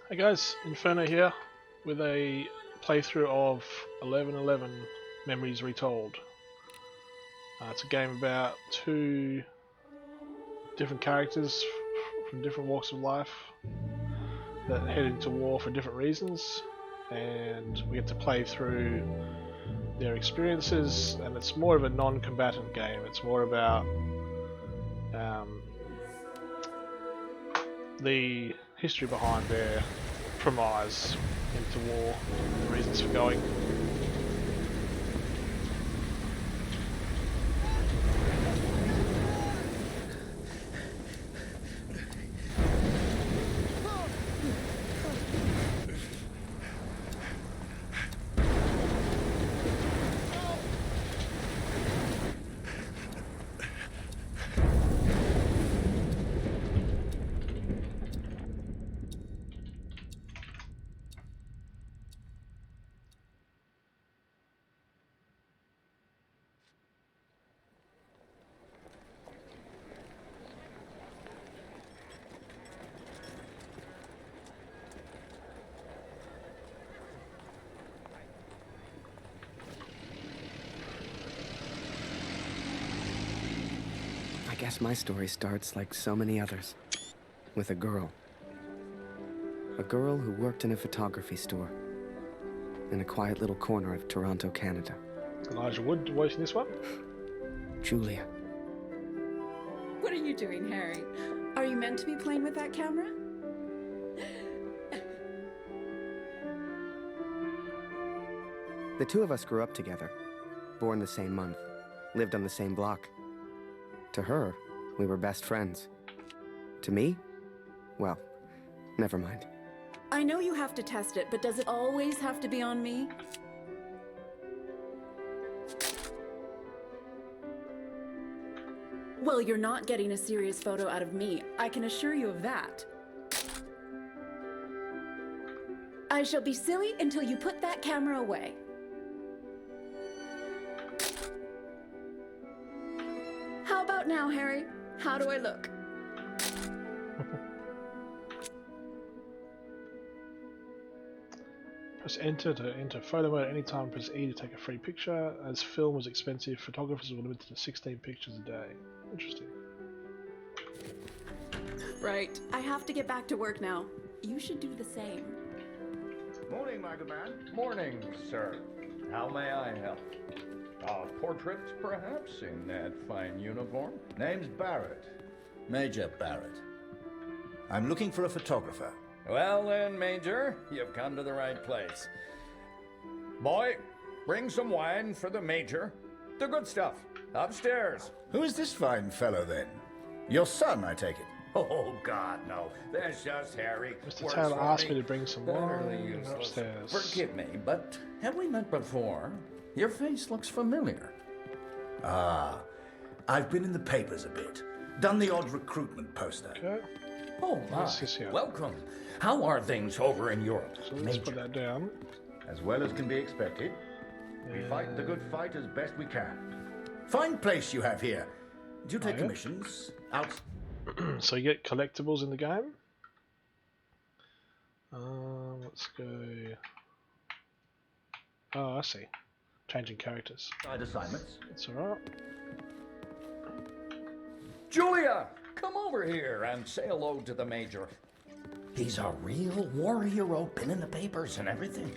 Hey guys, Inferno here with a playthrough of 1111 Memories Retold. It's a game about two different characters from different walks of life that head into war for different reasons, and we get to play through their experiences, and it's more of a non-combatant game. It's more about the history behind their premise into war, the reasons for going. I guess my story starts like so many others, with a girl. A girl who worked in a photography store in a quiet little corner of Toronto, Canada. Elijah Wood voicing this one. Julia. What are you doing, Harry? Are you meant to be playing with that camera? The two of us grew up together, born the same month, lived on the same block. To her, we were best friends. To me, well, never mind. I know you have to test it, but does it always have to be on me? Well, you're not getting a serious photo out of me. I can assure you of that. I shall be silly until you put that camera away. How about now, Harry? How do I look? Press enter to enter photo mode at any time. Press E to take a free picture. As film was expensive, photographers were limited to 16 pictures a day. Interesting. Right. I have to get back to work now. You should do the same. Morning, my good man. Morning, sir. How may I help? Portrait, perhaps, in that fine uniform? Name's Barrett. Major Barrett. I'm looking for a photographer. Well then, Major, you've come to the right place. Boy, bring some wine for the Major. The good stuff. Upstairs. Who is this fine fellow, then? Your son, I take it. Oh, God, no. That's just Harry. Mr. Works Taylor for asked me to bring some Utterly wine useless. upstairs. Forgive me, but have we met before? Your face looks familiar. Ah, I've been in the papers a bit. Done the odd recruitment poster. Okay, Oh, my. What's this here? Welcome. How are things over in Europe, so let's Major? put that down. As well as can be expected. We fight the good fight as best we can. Fine place you have here. Do you take yeah. commissions? Out. So you get collectibles in the game. Let's go. Oh, I see. Changing characters. Side assignments. That's alright. Julia, come over here and say hello to the Major. He's a real war hero, been in the papers and everything.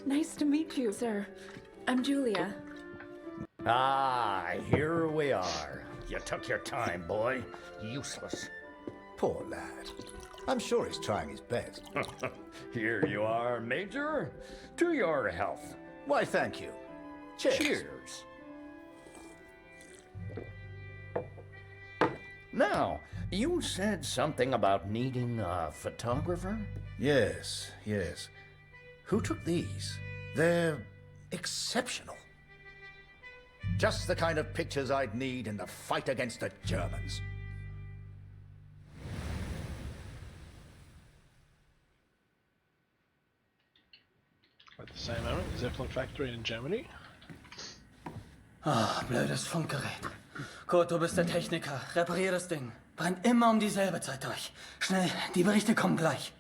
Nice to meet you, sir. I'm Julia. Ah, here we are. You took your time, boy. Useless. Poor lad. I'm sure he's trying his best. Here you are, Major. To your health. Why, thank you. Cheers. Cheers. Now, you said something about needing a photographer? Yes, yes. Who took these? They're exceptional. Just the kind of pictures I'd need in the fight against the Germans. Right, Same element, Zeppelin factory in Germany. Ah, blödes Funkgerät. Kurt, du bist der Techniker. Reparier das Ding. Brennt immer um dieselbe Zeit durch. Schnell, die Berichte kommen gleich.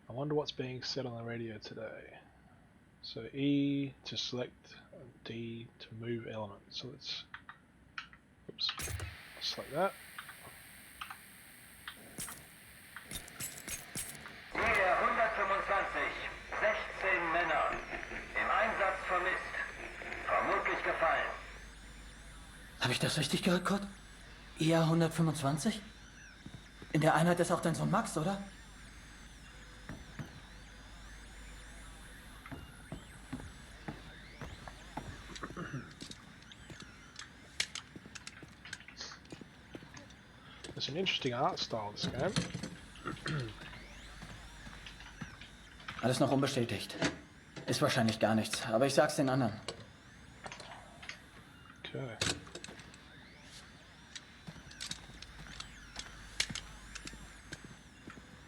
I wonder what's being said on the radio today. So E to select, D to move element. So let's, oops, select that. Nähe 125, 16 Männer. Im Einsatz vermisst. Vermutlich gefallen. Habe ich das richtig gehört, Kurt? IA 125? In der Einheit ist auch dein Sohn Max, oder? It's an interesting art style, this game. Alles noch unbestätigt. Ist wahrscheinlich gar nichts, aber ich sag's den anderen. Okay.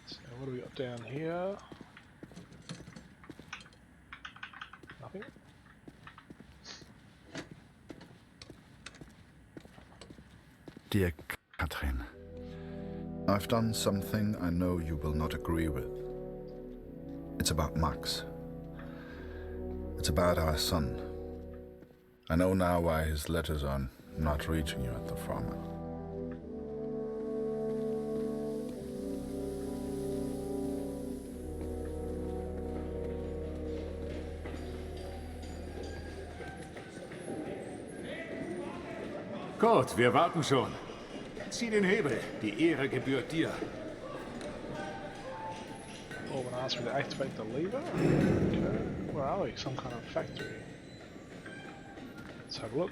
So what do we got down here? Nothing. Dear Katrin, I've done something I know you will not agree with. It's about Max. It's about our son. I know now why his letters are not reaching you at the farm. Kurt, wir warten schon. Zieh den Hebel. Die Ehre gebührt dir. Oh, when I asked me to activate the lever? Okay. Where are we? Some kind of factory. Let's have a look.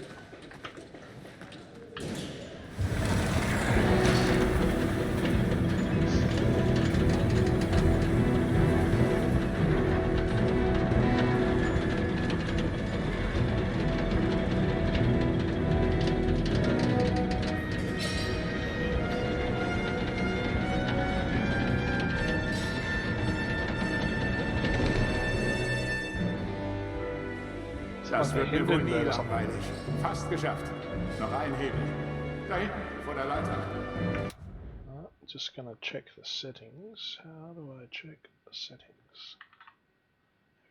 Das wird mir wohl nie langweilig. Fast geschafft. Noch ein Hebel. Da hinten, vor der Leiter. Just gonna check the settings. How do I check the settings?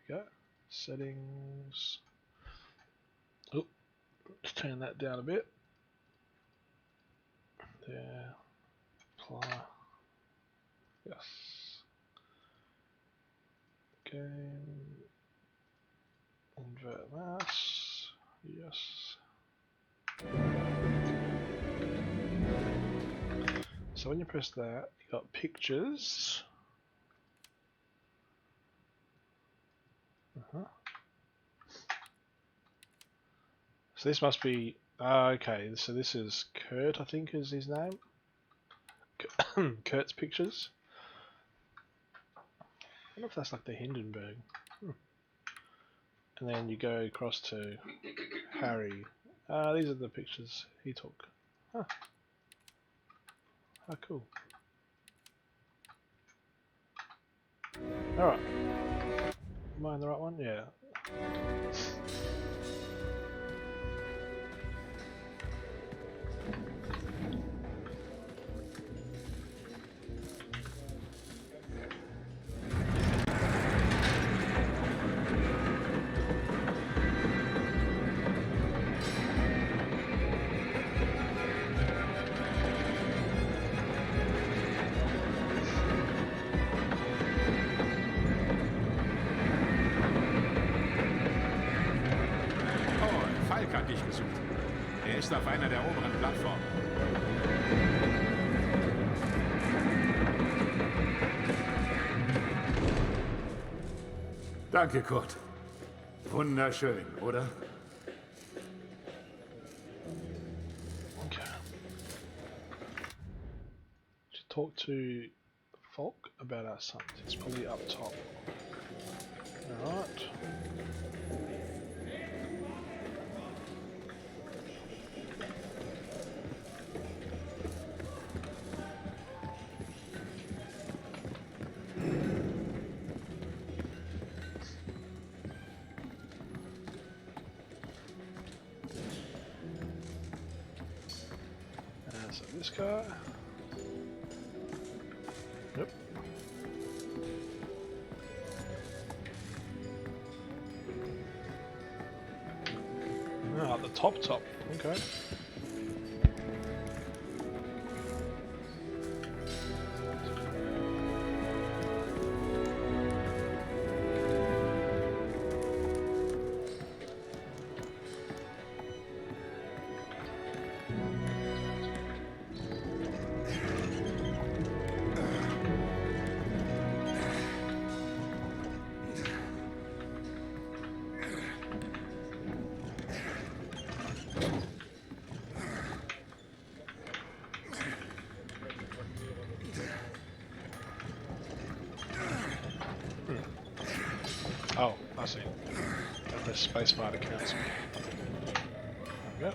There we go. Settings. Oh, let's turn that down a bit. There. Apply. Yes. Game. Invert mass. Yes. So when you press that, you got pictures. So this must be okay. So this is Kurt, I think is his name. Kurt's pictures. I wonder if that's like the Hindenburg. And then you go across to Harry. These are the pictures he took. Huh. How cool. Alright. Am I in the right one? Yeah. Hat dich gesucht. Er ist auf einer der oberen Plattformen. Danke, Kurt. Wunderschön, oder? Okay. To talk to Falk about our son. It's probably up top. Alright. this guy? Nope. Ah, the top. Okay. Oh, I see. The spacebar to cancel. There we go.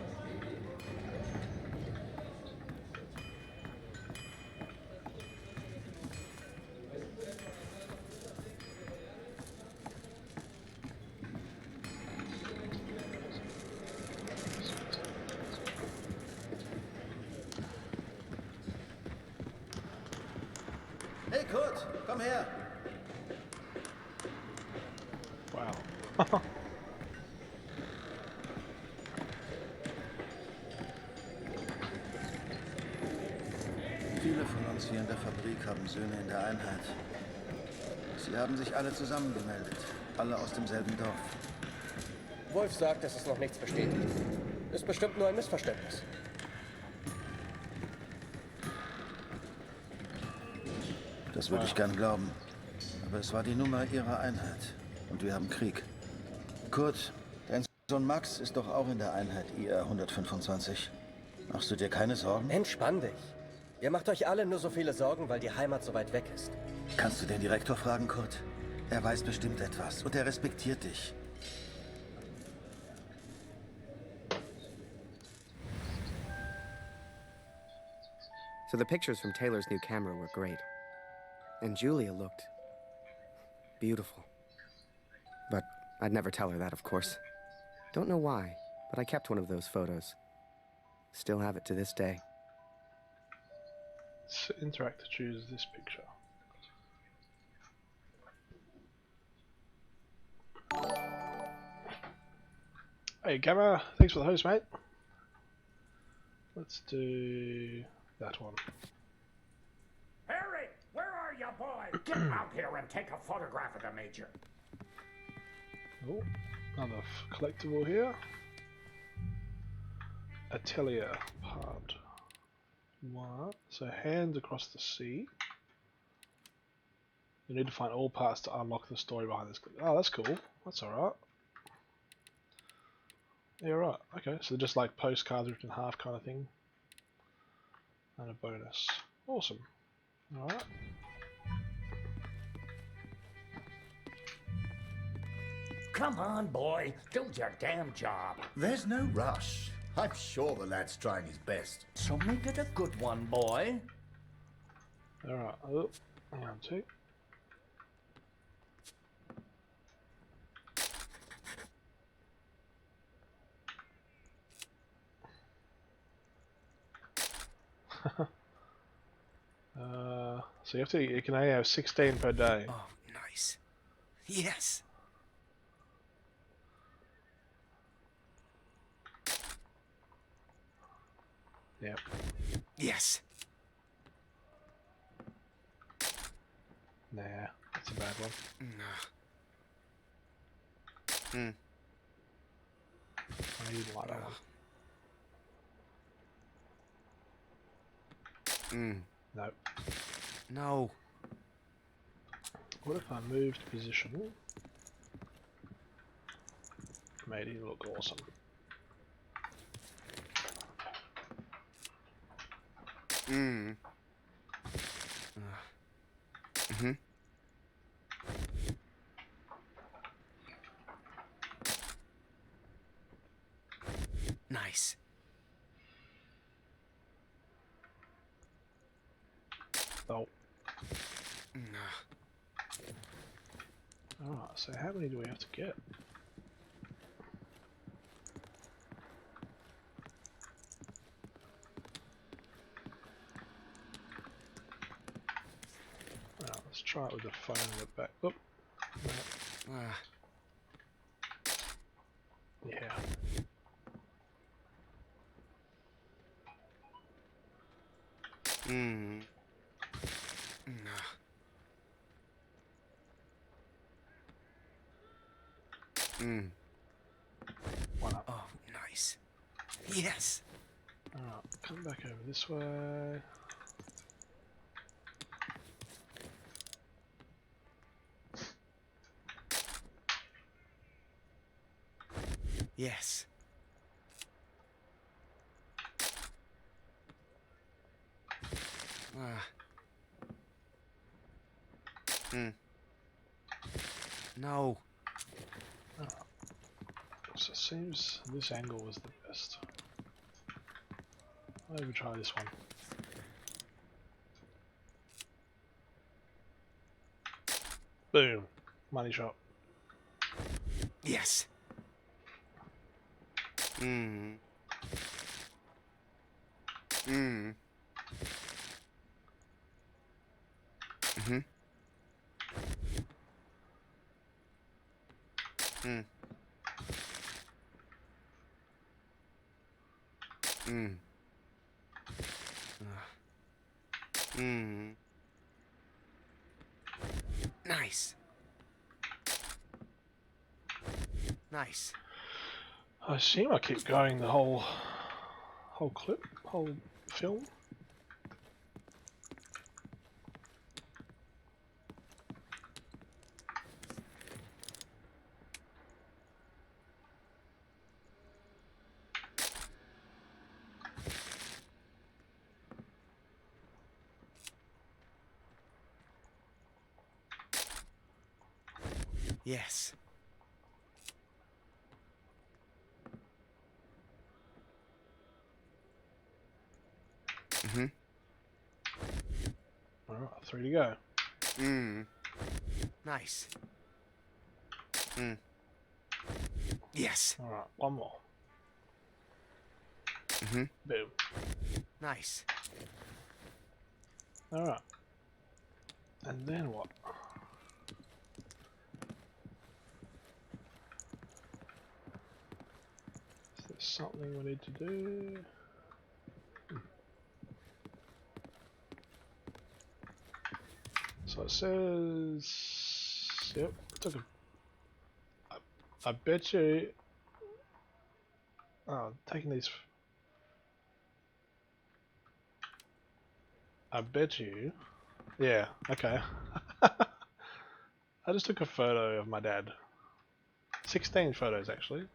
Hey Kurt, komm her! Wow. Viele von uns hier in der Fabrik haben Söhne in der Einheit. Sie haben sich alle zusammengemeldet. Alle aus demselben Dorf. Wolf sagt, dass es noch nichts bestätigt. Ist bestimmt nur ein Missverständnis. Das würde ich gern glauben. Aber es war die Nummer ihrer Einheit. Und wir haben Krieg. Kurt, dein Sohn Max ist doch auch in der Einheit IR 125. Machst du dir keine Sorgen? Entspann dich. Ihr macht euch alle nur so viele Sorgen, weil die Heimat so weit weg ist. Kannst du den Direktor fragen, Kurt? Er weiß bestimmt etwas und er respektiert dich. So the pictures from Taylor's new camera were great. And Julia looked beautiful. But I'd never tell her that, of course. Don't know why, but I kept one of those photos. Still have it to this day. Interact to choose this picture. Hey Gamma, thanks for the host, mate. Let's do that one. Harry, where are you, boy? Get out here and take a photograph of the Major. Oh, another collectible here. Atelier part 1. So hands across the sea. You need to find all parts to unlock the story behind this. Oh, that's cool. That's alright. Yeah, right. Okay, so just like postcards ripped in half kind of thing. And a bonus. Awesome. Alright. Come on, boy. Do your damn job. There's no rush. I'm sure the lad's trying his best. So make it a good one, boy. Alright. Oh, hang on, two. So you can only have 16 per day. Oh, nice. Yes. Yep. Yes. Nah, that's a bad one. No. I didn't like that one. No. No. What if I moved position? Made it look awesome. Nice. Oh. No. Alright, so how many do we have to get? try it with the phone in the back. Oop. No. Yeah. One up. Oh, nice. Yes. Alright, come back over this way. Yes. No. So it seems this angle was the best. Maybe try this one. Boom. Money shot. Yes. Nice. Nice. I assume I keep going the whole clip, whole film. Yes. Alright, 3 to go. Nice. Yes. Alright, one more. Boom. Nice. Alright. And then what? Is there something we need to do? So it says, yep, took a, I bet you, oh, taking these, I bet you, yeah, okay. I just took a photo of my dad, 16 photos actually,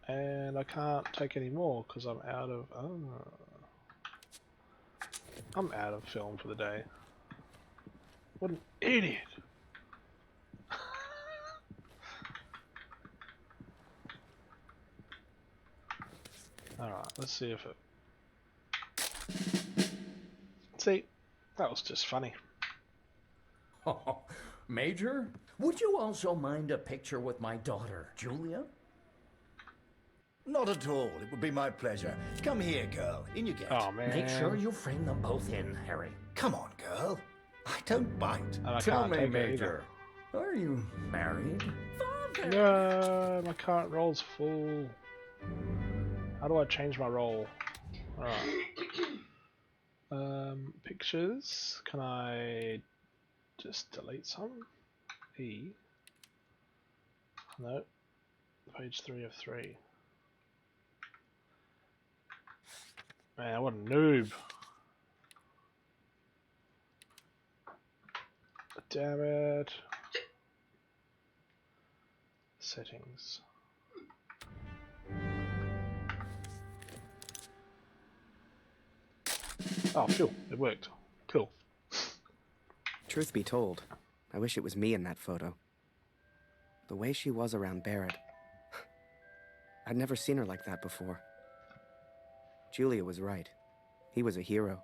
and I can't take any more because I'm out of, I'm out of film for the day. What an idiot! Alright, let's see if it... See, that was just funny. Oh, Major, would you also mind a picture with my daughter, Julia? Not at all. It would be my pleasure. Come here, girl. In you get. Oh man. Make sure you frame them both in, Harry. Come on, girl. I don't bite. And I Tell can't me, take it Major, are you married? either. No, my current role's full. How do I change my role? Alright. Pictures. Can I just delete some? E. No. Page 3 of 3. Man, what a noob. Damn it. Settings. Oh, cool. It worked. Cool. Truth be told, I wish it was me in that photo. The way she was around Barrett. I'd never seen her like that before. Julia was right. He was a hero.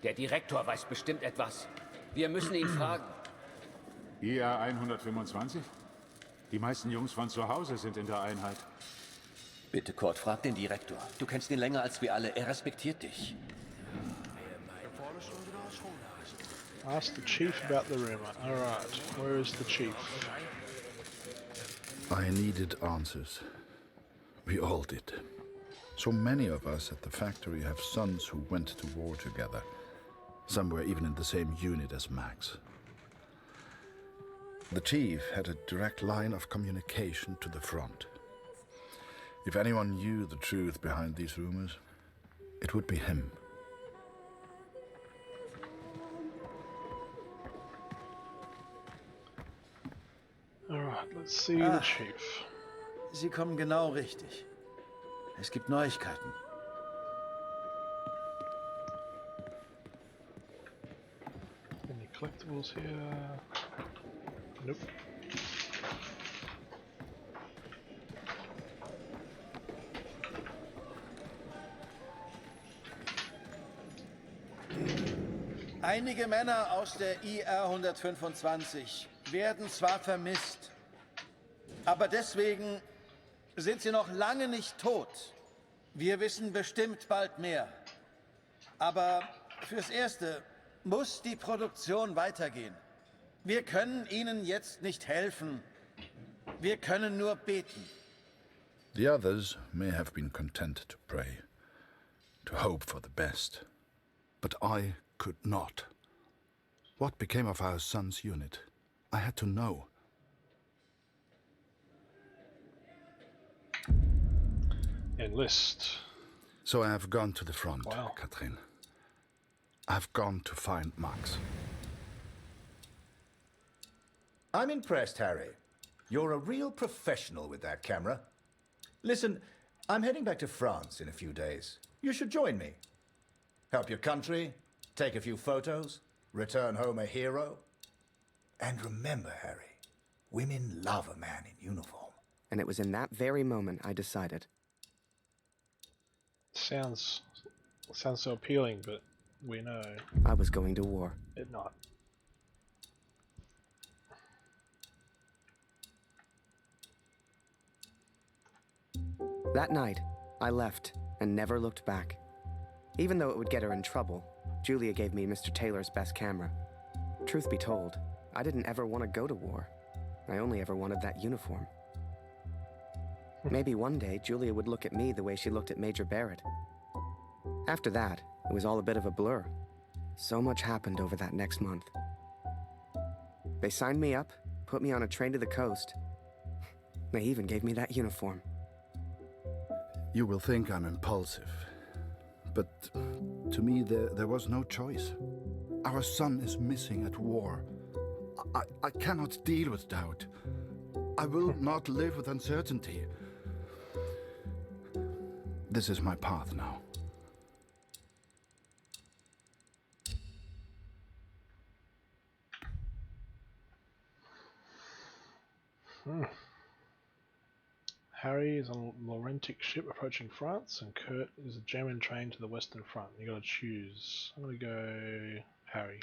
Der Direktor weiß bestimmt etwas. Wir müssen ihn fragen. IA 125? Die meisten Jungs von zu Hause sind in der Einheit. Bitte, Kurt, frag den Direktor. Du kennst ihn länger als wir alle. Er respektiert dich. Ask the chief about the rumor. Alright, where is the chief? I needed answers. We all did. So many of us at the factory have sons who went to war together. Some were even in the same unit as Max. The chief had a direct line of communication to the front. If anyone knew the truth behind these rumors, it would be him. Alright, let's see the chief. Sie kommen genau richtig. Es gibt Neuigkeiten. Any collectibles here? Nope. Einige Männer aus der IR 125 werden zwar vermisst, aber deswegen sind sie noch lange nicht tot. Wir wissen bestimmt bald mehr. Aber fürs Erste muss die Produktion weitergehen. Wir können ihnen jetzt nicht helfen. Wir können nur beten. The others may have been content to pray, to hope for the best. But I could not. What became of our son's unit? I had to know. Enlist. So I have gone to the front, Wow. Katrin. I've gone to find Max. I'm impressed, Harry. You're a real professional with that camera. Listen, I'm heading back to France in a few days. You should join me. Help your country, take a few photos, return home a hero. And remember, Harry, women love a man in uniform. And it was in that very moment I decided. Sounds so appealing, but we know I was going to war. it not. That night, I left and never looked back. Even though it would get her in trouble, Julia gave me Mr. Taylor's best camera. Truth be told, I didn't ever want to go to war. I only ever wanted that uniform. Maybe one day Julia would look at me the way she looked at Major Barrett. After that, it was all a bit of a blur. So much happened over that next month. They signed me up, put me on a train to the coast. They even gave me that uniform. You will think I'm impulsive, but to me there was no choice. Our son is missing at war. I cannot deal with doubt. I will not live with uncertainty. This is my path now. Harry is on a Laurentic ship approaching France, and Kurt is a German train to the Western Front. You gotta choose. I'm gonna go Harry.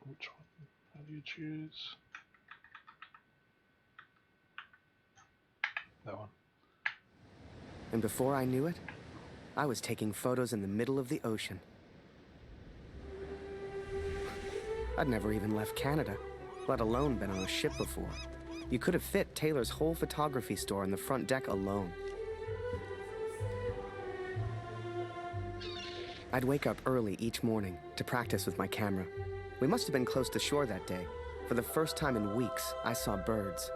Which one? How do you choose? That one. And before I knew it, I was taking photos in the middle of the ocean. I'd never even left Canada, let alone been on a ship before. You could have fit Taylor's whole photography store on the front deck alone. I'd wake up early each morning to practice with my camera. We must have been close to shore that day. For the first time in weeks, I saw birds.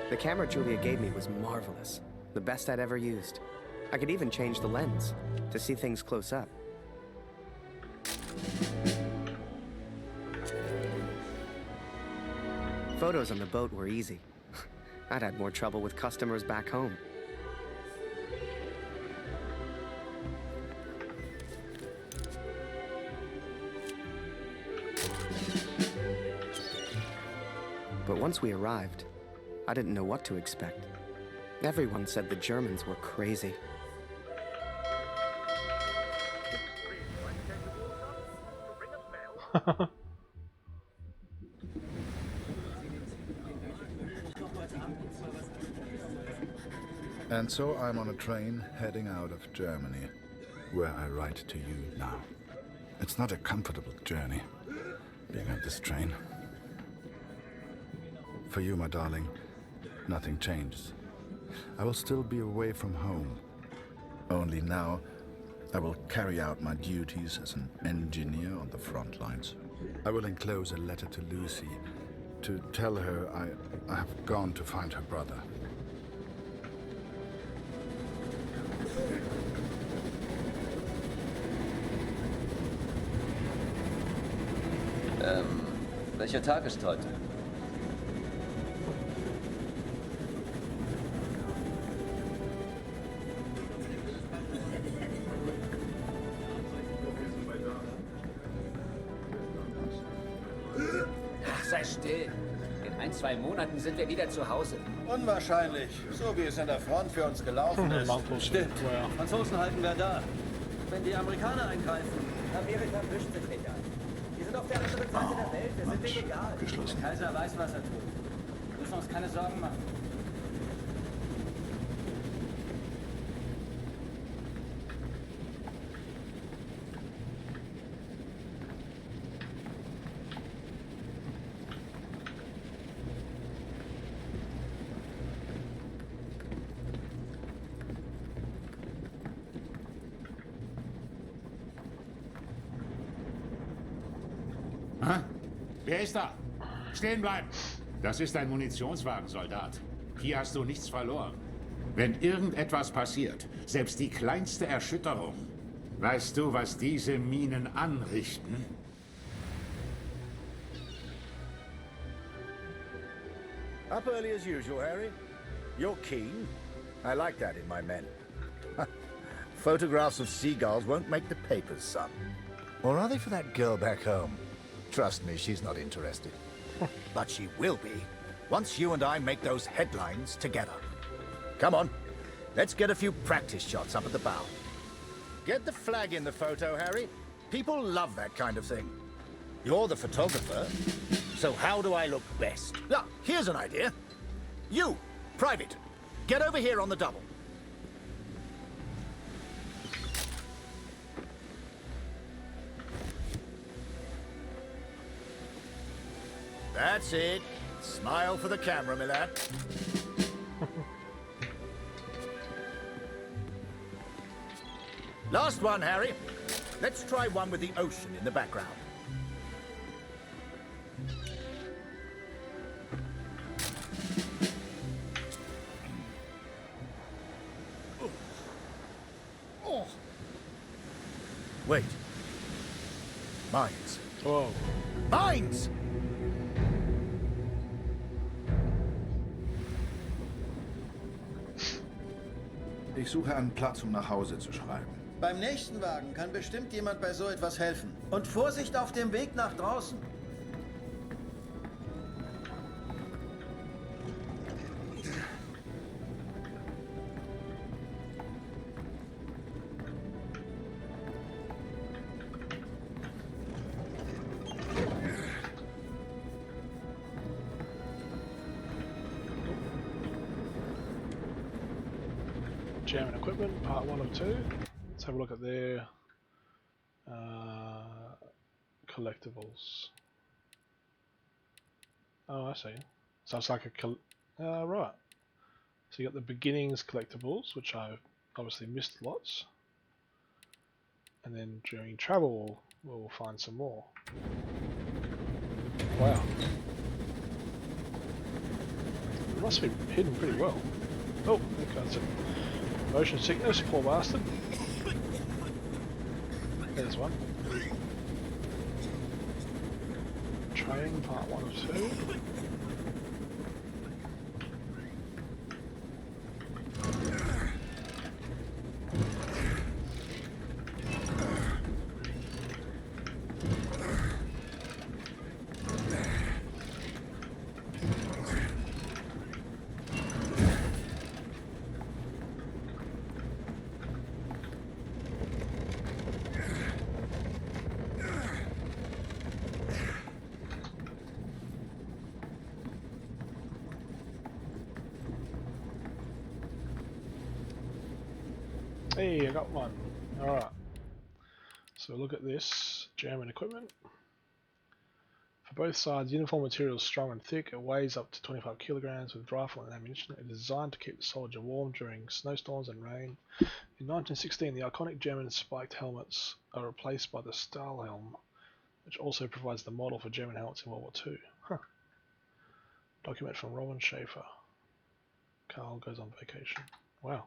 The camera Julia gave me was marvelous, the best I'd ever used. I could even change the lens to see things close up. Photos on the boat were easy. I'd had more trouble with customers back home. Once we arrived, I didn't know what to expect. Everyone said the Germans were crazy. And so I'm on a train heading out of Germany, where I write to you now. It's not a comfortable journey, being on this train. For you, my darling, nothing changes. I will still be away from home. Only now, I will carry out my duties as an engineer on the front lines. I will enclose a letter to Lucy to tell her I have gone to find her brother. Welcher Tag ist heute? Ach, sei still. In 1-2 Monaten sind wir wieder zu Hause. Unwahrscheinlich. So wie es an der Front für uns gelaufen ist. Stimmt. Franzosen halten wir da. Wenn die Amerikaner eingreifen. Amerika mischt sich nicht ein. Wir sind auf der anderen Seite der Welt. Wir sind denen egal. Der Kaiser weiß, was er tut. Wir müssen uns keine Sorgen machen. Wer ist da? Stehen bleiben! Das ist ein Munitionswagen, Soldat. Hier hast du nichts verloren. Wenn irgendetwas passiert, selbst die kleinste Erschütterung, weißt du, was diese Minen anrichten? Up early as usual, Harry. You're keen. I like that in my men. Photographs of seagulls won't make the papers, son. Or are they for that girl back home? Trust me, she's not interested. But she will be, once you and I make those headlines together. Come on, let's get a few practice shots up at the bow. Get the flag in the photo, Harry. People love that kind of thing. You're the photographer, so how do I look best? Ah, here's an idea. You, Private, get over here on the double. That's it. Smile for the camera, my lad. Last one, Harry. Let's try one with the ocean in the background. Oh. Wait. Mines. Whoa. Mines! Ich suche einen Platz, um nach Hause zu schreiben. Beim nächsten Wagen kann bestimmt jemand bei so etwas helfen. Und Vorsicht auf dem Weg nach draußen. German equipment, part 1 of 2. Let's have a look at their collectibles. Oh, I see. So it's like a right. So you got the beginnings collectibles, which I've obviously missed lots, and then during travel we'll find some more. Wow. It must be hidden pretty well. Oh, okay, that's it. Motion sickness, poor bastard. There's one. Train, part 1 of 2. Hey, I got one. Alright. So look at this. German equipment. For both sides, uniform material is strong and thick. It weighs up to 25 kilograms with rifle and ammunition. It is designed to keep the soldier warm during snowstorms and rain. In 1916, the iconic German spiked helmets are replaced by the Stahlhelm, which also provides the model for German helmets in World War II. Huh. Document from Robin Schaefer. Carl goes on vacation. Wow.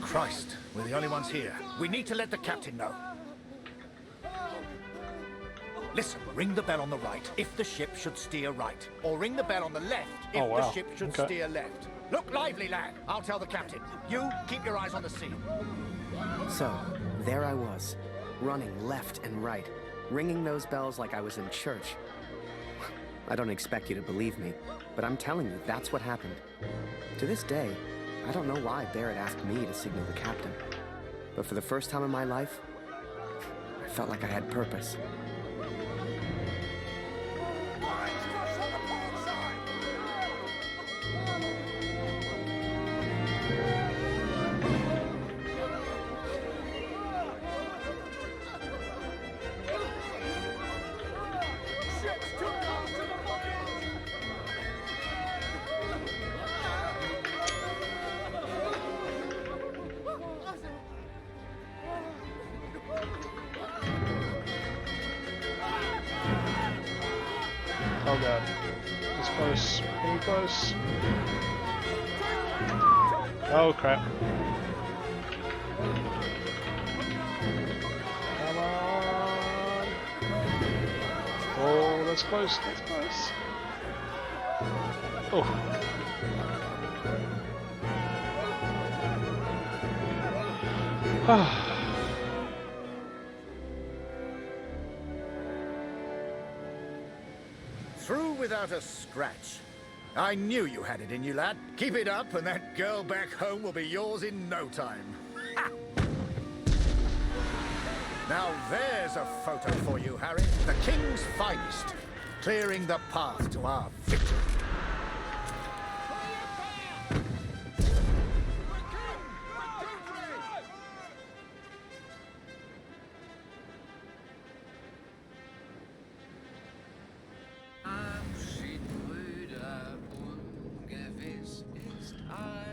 Christ, we're the only ones here. We need to let the captain know. Listen, ring the bell on the right if the ship should steer right. Or ring the bell on the left if the ship should steer left. Look lively, lad. I'll tell the captain. You, keep your eyes on the sea. So, there I was, running left and right, ringing those bells like I was in church. I don't expect you to believe me, but I'm telling you, that's what happened. To this day, I don't know why Barrett asked me to signal the captain. But for the first time in my life, I felt like I had purpose. Oh god. It's close. Pretty close. Oh crap. Come on. Oh, that's close. That's close. Oh. Through without a scratch. I knew you had it in you, lad. Keep it up and that girl back home will be yours in no time. Ha! Now there's a photo for you, Harry. The King's finest. Clearing the path to our victory.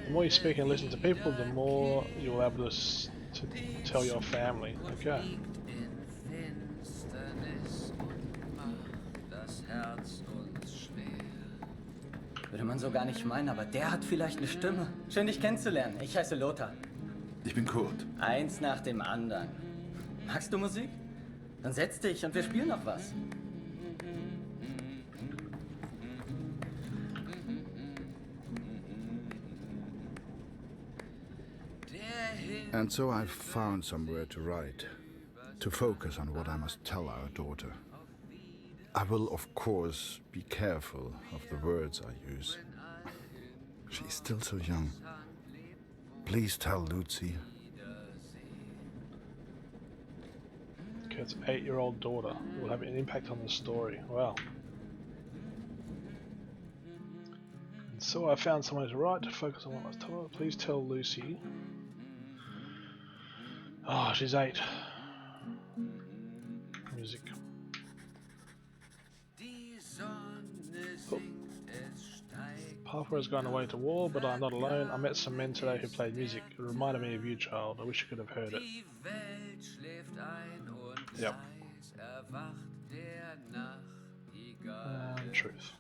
The more you speak and listen to people, the more you'll be able to tell your family. Okay. Würde man so gar nicht meinen, aber der hat vielleicht eine Stimme. Schön, dich kennenzulernen. Ich heiße Lothar. Ich bin Kurt. Eins nach dem anderen. Magst du Musik? Dann setz dich und wir spielen noch was. And so I've found somewhere to write, to focus on what I must tell our daughter. I will, of course, be careful of the words I use. She's still so young. Please tell Lucy. Kurt's 8-year-old daughter will have an impact on the story. Wow. And so I found somewhere to write to focus on what I was told. Please tell Lucy. Oh, she's 8. Music. Oh. Papa has gone away to war, but I'm not alone. I met some men today who played music. It reminded me of you, child. I wish you could have heard it. Yep. Truth.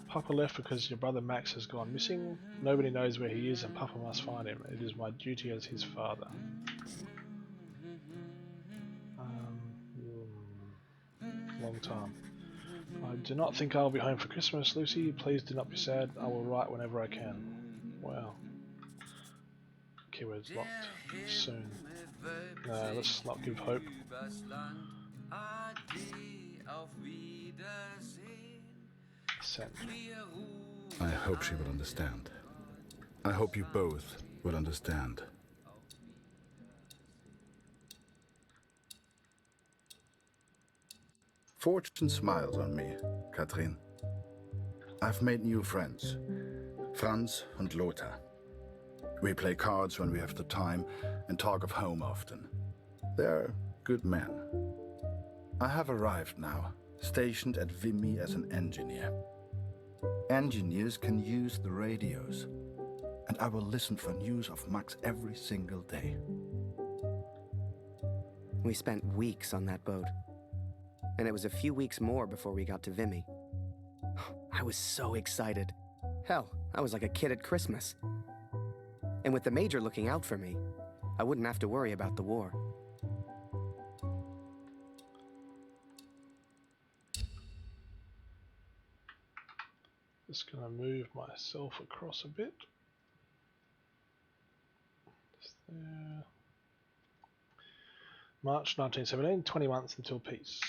Papa left because your brother Max has gone missing. Nobody knows where he is and Papa must find him. It is my duty as his father. Long time. I do not think I'll be home for Christmas, Lucy. Please do not be sad. I will write whenever I can. Wow. Keywords locked. Soon. Let's not give hope. Send. I hope she will understand. I hope you both will understand. Fortune smiles on me, Katrin. I've made new friends. Franz and Lothar. We play cards when we have the time and talk of home often. They're good men. I have arrived now, stationed at Vimy as an engineer. Engineers can use the radios, and I will listen for news of Max every single day. We spent weeks on that boat. And it was a few weeks more before we got to Vimy. I was so excited. Hell, I was like a kid at Christmas. And with the Major looking out for me, I wouldn't have to worry about the war. Just gonna move myself across a bit. Just there. March 1917, 20 months until peace.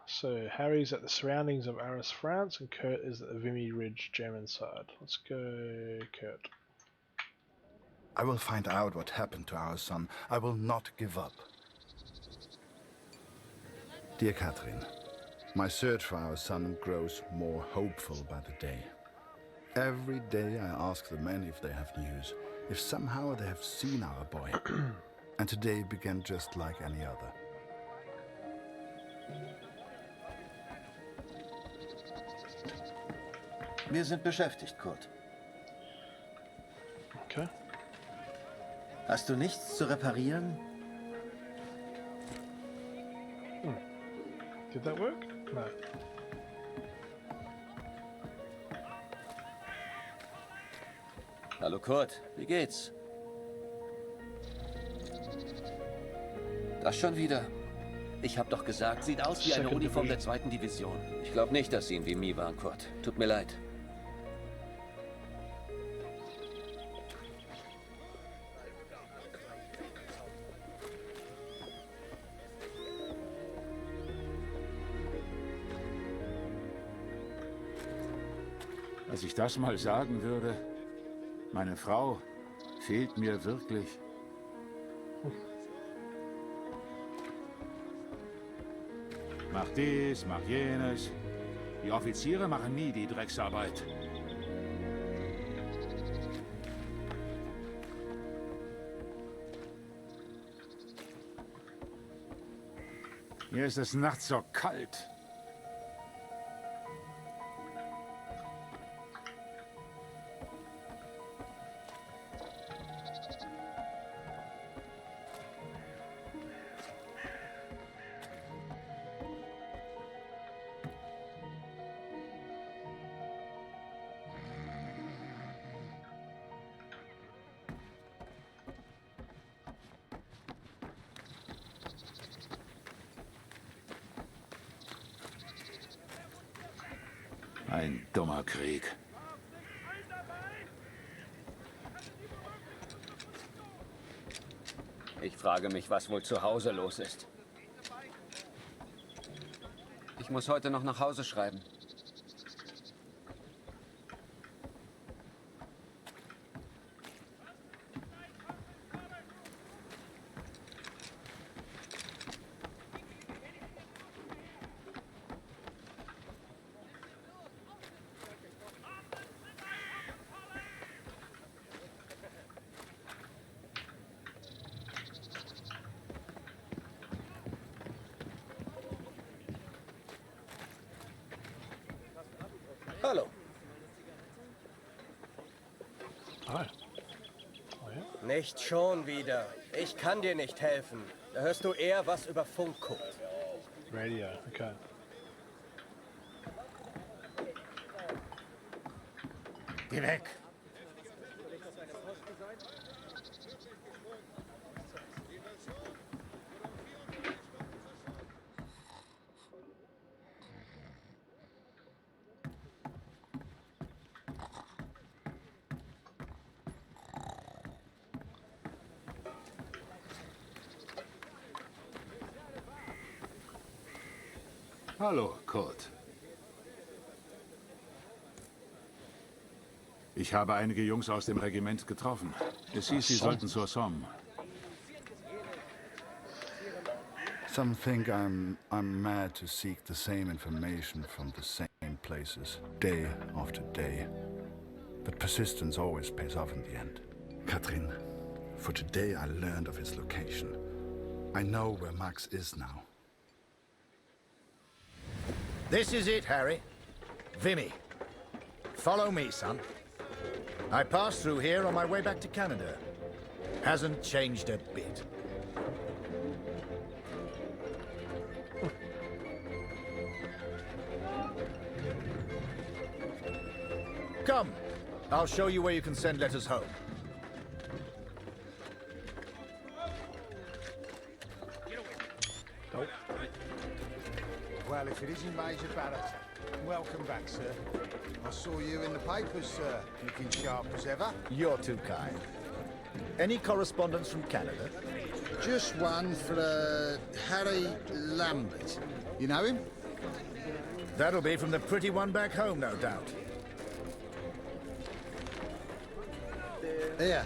So Harry's at the surroundings of Arras, France, and Kurt is at the Vimy Ridge, German side. Let's go, Kurt. I will find out what happened to our son. I will not give up. Dear Katrin, my search for our son grows more hopeful by the day. Every day I ask the men if they have news, if somehow they have seen our boy. And today began just like any other. Wir sind beschäftigt, Kurt. Okay. Hast du nichts zu reparieren? Did that work? No. Hallo Kurt, wie geht's? Das schon wieder? Ich hab doch gesagt, sieht aus wie eine Uniform der 2. Division. Ich glaube nicht, dass sie in Vimy waren, Kurt. Tut mir leid. Als ich das mal sagen würde, meine Frau fehlt mir wirklich. Mach dies, mach jenes. Die Offiziere machen nie die Drecksarbeit. Hier ist es nachts so kalt. Ein dummer Krieg. Ich frage mich, was wohl zu Hause los ist. Ich muss heute noch nach Hause schreiben. Hallo. Hi. Oh ja. Nicht schon wieder. Ich kann dir nicht helfen. Da hörst du eher was über Funk, Kurt. Radio, okay. Geh weg! Hallo, Kurt. Ich habe einige Jungs aus dem Regiment getroffen. Es hieß, sie sollten zur Somme. Some think I'm mad to seek the same information from the same places, day after day. But persistence always pays off in the end. Katrin, for today I learned of his location. I know where Max is now. This is it, Harry. Vimy. Follow me, son. I passed through here on my way back to Canada. Hasn't changed a bit. Come, I'll show you where you can send letters home. Well, if it isn't Major Barrett, welcome back, sir. I saw you in the papers, sir, looking sharp as ever. You're too kind. Any correspondence from Canada? Just one for Harry Lambert. You know him? That'll be from the pretty one back home, no doubt. Here,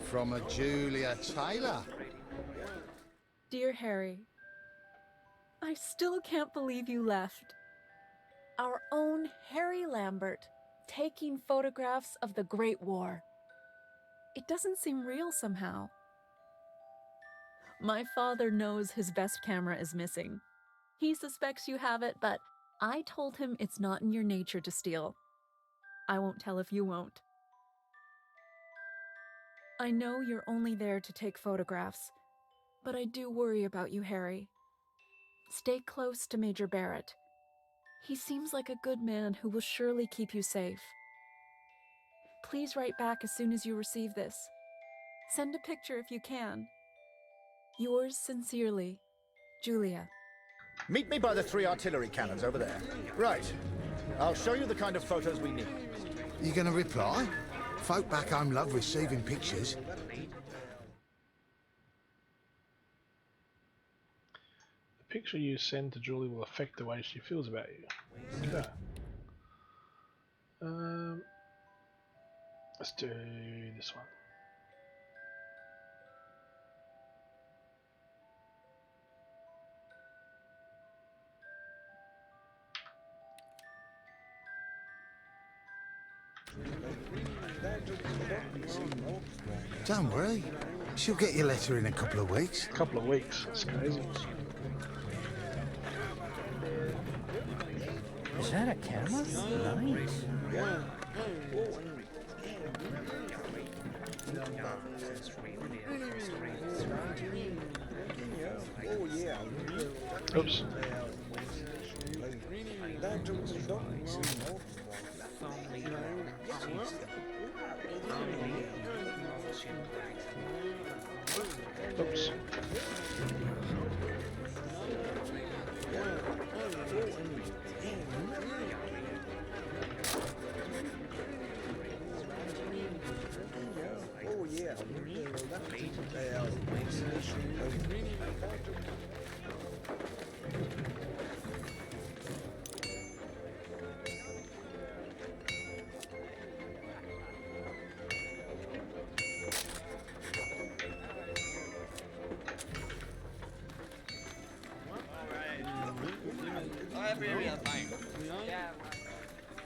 from a Julia Taylor. Dear Harry, I still can't believe you left. Our own Harry Lambert, taking photographs of the Great War. It doesn't seem real somehow. My father knows his best camera is missing. He suspects you have it, but I told him it's not in your nature to steal. I won't tell if you won't. I know you're only there to take photographs, but I do worry about you, Harry. Stay close to Major Barrett. He seems like a good man who will surely keep you safe. Please write back as soon as you receive this. Send a picture if you can. Yours sincerely, Julia. Meet me by the 3 artillery cannons over there. Right. I'll show you the kind of photos we need. You gonna reply? Folk back home love receiving pictures. The picture you send to Julie will affect the way she feels about you. Okay. Let's do this one. Don't worry. She'll get your letter in a couple of weeks. Couple of weeks, that's crazy. Is that a camera? Nice. Oops. Oops.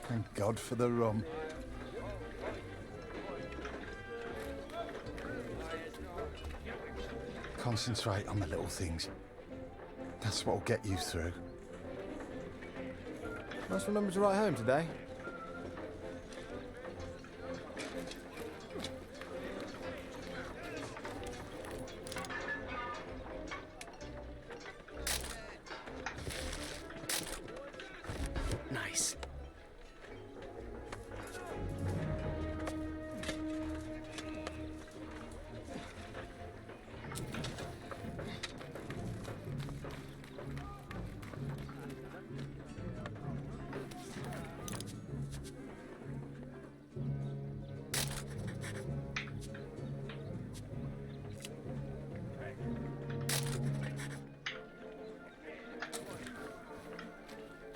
Thank God for the rum. Concentrate on the little things. That's what'll get you through. Must remember to write home today. Nice.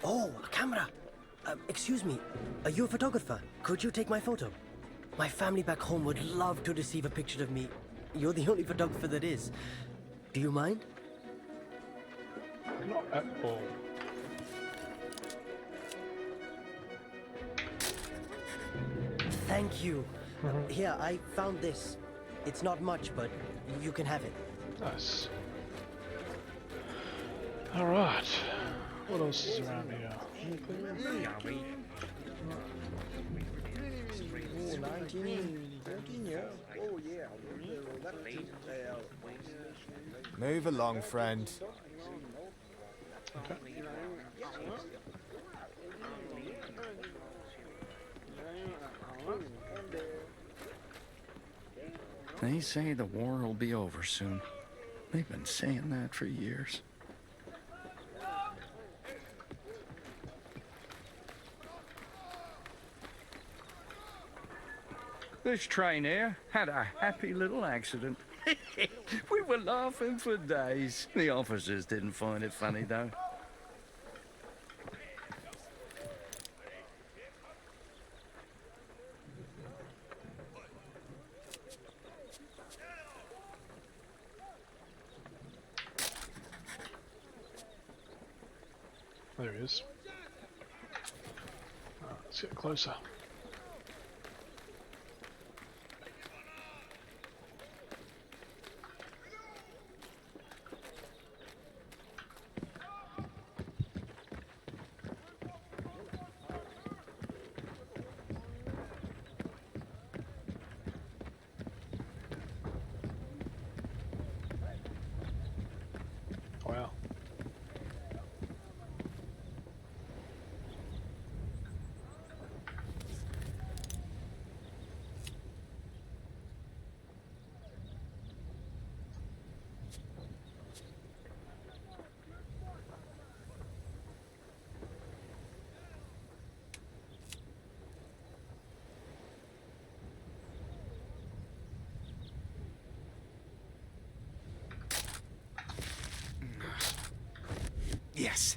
Oh, a camera. Excuse me, are you a photographer? Could you take my photo? My family back home would love to receive a picture of me. You're the only photographer that is. Do you mind? Not at all. Thank you. Here, I found this. It's not much, but you can have it. Nice. Alright. What else is around here? Move along, friend. Okay. They say the war will be over soon. They've been saying that for years. This train here had a happy little accident. We were laughing for days. The officers didn't find it funny, though. There he is. Let's get closer. Wow. Yes.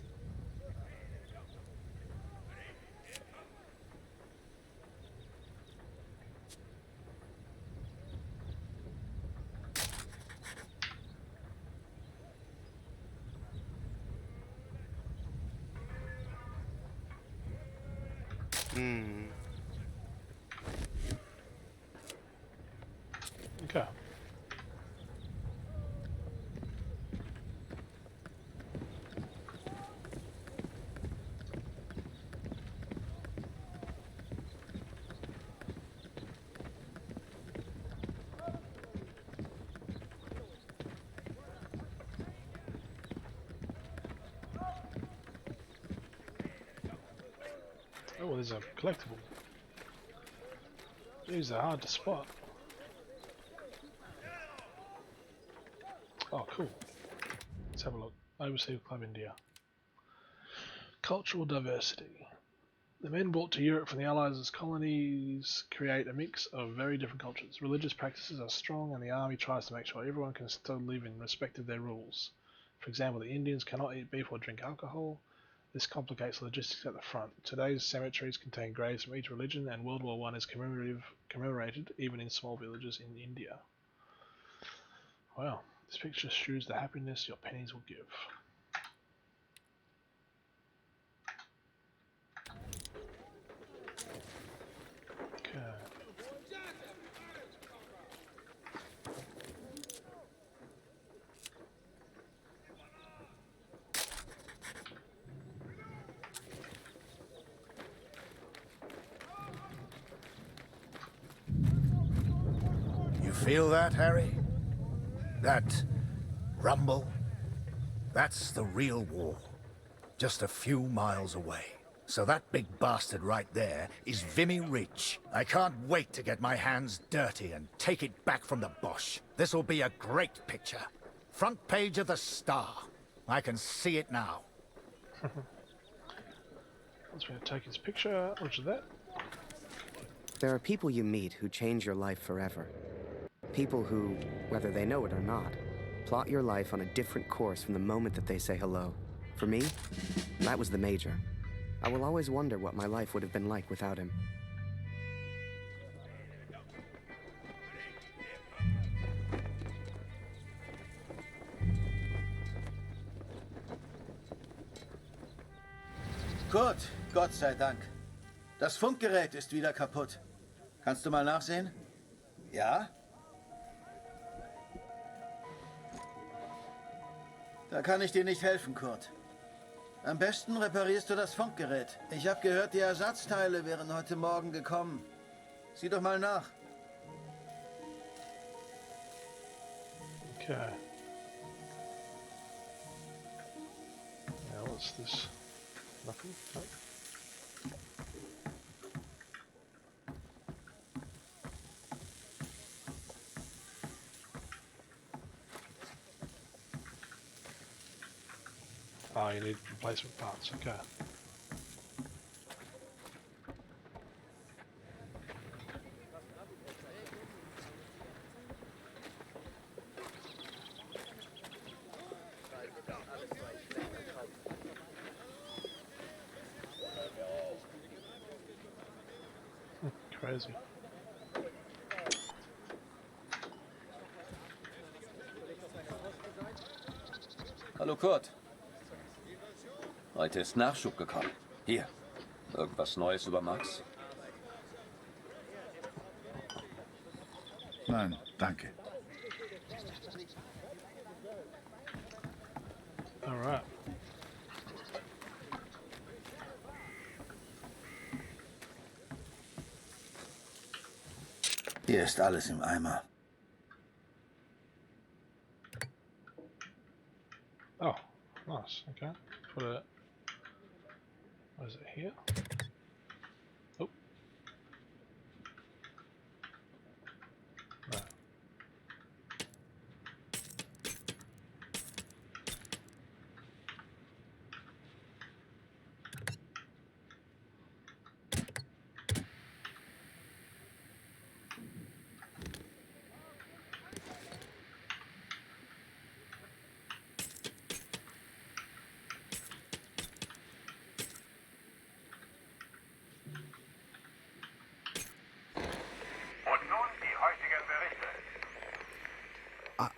Okay. Oh, there's a collectible. These are hard to spot. Oh, cool. Let's have a look. Overseas Club India. Cultural diversity. The men brought to Europe from the Allies as colonies create a mix of very different cultures. Religious practices are strong and the army tries to make sure everyone can still live in respect of their rules. For example, the Indians cannot eat beef or drink alcohol. This complicates logistics at the front. Today's cemeteries contain graves from each religion, and World War I is commemorated even in small villages in India. Wow, this picture shews the happiness your pennies will give. Okay. You feel that, Harry? That rumble? That's the real war. Just a few miles away. So that big bastard right there is Vimy Ridge. I can't wait to get my hands dirty and take it back from the Boche. This'll be a great picture. Front page of the Star. I can see it now. Let's take his picture. Roger that. There are people you meet who change your life forever. People who, whether they know it or not, plot your life on a different course from the moment that they say hello. For me, that was the Major. I will always wonder what my life would have been like without him. Gut, Gott sei Dank. Das Funkgerät ist wieder kaputt. Kannst du mal nachsehen? Ja? Da kann ich dir nicht helfen, Kurt. Am besten reparierst du das Funkgerät. Ich habe gehört, die Ersatzteile wären heute Morgen gekommen. Sieh doch mal nach. Okay. Now what's this? Nothing? No. Oh, you need replacement parts, okay. Crazy. Hallo Kurt. Heute ist Nachschub gekommen. Hier. Irgendwas Neues über Max? Nein, danke. All right. Hier ist alles im Eimer. Oh, nice. Okay. Put it. What is it here? Oh. No.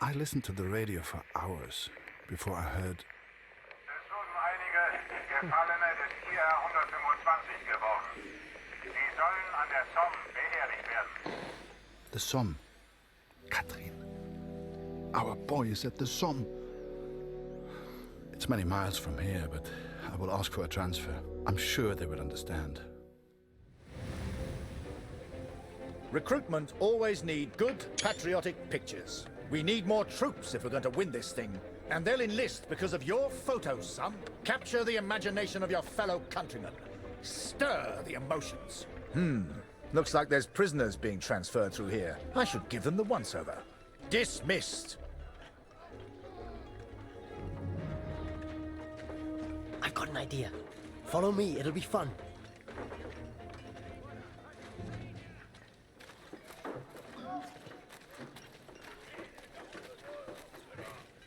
I listened to the radio for hours before I heard. Es wurden einige Gefallene des IR 125 geworden. Sie sollen an der Somme beerdigt werden. The Somme. Katrin. Our boy is at the Somme. It's many miles from here, but I will ask for a transfer. I'm sure they would understand. Recruitment always need good, patriotic pictures. We need more troops if we're going to win this thing. And they'll enlist because of your photos, son. Capture the imagination of your fellow countrymen. Stir the emotions. Looks like there's prisoners being transferred through here. I should give them the once-over. Dismissed. I've got an idea. Follow me, it'll be fun.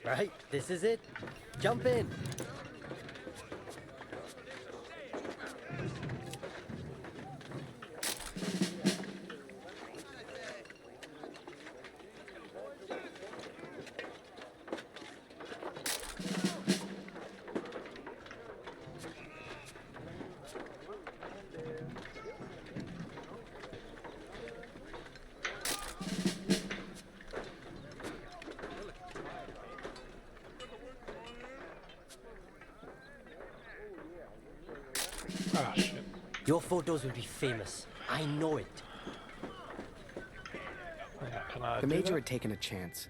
Right, this is it. Jump in. Oh shit. Your photos will be famous. I know it. Yeah, can I The do Major that? had taken a chance.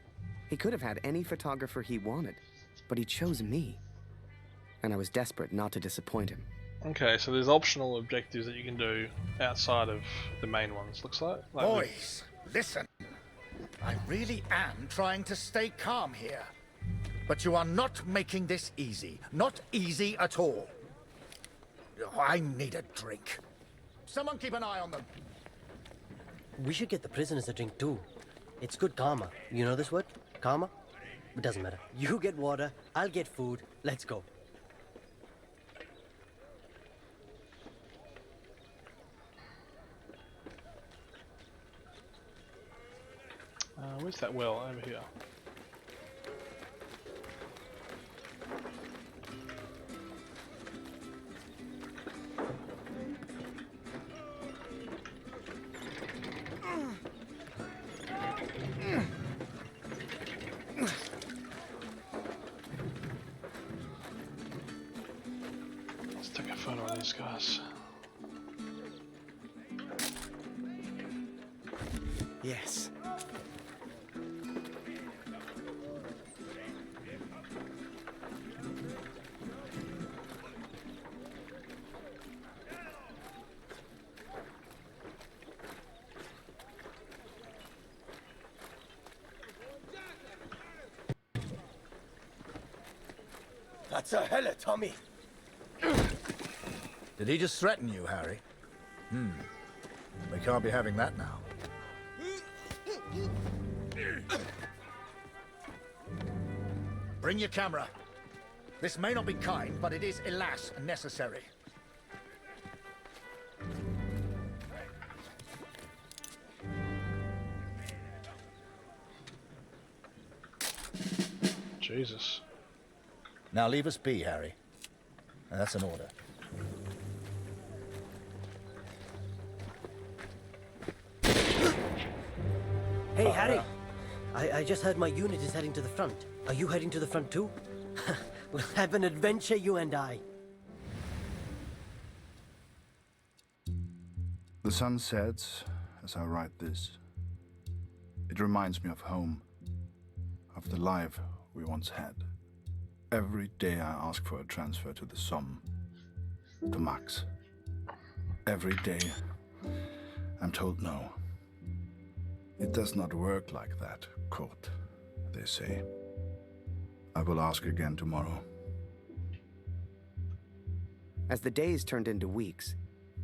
He could have had any photographer he wanted, but he chose me. And I was desperate not to disappoint him. Okay, so there's optional objectives that you can do outside of the main ones, looks like. Boys, listen. I really am trying to stay calm here. But you are not making this easy. Not easy at all. Oh, I need a drink. Someone keep an eye on them. We should get the prisoners a drink too. It's good karma. You know this word? Karma? It doesn't matter. You get water, I'll get food. Let's go. Where's that well? Over here. Let's take a photo of these guys. Yes. Was zur Hölle, Tommy? Did he just threaten you, Harry? We can't be having that now. Bring your camera. This may not be kind, but it is, alas, necessary. Jesus. Now leave us be, Harry. And that's an order. Hey, Harry. I just heard my unit is heading to the front. Are you heading to the front too? We'll have an adventure, you and I. The sun sets as I write this. It reminds me of home, of the life we once had. Every day I ask for a transfer to the Somme, to Max. Every day I'm told no. It does not work like that, Kurt, they say. I will ask again tomorrow. As the days turned into weeks,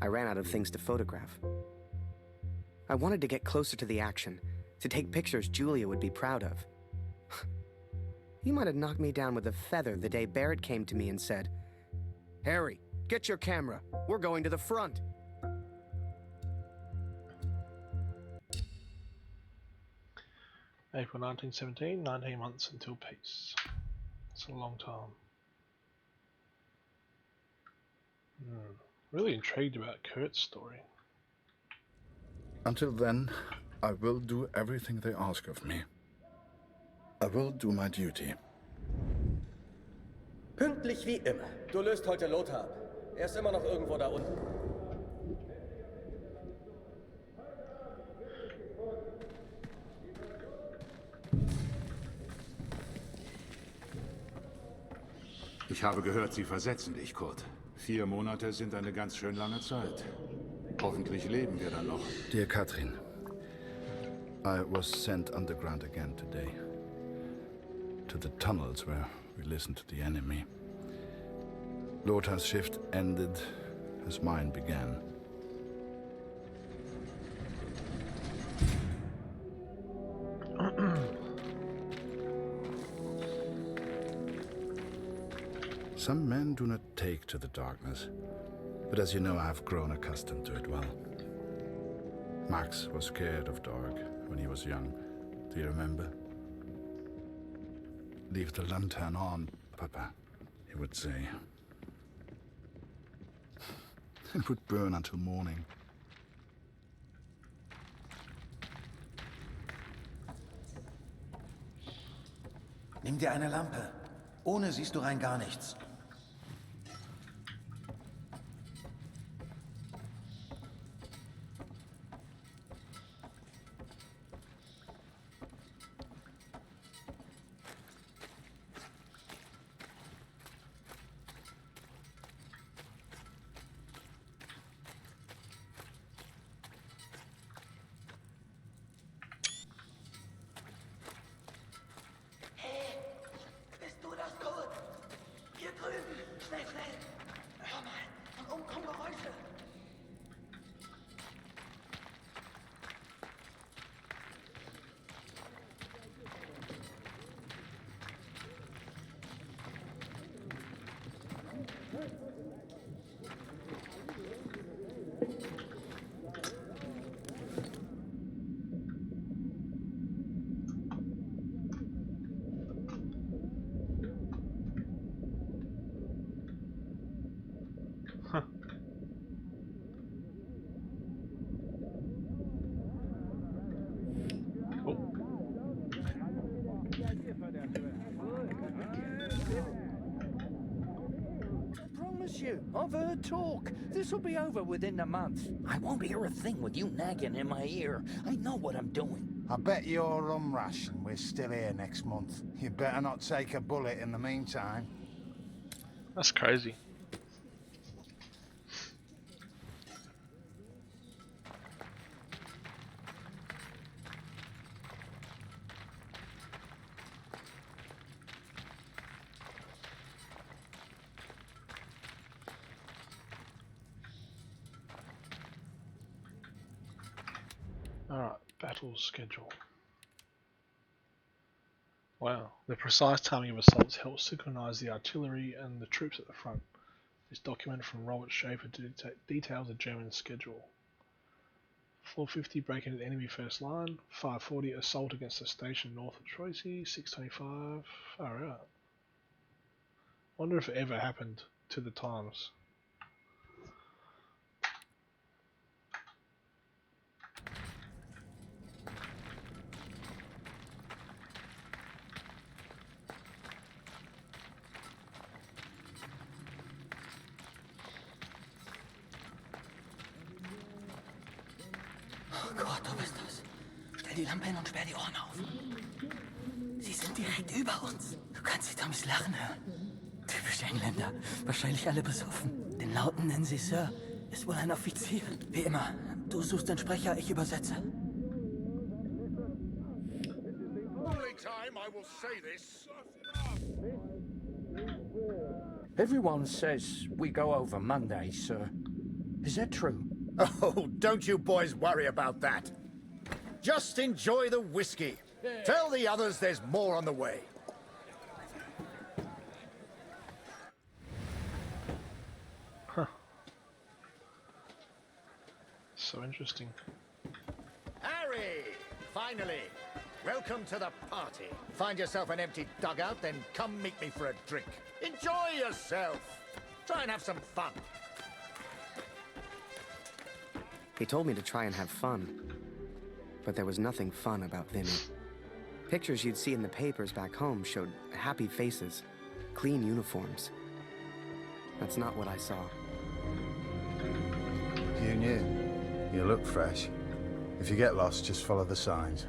I ran out of things to photograph. I wanted to get closer to the action, to take pictures Julia would be proud of. You might have knocked me down with a feather the day Barrett came to me and said, "Harry, get your camera. We're going to the front." April 1917, 19 months until peace. That's a long time. Really intrigued about Kurt's story. Until then, I will do everything they ask of me. I will do my duty. Pünktlich wie immer. Du löst heute Lothar ab. Er ist immer noch irgendwo da unten. Ich habe gehört, Sie versetzen dich, Kurt. 4 Monate sind eine ganz schön lange Zeit. Hoffentlich leben wir dann noch. Dear Katrin, I was sent underground again today. To the tunnels where we listened to the enemy. Lothar's shift ended as mine began. Some men do not take to the darkness, but as you know, I have grown accustomed to it well. Max was scared of dark when he was young. Do you remember? Leave the lantern on, Papa, he would say. It would burn until morning. Nimm dir eine Lampe. Ohne siehst du rein gar nichts. I promise you, I've heard talk. This'll be over within a month. I won't hear a thing with you nagging in my ear. I know what I'm doing. I bet your rum ration we're still here next month. You better not take a bullet in the meantime. That's crazy. Alright, battle schedule. Wow, the precise timing of assaults helps synchronize the artillery and the troops at the front. This document from Robert Schaefer details the German schedule. 450 break into the enemy first line, 540 assault against the station north of Troisy, 625, far out. Wonder if it ever happened to the times. Oh Gott, du bist das. Stell die Lampe hin und sperr die Ohren auf. Sie sind direkt über uns. Du kannst sie Toms Lachen hören. Typisch Engländer. Wahrscheinlich alle besoffen. Den Lauten nennen sie Sir. Ist wohl ein Offizier. Wie immer. Du suchst den Sprecher, ich übersetze. Everyone says we go over Monday, sir. Is that true? Oh, don't you boys worry about that. Just enjoy the whiskey. Tell the others there's more on the way. Huh. So interesting. Harry! Finally! Welcome to the party. Find yourself an empty dugout, then come meet me for a drink. Enjoy yourself. Try and have some fun. He told me to try and have fun, but there was nothing fun about Vinny. Pictures you'd see in the papers back home showed happy faces, clean uniforms. That's not what I saw. You knew. You look fresh. If you get lost, just follow the signs.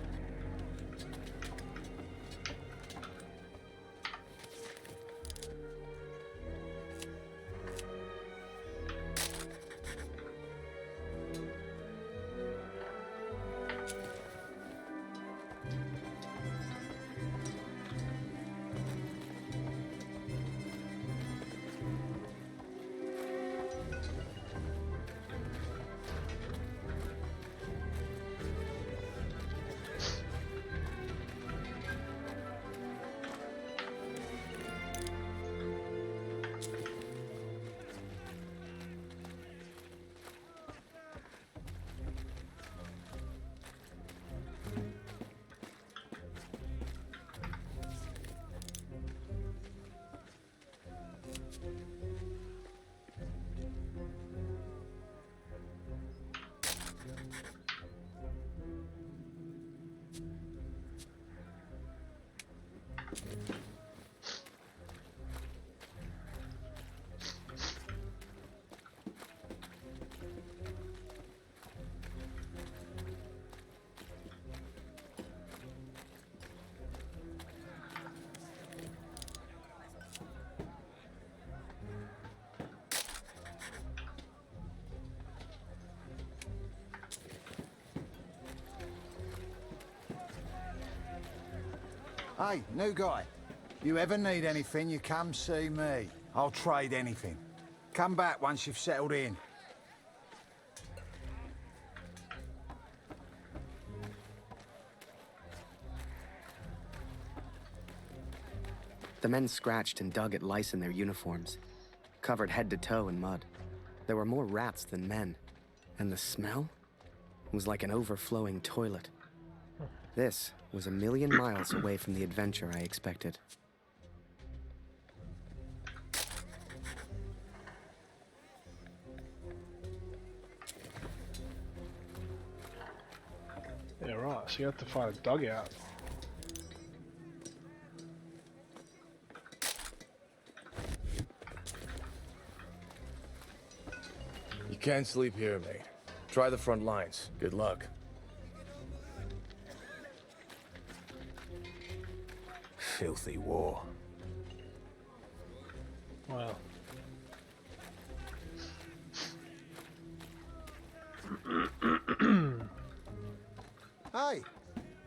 Hey, new guy. You ever need anything, you come see me. I'll trade anything. Come back once you've settled in. The men scratched and dug at lice in their uniforms, covered head to toe in mud. There were more rats than men, and the smell was like an overflowing toilet. This was a million miles away from the adventure I expected. Yeah, right, so you have to find a dugout. can't sleep here, mate. Try the front lines. Good luck. Filthy war. Well. Hey,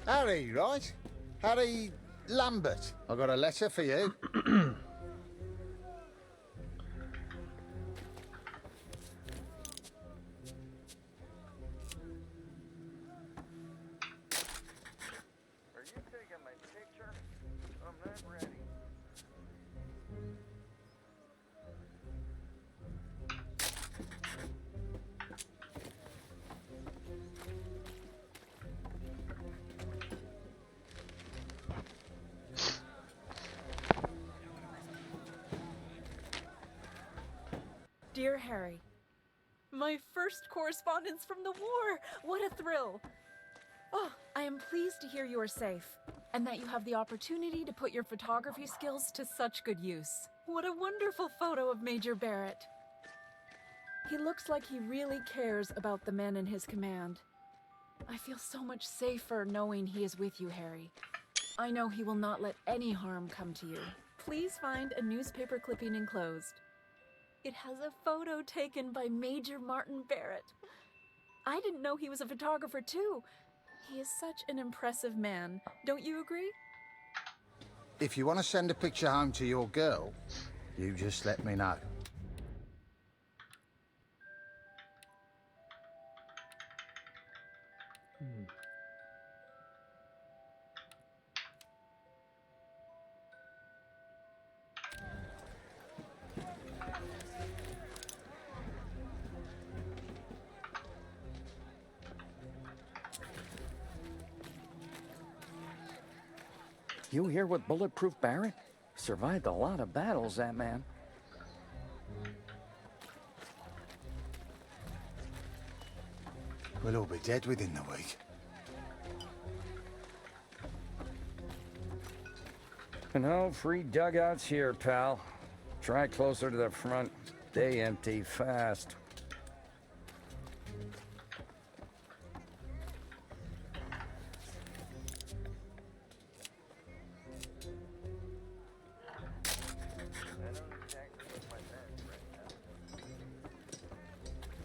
Harry, right? Harry Lambert. I got a letter for you. Dear Harry, my first correspondence from the war! What a thrill! Oh, I am pleased to hear you are safe, and that you have the opportunity to put your photography skills to such good use. What a wonderful photo of Major Barrett. He looks like he really cares about the men in his command. I feel so much safer knowing he is with you, Harry. I know he will not let any harm come to you. Please find a newspaper clipping enclosed. It has a photo taken by Major Martin Barrett. I didn't know he was a photographer too. He is such an impressive man. Don't you agree? If you want to send a picture home to your girl, you just let me know. You here with Bulletproof Barrett? Survived a lot of battles, that man. We'll all be dead within the week. No free dugouts here, pal. Try closer to the front. They empty fast.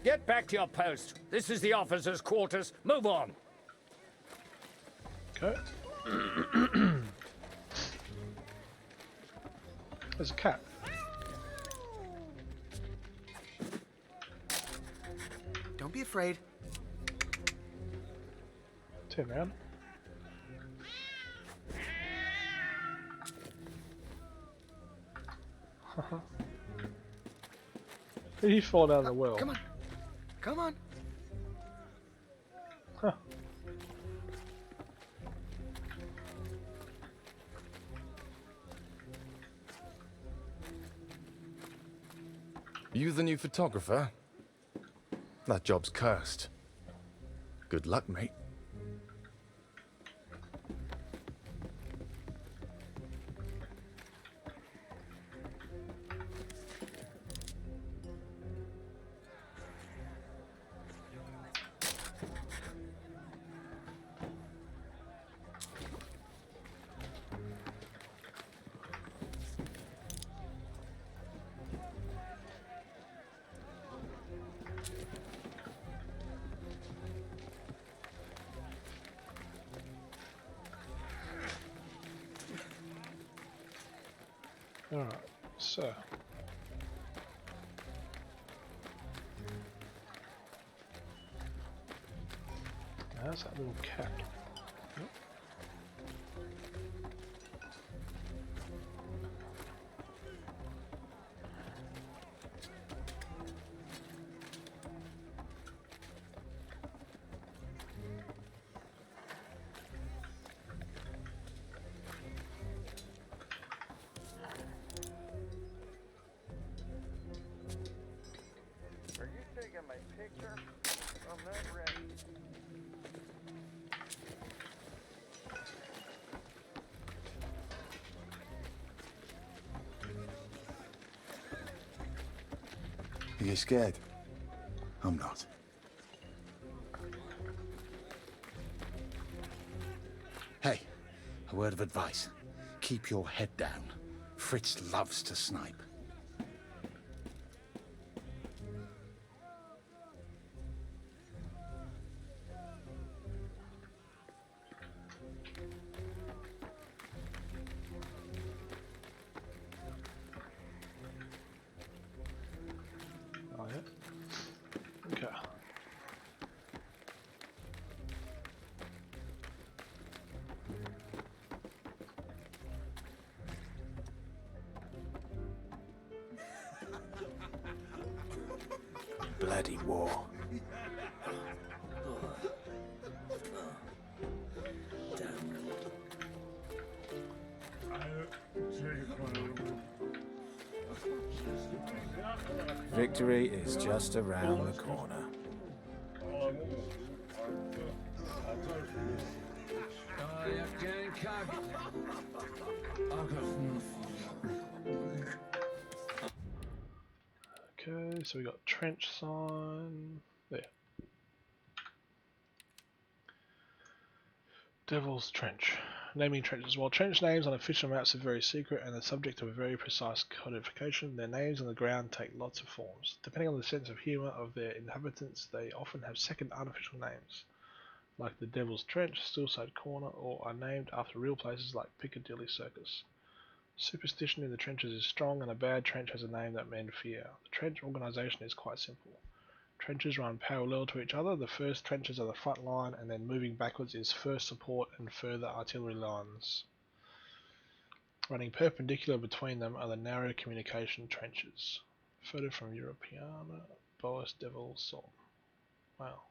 Get back to your post. This is the officers' quarters. Move on. Okay. There's a cat. Don't be afraid. Turn around. He fall down the well. Come on. Come on. Huh. You the new photographer? That job's cursed. Good luck, mate. Alright, so. There's that little cat. Yep. Are you taking my picture? I'm not ready. Are you scared? I'm not. Hey, a word of advice. Keep your head down. Fritz loves to snipe. Oh, yeah. Okay. Bloody war. Victory is just around the corner. Okay, so we got trench sign there. Devil's Trench. Naming trenches. While trench names on official maps are very secret and the subject of a very precise codification, their names on the ground take lots of forms. Depending on the sense of humour of their inhabitants, they often have second unofficial names, like the Devil's Trench, Stillside Corner, or are named after real places like Piccadilly Circus. Superstition in the trenches is strong, and a bad trench has a name that men fear. The trench organisation is quite simple. Trenches run parallel to each other. The first trenches are the front line, and then moving backwards is first support and further artillery lines. Running perpendicular between them are the narrow communication trenches. Photo from Europeana, Boas Devil Song. Wow.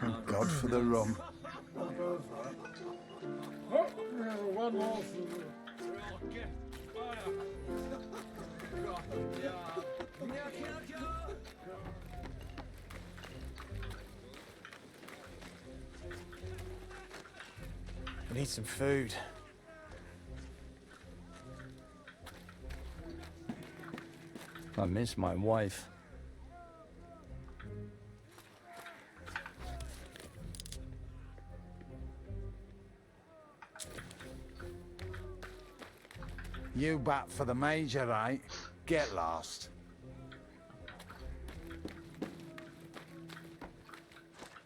Thank God for the rum. I need some food. I miss my wife. You bat for the Major, right? Get lost.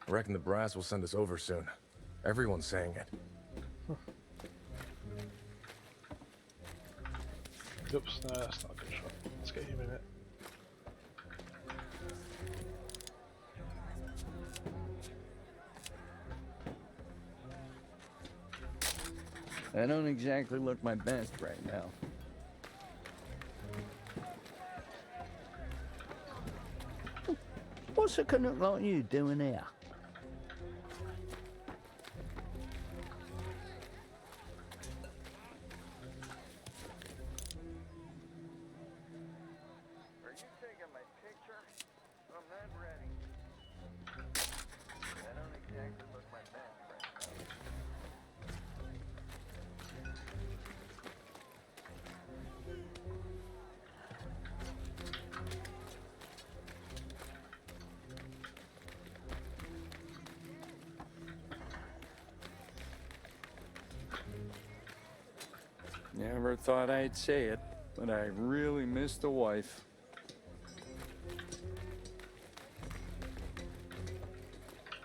I reckon the brass will send us over soon. Everyone's saying it. Oops, no, that's not a good shot. Let's get him in it. I don't exactly look my best right now. What's a canuck like you doing here? Never thought I'd say it, but I really miss the wife.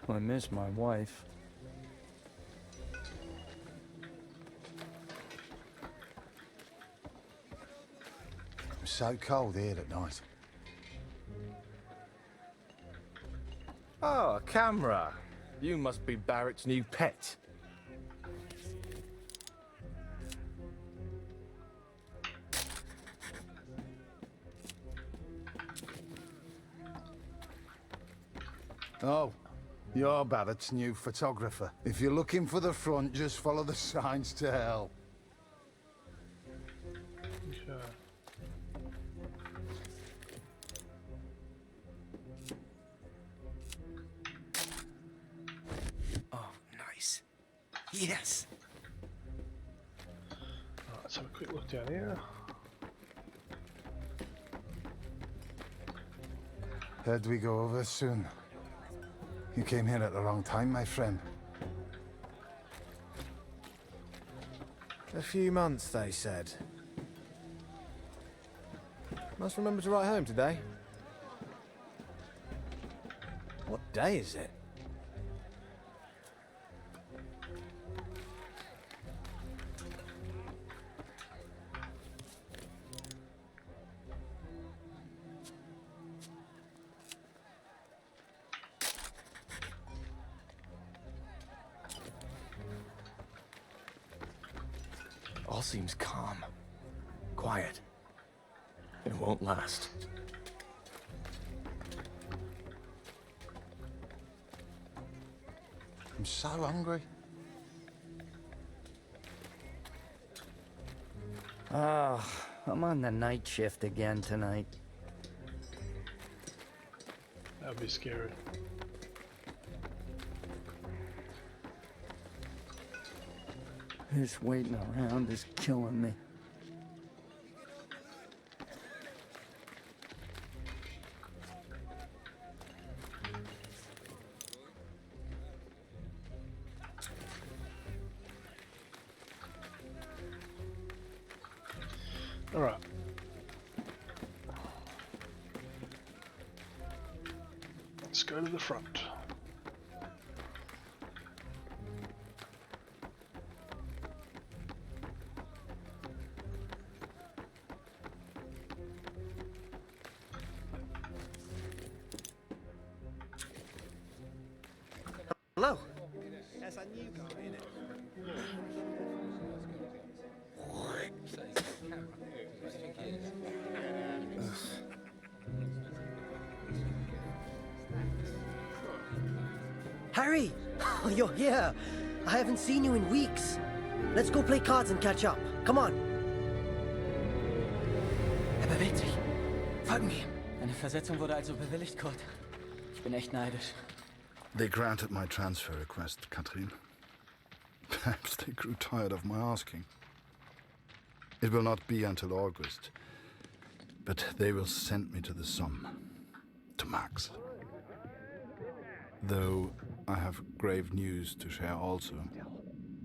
I miss my wife. It's so cold here at night. Oh, a camera. You must be Barrett's new pet. Oh, you're Barrett's new photographer. If you're looking for the front, just follow the signs to hell. Okay. Oh, nice. Yes. Alright, let's have a quick look down here. Heard we go over soon. You came here at the wrong time, my friend. A few months, they said. Must remember to write home today. What day is it? All seems calm. Quiet. It won't last. I'm so hungry. Oh, I'm on the night shift again tonight. That would be scary. This waiting around is killing me. All right. Let's go to the front. Hello. That's a new guy, isn't it? Harry! Oh, you're here. I haven't seen you in weeks. Let's go play cards and catch up. Come on. Bewegt sich. Folgen mir. Eine Versetzung wurde also bewilligt, Kurt. Ich bin echt neidisch. They granted my transfer request, Katrin. Perhaps they grew tired of my asking. It will not be until August, but they will send me to the Somme, to Max. Though I have grave news to share also.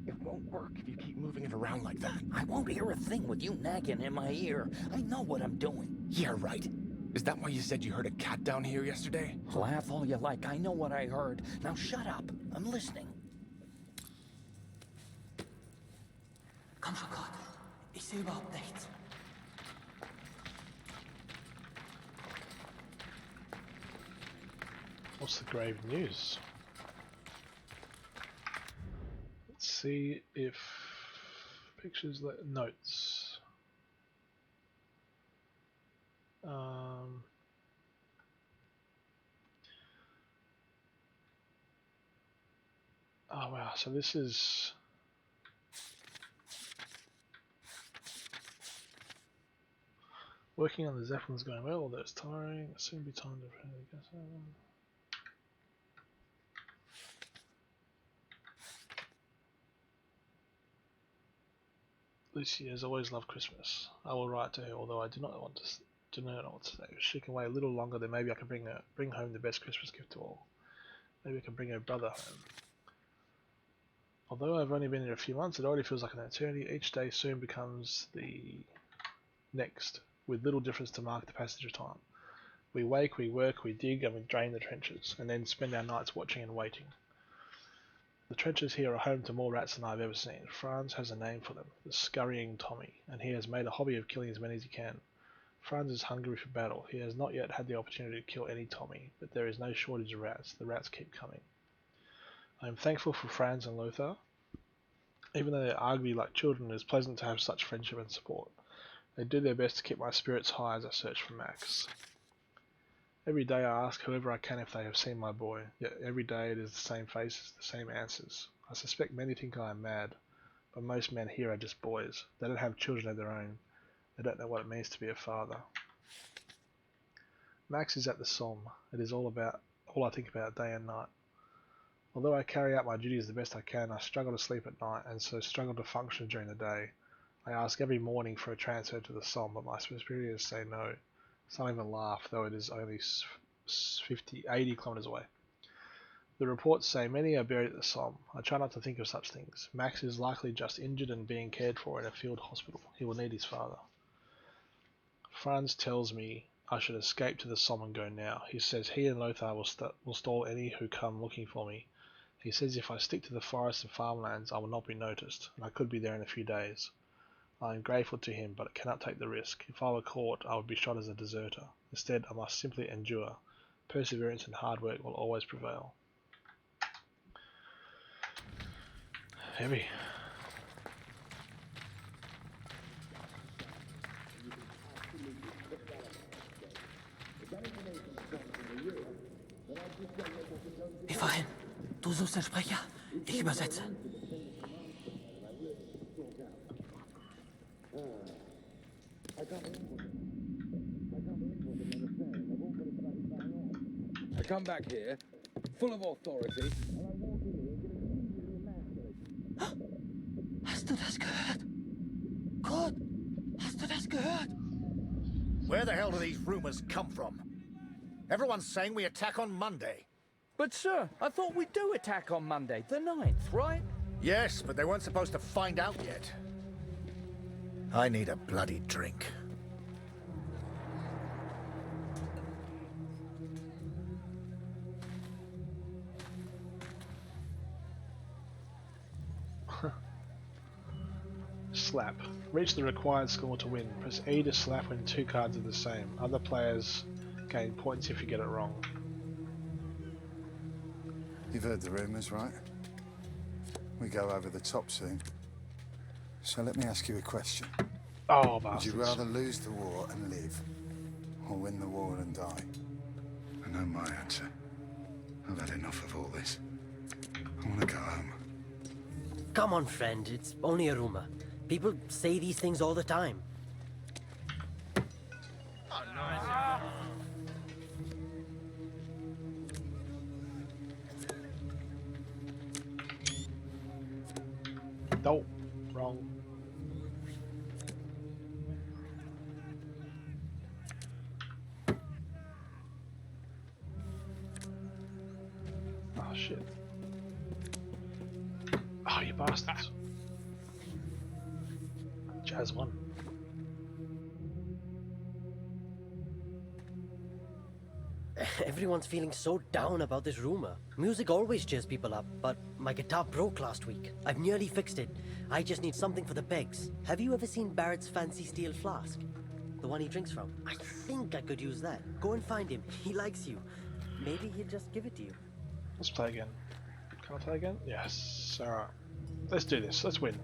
It won't work if you keep moving it around like that. I won't hear a thing with you nagging in my ear. I know what I'm doing. Yeah, right. Is that why you said you heard a cat down here yesterday? Laugh all you like. I know what I heard. Now shut up. I'm listening. Komm schon, Kurt. Ich sehe überhaupt nichts. What's the grave news? Let's see if pictures, notes. Oh wow, so this is working on the Zeppelin's going well, although it's tiring. It'll soon be time to Lucy has always loved Christmas. I will write to her, although I do not know what to say. If she can wait a little longer, then maybe I can bring home the best Christmas gift to all. Maybe I can bring her brother home. Although I've only been here a few months, it already feels like an eternity. Each day soon becomes the next, with little difference to mark the passage of time. We wake, we work, we dig, and we drain the trenches, and then spend our nights watching and waiting. The trenches here are home to more rats than I've ever seen. Franz has a name for them, the Scurrying Tommy, and he has made a hobby of killing as many as he can. Franz is hungry for battle. He has not yet had the opportunity to kill any Tommy, but there is no shortage of rats. The rats keep coming. I am thankful for Franz and Lothar. Even though they argue like children, it is pleasant to have such friendship and support. They do their best to keep my spirits high as I search for Max. Every day I ask whoever I can if they have seen my boy, yet every day it is the same faces, the same answers. I suspect many think I am mad, but most men here are just boys. They don't have children of their own. They don't know what it means to be a father. Max is at the Somme. It is all I think about day and night. Although I carry out my duties the best I can, I struggle to sleep at night and so struggle to function during the day. I ask every morning for a transfer to the Somme, but my superiors say no. Some even laugh, though it is only 80 kilometers away. The reports say many are buried at the Somme. I try not to think of such things. Max is likely just injured and being cared for in a field hospital. He will need his father. Franz tells me I should escape to the Somme and go now. He says he and Lothar will stall any who come looking for me. He says if I stick to the forests and farmlands, I will not be noticed, and I could be there in a few days. I am grateful to him, but I cannot take the risk. If I were caught, I would be shot as a deserter. Instead, I must simply endure. Perseverance and hard work will always prevail. Heavy. Wie vorhin. Du suchst den Sprecher. Ich übersetze. I come back here, full of authority. Hast du das gehört? Kurt, hast du das gehört? Where the hell do these rumors come from? Everyone's saying we attack on Monday. But sir, I thought we do attack on Monday, the 9th, right? Yes, but they weren't supposed to find out yet. I need a bloody drink. Slap. Reach the required score to win. Press E to slap when two cards are the same. Other players gain points if you get it wrong. You've heard the rumors, right? We go over the top soon. So let me ask you a question. Oh, Would bastards. you rather lose the war and live, or win the war and die? I know my answer. I've had enough of all this. I want to go home. Come on, friend. It's only a rumor. People say these things all the time. No, wrong. Oh shit. Oh, you bastards. Jazz won. Everyone's feeling so down about this rumor. Music always cheers people up, but my guitar broke last week. I've nearly fixed it. I just need something for the pegs. Have you ever seen Barrett's fancy steel flask? The one he drinks from? I think I could use that. Go and find him. He likes you. Maybe he'll just give it to you. Let's play again. Can I play again? Yes. Alright. Let's do this. Let's win.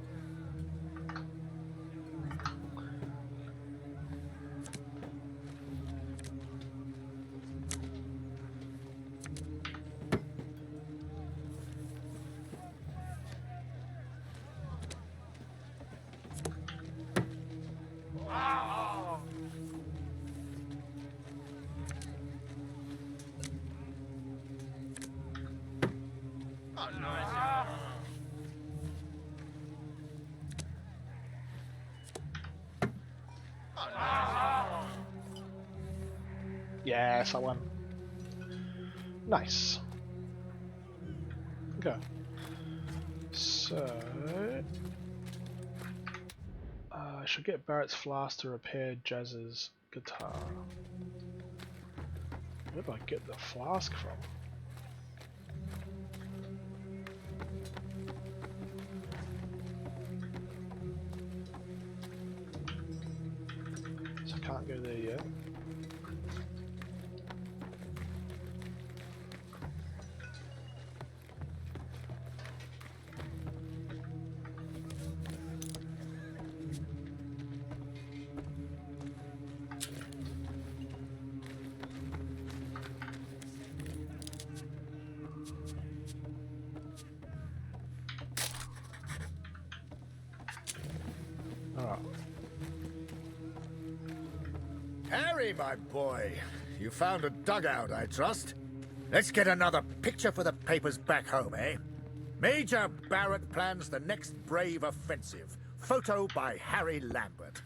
Yes, I won. Nice. Okay. So I should get Barrett's flask to repair Jazz's guitar. Where do I get the flask from? So I can't go there yet. Alright. Harry, my boy, you found a dugout, I trust. Let's get another picture for the papers back home, eh? Major Barrett plans the next brave offensive. Photo by Harry Lambert.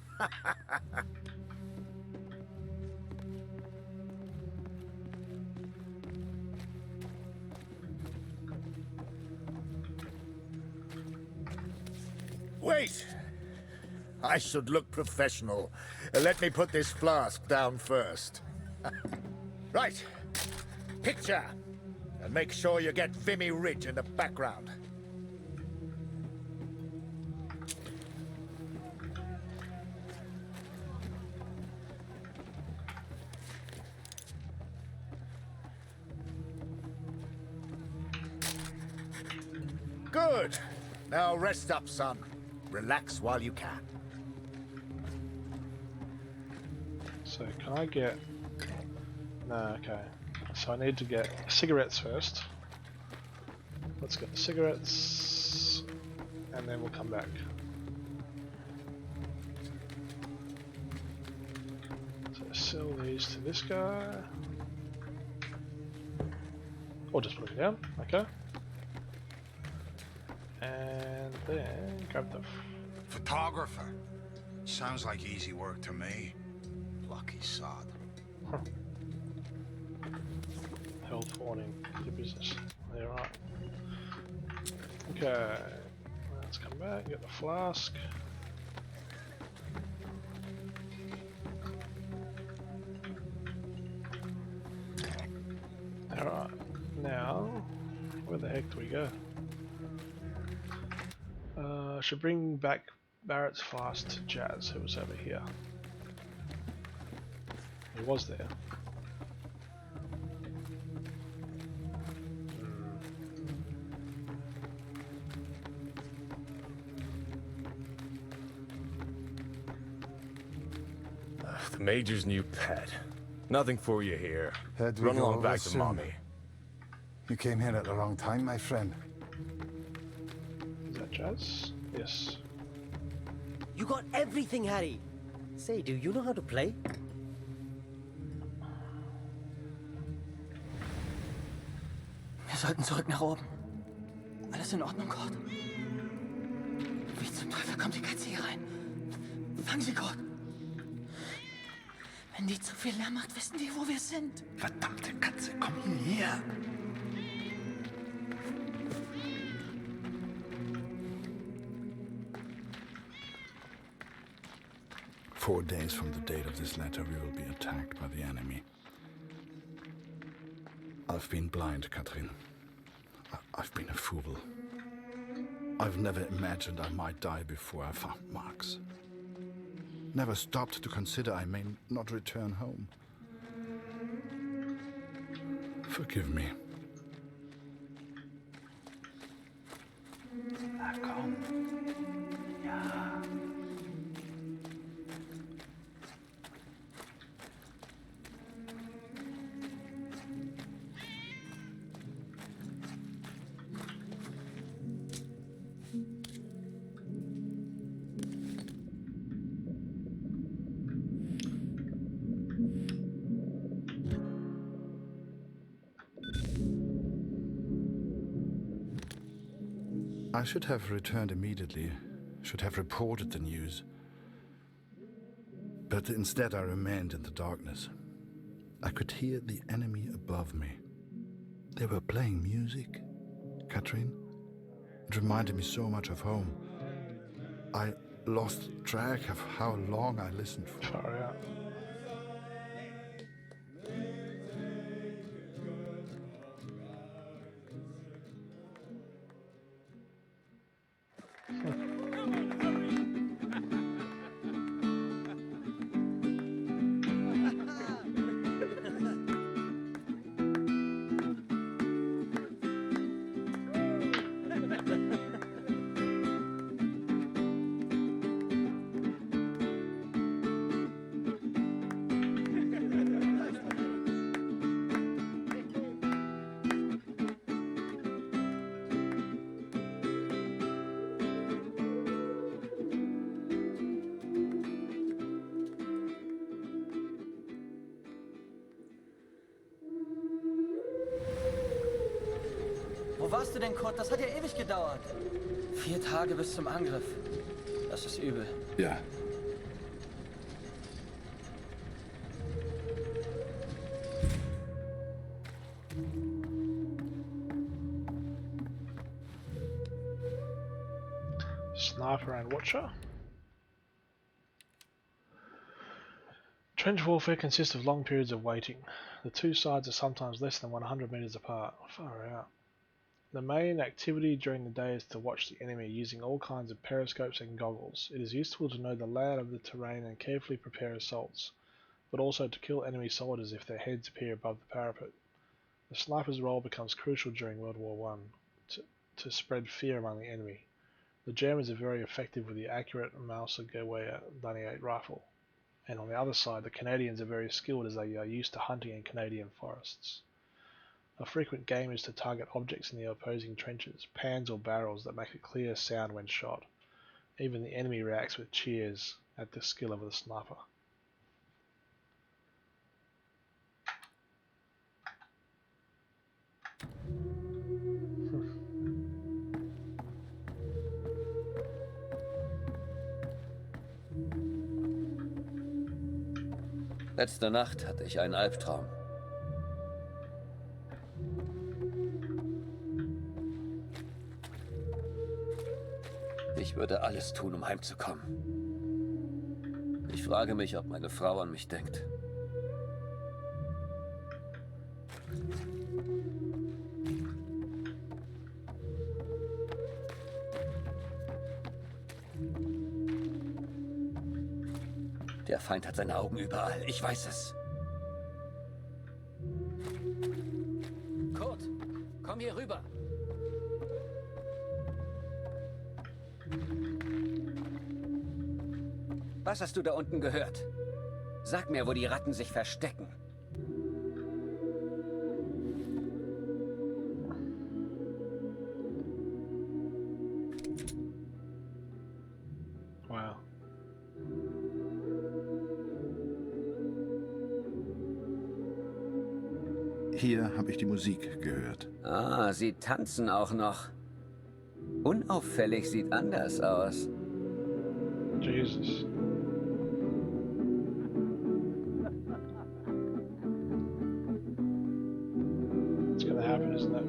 Wait! I should look professional. Let me put this flask down first. Right. Picture. And make sure you get Vimy Ridge in the background. Good. Now rest up, son. Relax while you can. So can I get... No, okay. So I need to get cigarettes first. Let's get the cigarettes, and then we'll come back. So sell these to this guy. Or just put it down, okay. And then grab the... Photographer. Sounds like easy work to me. Lucky sod. Huh. Health warning, the business. There, right. Okay, let's come back, get the flask. Alright, now, where the heck do we go? Should bring back Barrett's flask to Jazz, who was over here. He was there. The Major's new pet. Nothing for you here. Had we Run go along over back to soon? Mommy. You came here at the wrong time, my friend. Is that Jazz? Yes. You got everything, Harry. Say, do you know how to play? Wir sollten zurück nach oben. Alles in Ordnung, Kurt? Wie zum Teufel kommt die Katze hier rein? Fang sie, Kurt. Wenn die zu viel Lärm macht, wissen die, wo wir sind. Verdammte Katze, komm hierher. 4 days from the date of this letter, we will be attacked by the enemy. I've been blind, Katrin. I've been a fool. I've never imagined I might die before I found Max. Never stopped to consider I may not return home. Forgive me. Na komm. Ja. I should have returned immediately, should have reported the news. But instead I remained in the darkness. I could hear the enemy above me. They were playing music, Katrin. It reminded me so much of home. I lost track of how long I listened for. Far out. Wo warst du denn, Kurt? Das hat ja ewig gedauert. 4 Tage bis zum Angriff. Das ist übel. Ja. Sniper and Watcher. Trench warfare consists of long periods of waiting. The two sides are sometimes less than 100 meters apart. Far out. The main activity during the day is to watch the enemy using all kinds of periscopes and goggles. It is useful to know the layout of the terrain and carefully prepare assaults, but also to kill enemy soldiers if their heads appear above the parapet. The sniper's role becomes crucial during World War I to spread fear among the enemy. The Germans are very effective with the accurate Mauser-Gewehr 98 rifle, and on the other side the Canadians are very skilled as they are used to hunting in Canadian forests. A frequent game is to target objects in the opposing trenches, pans or barrels that make a clear sound when shot. Even the enemy reacts with cheers at the skill of the sniper. Letzte Nacht hatte ich einen Albtraum. Ich würde alles tun, um heimzukommen. Ich frage mich, ob meine Frau an mich denkt. Der Feind hat seine Augen überall. Ich weiß es. Kurt, komm hier rüber. Was hast du da unten gehört? Sag mir, wo die Ratten sich verstecken. Wow. Hier habe ich die Musik gehört. Ah, sie tanzen auch noch. Unauffällig sieht anders aus. Jesus. It's gonna happen, isn't it?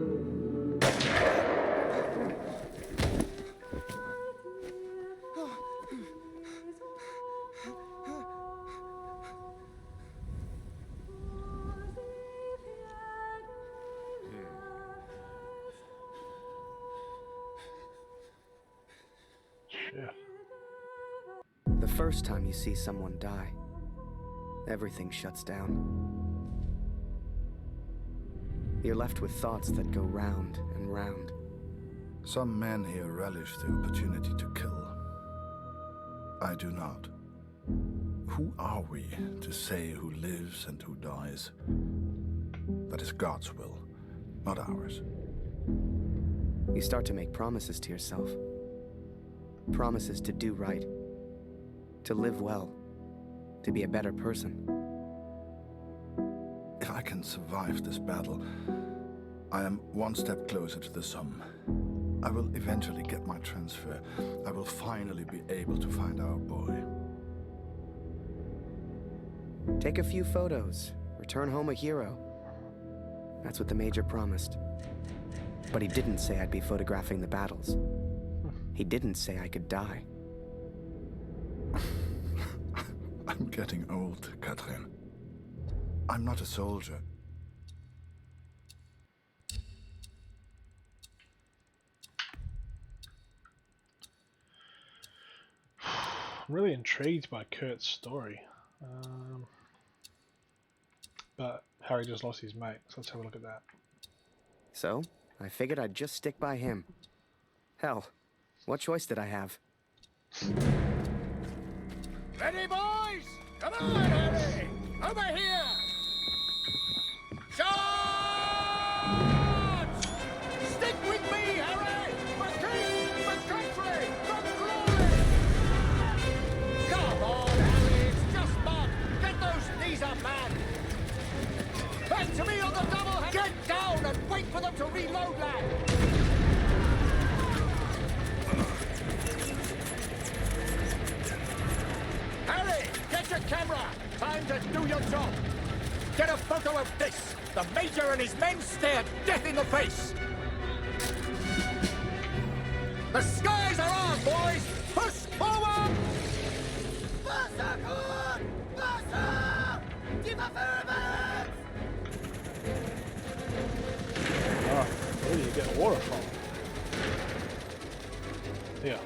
The first time you see someone die, everything shuts down. You're left with thoughts that go round and round. Some men here relish the opportunity to kill. I do not. Who are we to say who lives and who dies? That is God's will, not ours. You start to make promises to yourself. Promises to do right. To live well. To be a better person. If I can survive this battle, I am one step closer to the Somme. I will eventually get my transfer. I will finally be able to find our boy. Take a few photos. Return home a hero. That's what the Major promised. But he didn't say I'd be photographing the battles. He didn't say I could die. I'm getting old, Catherine. I'm not a soldier. I'm really intrigued by Kurt's story. But Harry just lost his mate, so let's have a look at that. So, I figured I'd just stick by him. Hell, what choice did I have? Ready, boys? Come on, Harry! Over here! Charge! Stick with me, Harry! For king, for country, for glory! Come on, Harry, it's just mud! Get those knees up, man! Back to me on the double! Get down and wait for them to reload, lad! Harry, get your camera! Time to do your job! Get a photo of this! The Major and his men stare death in the face! The skies are ours, boys! Push forward! Wasser, Kurt! Wasser! Die Waffe rüber! Oh, where do you get water from? Yeah.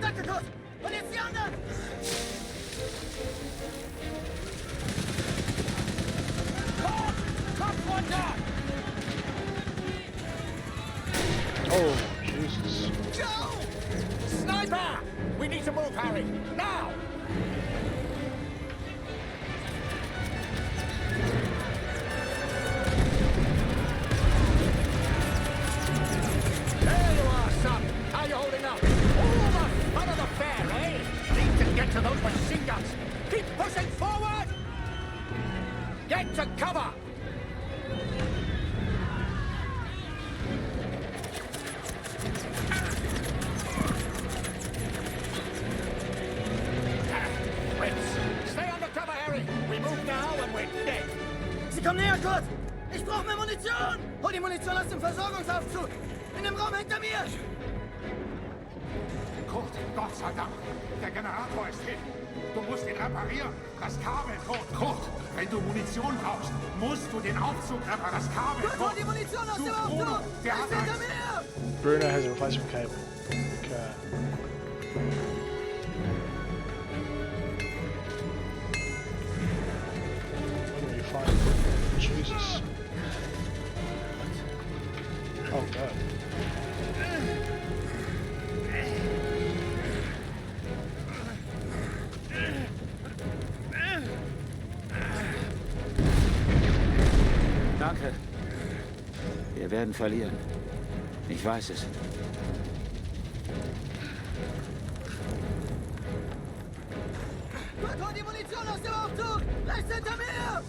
Danke, Kurt! Und jetzt die anderen! Kopf runter! Oh, Jesus. Joe! Sniper! We need to move, Harry! Now! There you are, son! How you holding up? All the fun of the fair, eh? Need to get to those machine guns! Keep pushing forward! Get to cover! Stay under cover, Harry! We move now and we're dead! Sie kommen näher, Kurt! Ich brauche mehr Munition! Hol die Munition aus dem Versorgungsaufzug! In dem Raum hinter mir! Kurt, Gott sei Dank. Der Generator ist hin. Du musst ihn reparieren. Das Kabel, Kurt. Wenn du Munition brauchst, musst du den Aufzug reparieren. Das Kabel, Kurt, hol die Munition aus dem Aufzug! Der Er hat ist hinter mir! Bruno has a replacement cable. Okay. Where do you find it? Jesus. Oh god. Danke. Wir werden verlieren. Ich weiß es. Kurt, hol die Munition aus dem Aufzug! Rechts hinter mir!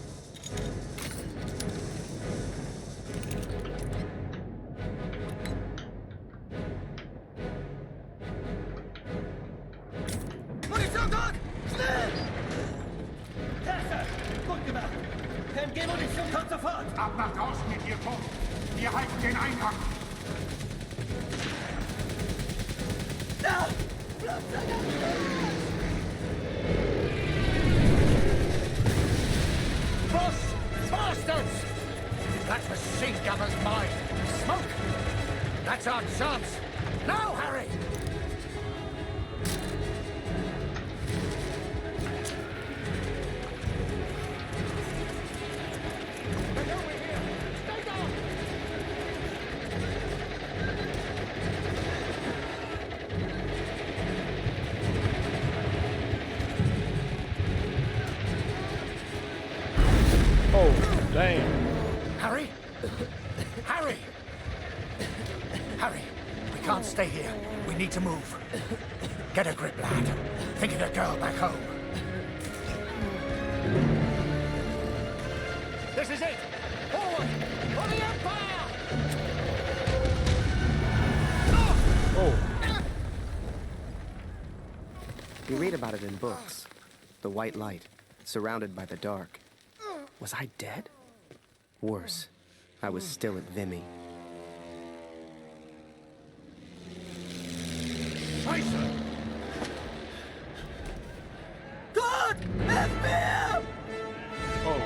Munition, Kurt! Schnell! Tesser! Gut gemacht! PMG-Munition kommt sofort! Ab nach draußen mit ihr, Kurt. Wir halten den Eingang. Da! Flugzeug! Push! Bastards! That machine gunner's mine! Smoke! That's our chance! Now, Harry! Oh, damn. Harry? Harry! Harry, we can't stay here. We need to move. Get a grip, lad. Think of the girl back home. This is it! Forward! For the Empire! Oh. We read about it in books. The white light, surrounded by the dark. Was I dead? Worse, I was still at Vimy. Scheiße! Kurt! Hilf mir! Oh.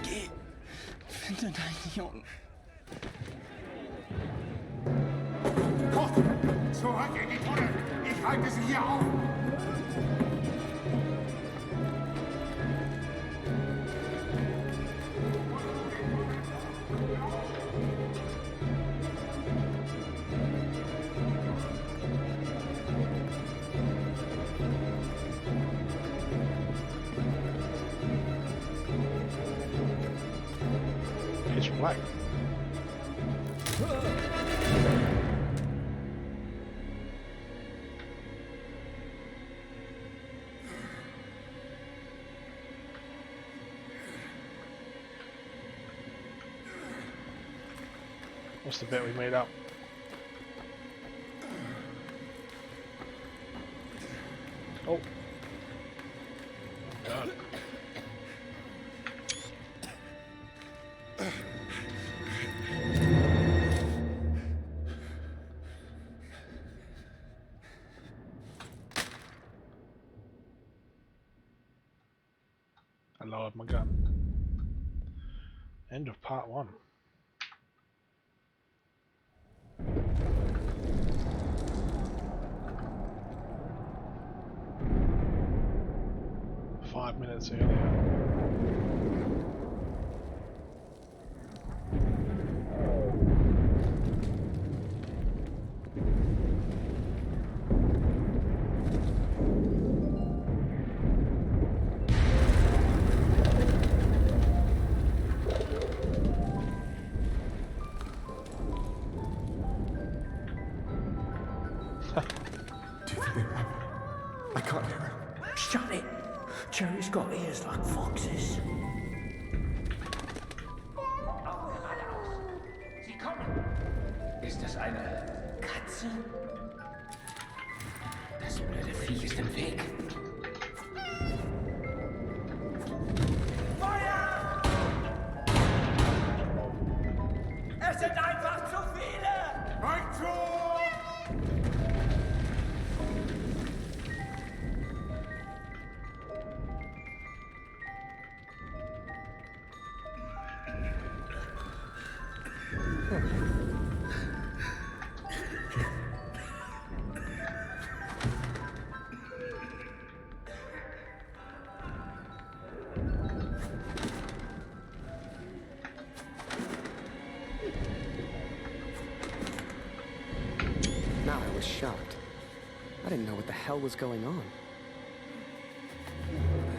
Geh! Finde deinen Jungen. Kurt, zurück in die Tunnel. Ich halte sie hier auf. Black. What's the bet we made up? Oh. God. I lowered my gun. End of part 1. Five minutes earlier. I can't hear her. Shut it! Jerry's got ears like foxes. Sie kommen! Ist das eine Katze? Das blöde Viech ist im Weg. Feuer! Es sind einfach zu viele! Rückzug! Now I was shocked. I didn't know what the hell was going on.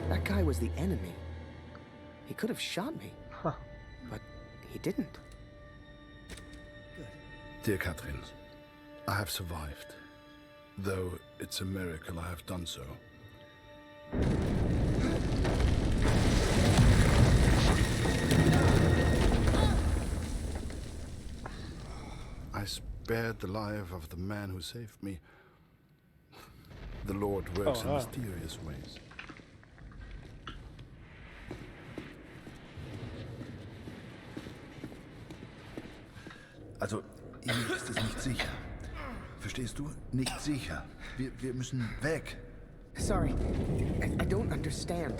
That guy was the enemy. He could have shot me. But he didn't. Dear Catherine, I have survived. Though it's a miracle I have done so. I spared the life of the man who saved me. The Lord works in mysterious ways. Also, hier ist es nicht sicher. Verstehst du? Nicht sicher. Wir müssen weg. Sorry, I don't understand.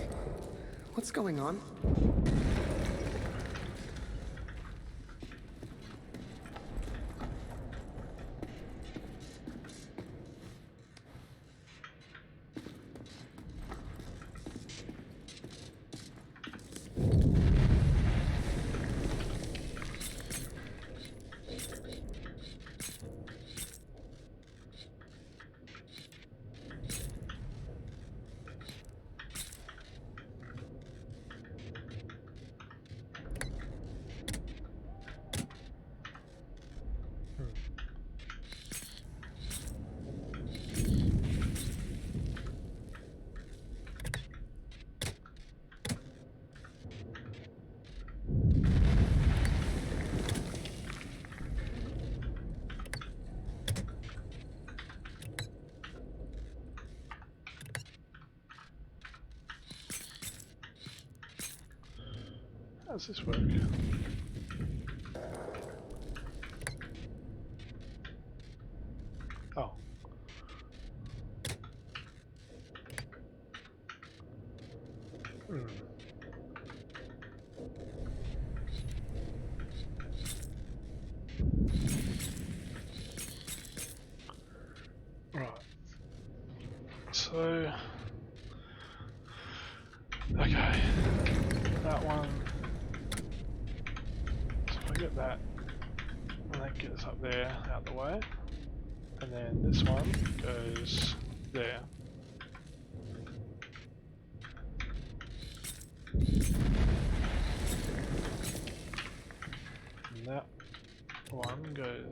What's going on? How does this work? Oh. Right. So, okay, that one. So if I get that, and that gets up there, out the way, and then this one goes there.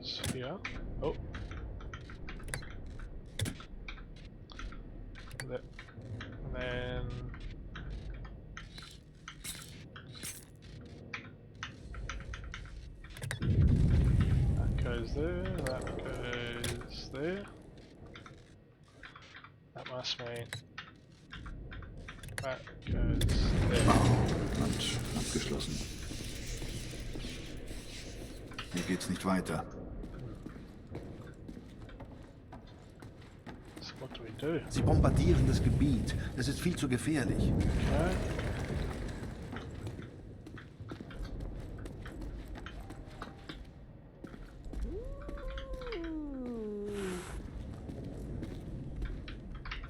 goes here. Oh. That, and then that goes there, that goes there. That must mean that goes there. Mensch, abgeschlossen. Hier geht's nicht weiter. So what do we do? Sie bombardieren das Gebiet. Es ist viel zu gefährlich. Okay.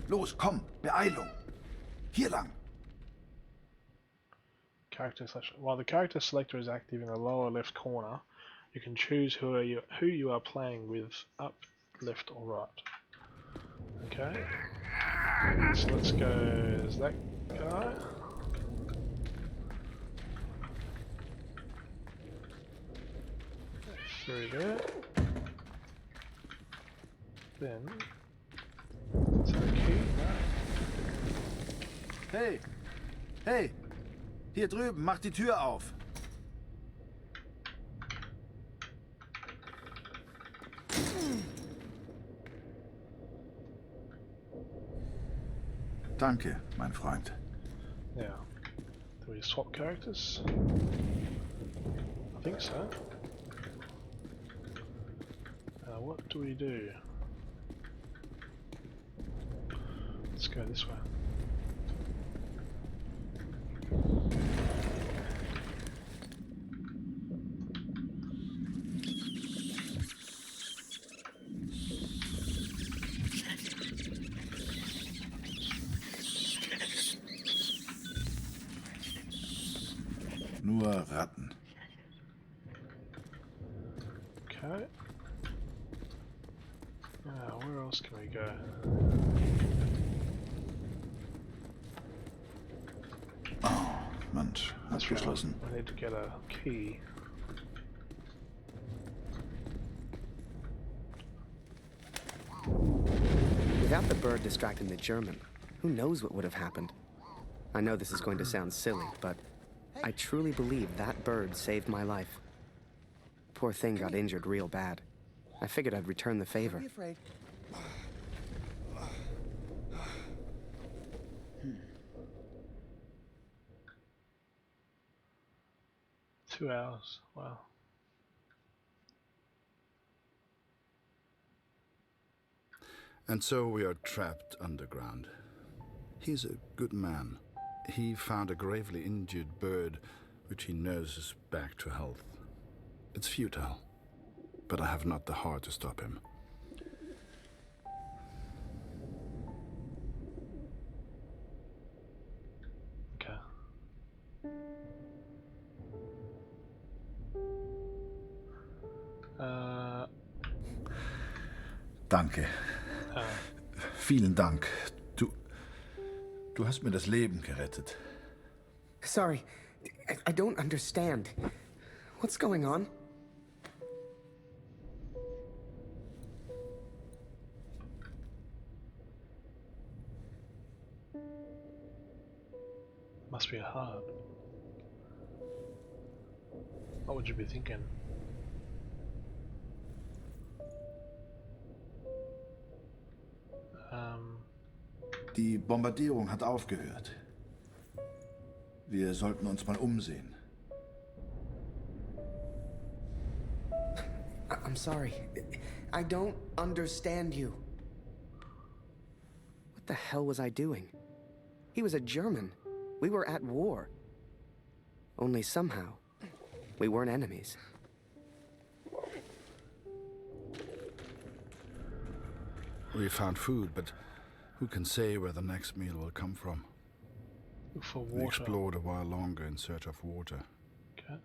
Los, komm, Beeilung. Hier lang. Character selection. While the character selector is active in the lower left corner, you can choose who you are playing with, up, left, or right. Okay. So let's go as that guy. Through there. Then is that a key? No. Hey, hey, hier drüben, mach die Tür auf. Danke, mein Freund. Now, do we swap characters? I think so. What do we do? Let's go this way. Nur Ratten. Okay. Now, where else can we go? Oh, Mensch, abgeschlossen. I need to get a key. Without the bird distracting the German, who knows what would have happened? I know this is going to sound silly, but I truly believe that bird saved my life. Poor thing got injured real bad. I figured I'd return the favor. Don't be afraid. 2 hours. Wow. And so we are trapped underground. He's a good man. He found a gravely injured bird, which he nurses back to health. It's futile, but I have not the heart to stop him. Okay. Danke. Vielen Dank. Du hast mir das Leben gerettet. Sorry, I don't understand. What's going on? Must be hard. What would you be thinking? Die Bombardierung hat aufgehört. Wir sollten uns mal umsehen. I'm sorry. I don't understand you. What the hell was I doing? He was a German. We were at war. Only somehow, we weren't enemies. We found food, but who can say where the next meal will come from? For water. We explored a while longer in search of water. Okay.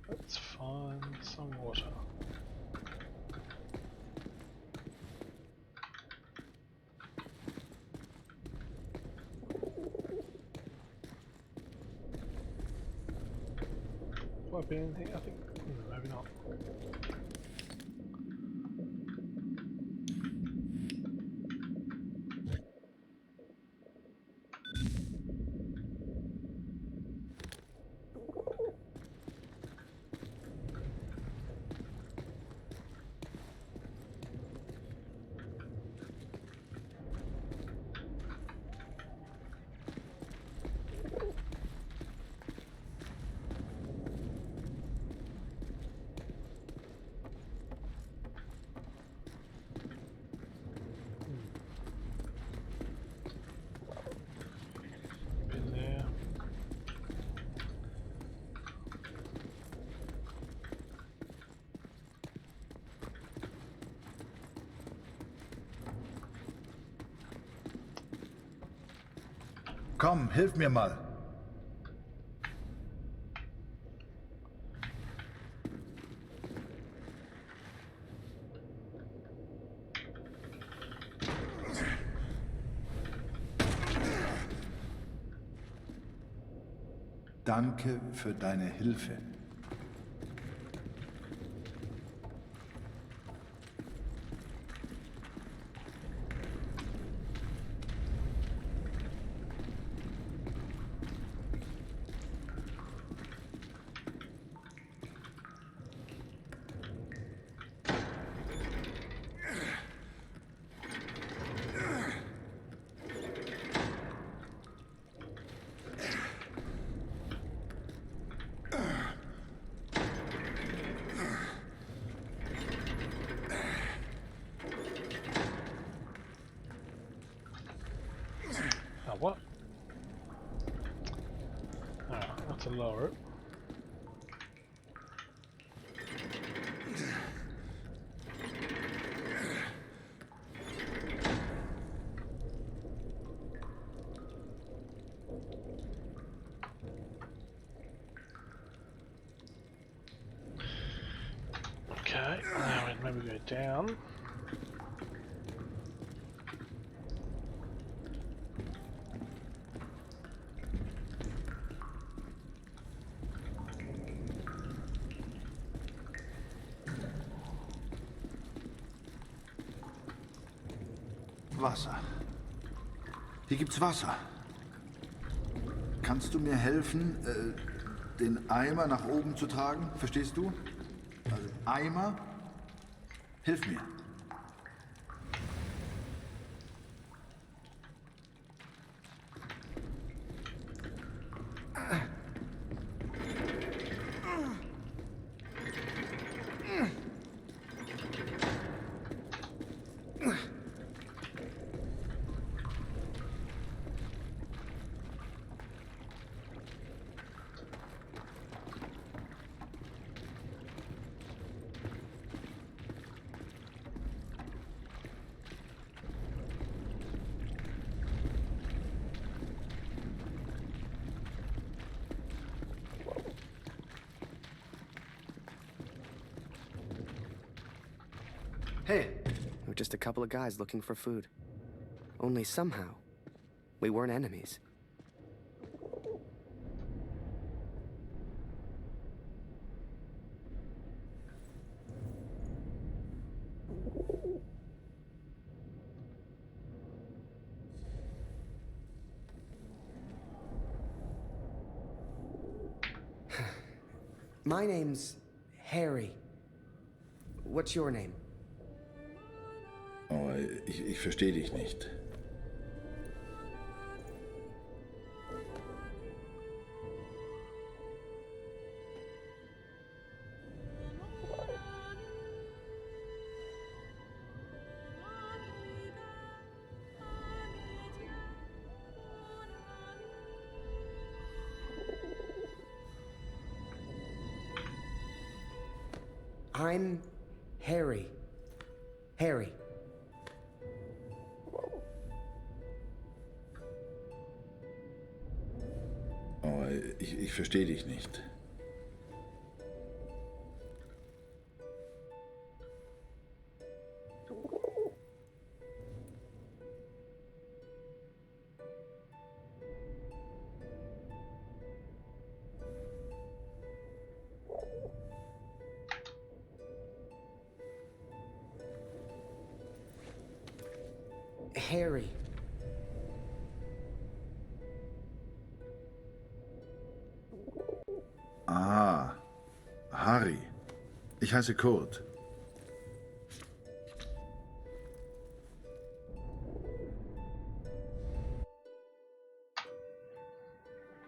Let's find some water. Might be anything, I think. Maybe not. not. Been there. Komm, hilf mir mal. Danke für deine Hilfe. Oh, what? Oh, that's to lower it. Okay, now we maybe go down. Wasser. Hier gibt's Wasser. Kannst du mir helfen, den Eimer nach oben zu tragen? Verstehst du? Also Eimer. Hilf mir. Hey! We're just a couple of guys looking for food. Only somehow, we weren't enemies. My name's Harry. What's your name? Oh, ich verstehe dich nicht. I'm Harry. Harry. Oh, ich verstehe dich nicht. Harry. Ah, Harry. Ich heiße Kurt.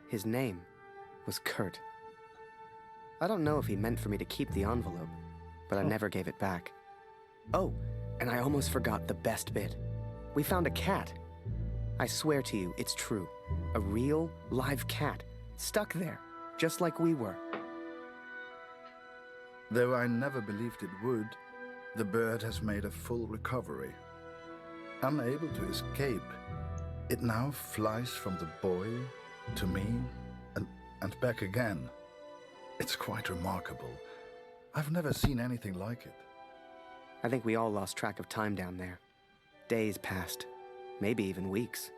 His name was Kurt. I don't know if he meant for me to keep the envelope, but I never gave it back. Oh, and I almost forgot the best bit. We found a cat. I swear to you, it's true. A real, live cat, stuck there, just like we were. Though I never believed it would, the bird has made a full recovery. Unable to escape, it now flies from the boy to me and back again. It's quite remarkable. I've never seen anything like it. I think we all lost track of time down there. Days passed, maybe even weeks.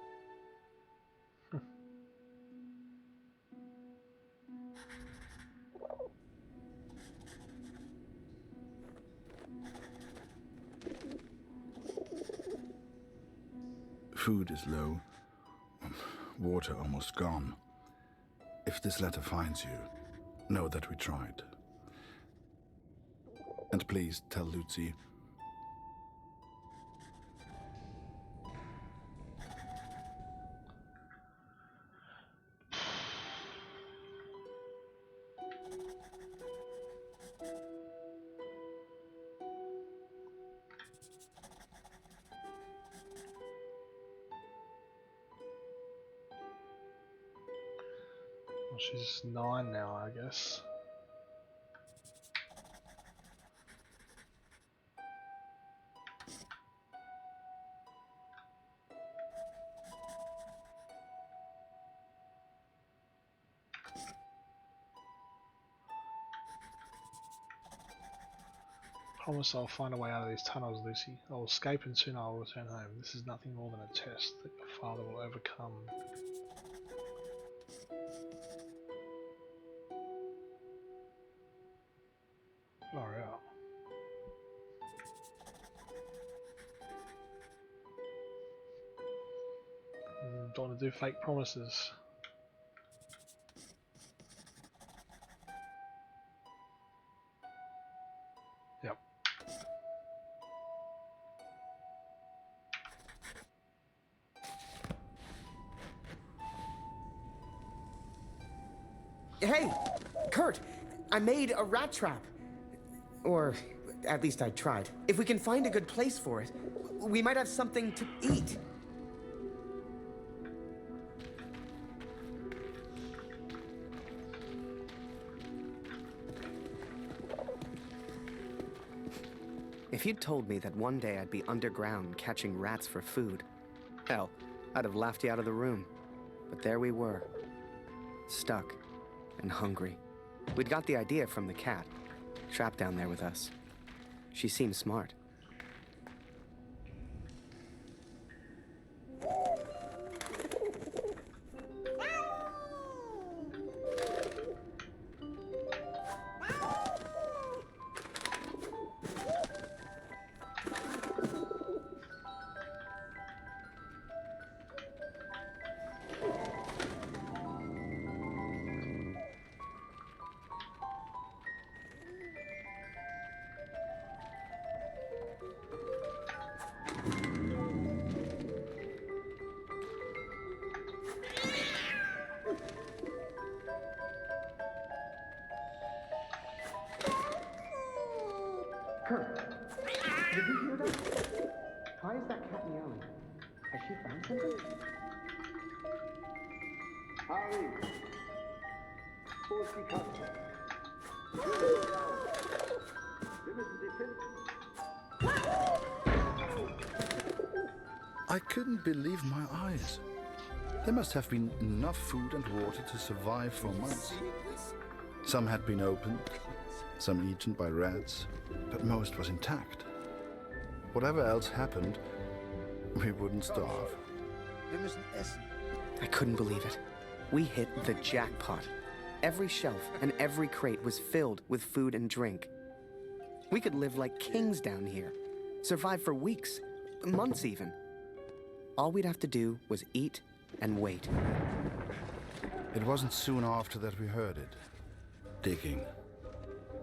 Food is low, water almost gone. If this letter finds you, know that we tried. And please tell Lucy. Well, she's 9 now, I guess. Promise I'll find a way out of these tunnels, Lucy. I will escape and soon I will return home. This is nothing more than a test that your father will overcome. Far out. Don't want to do fake promises. Yep. Hey, Kurt, I made a rat trap. Or, at least I tried. If we can find a good place for it, we might have something to eat. If you'd told me that one day I'd be underground catching rats for food, hell, I'd have laughed you out of the room. But there we were, stuck and hungry. We'd got the idea from the cat, trapped down there with us. She seemed smart. Kurt, did you hear that? Why is that cat meowing? Has she found something? Harry! Wo ist die Katze? Wir müssen sie finden. I couldn't believe my eyes. There must have been enough food and water to survive for months. Some had been opened, some eaten by rats, but most was intact. Whatever else happened, we wouldn't starve. Wir müssen essen. I couldn't believe it. We hit the jackpot. Every shelf and every crate was filled with food and drink. We could live like kings down here, survive for weeks, months even. All we'd have to do was eat and wait. It wasn't soon after that we heard it. Digging.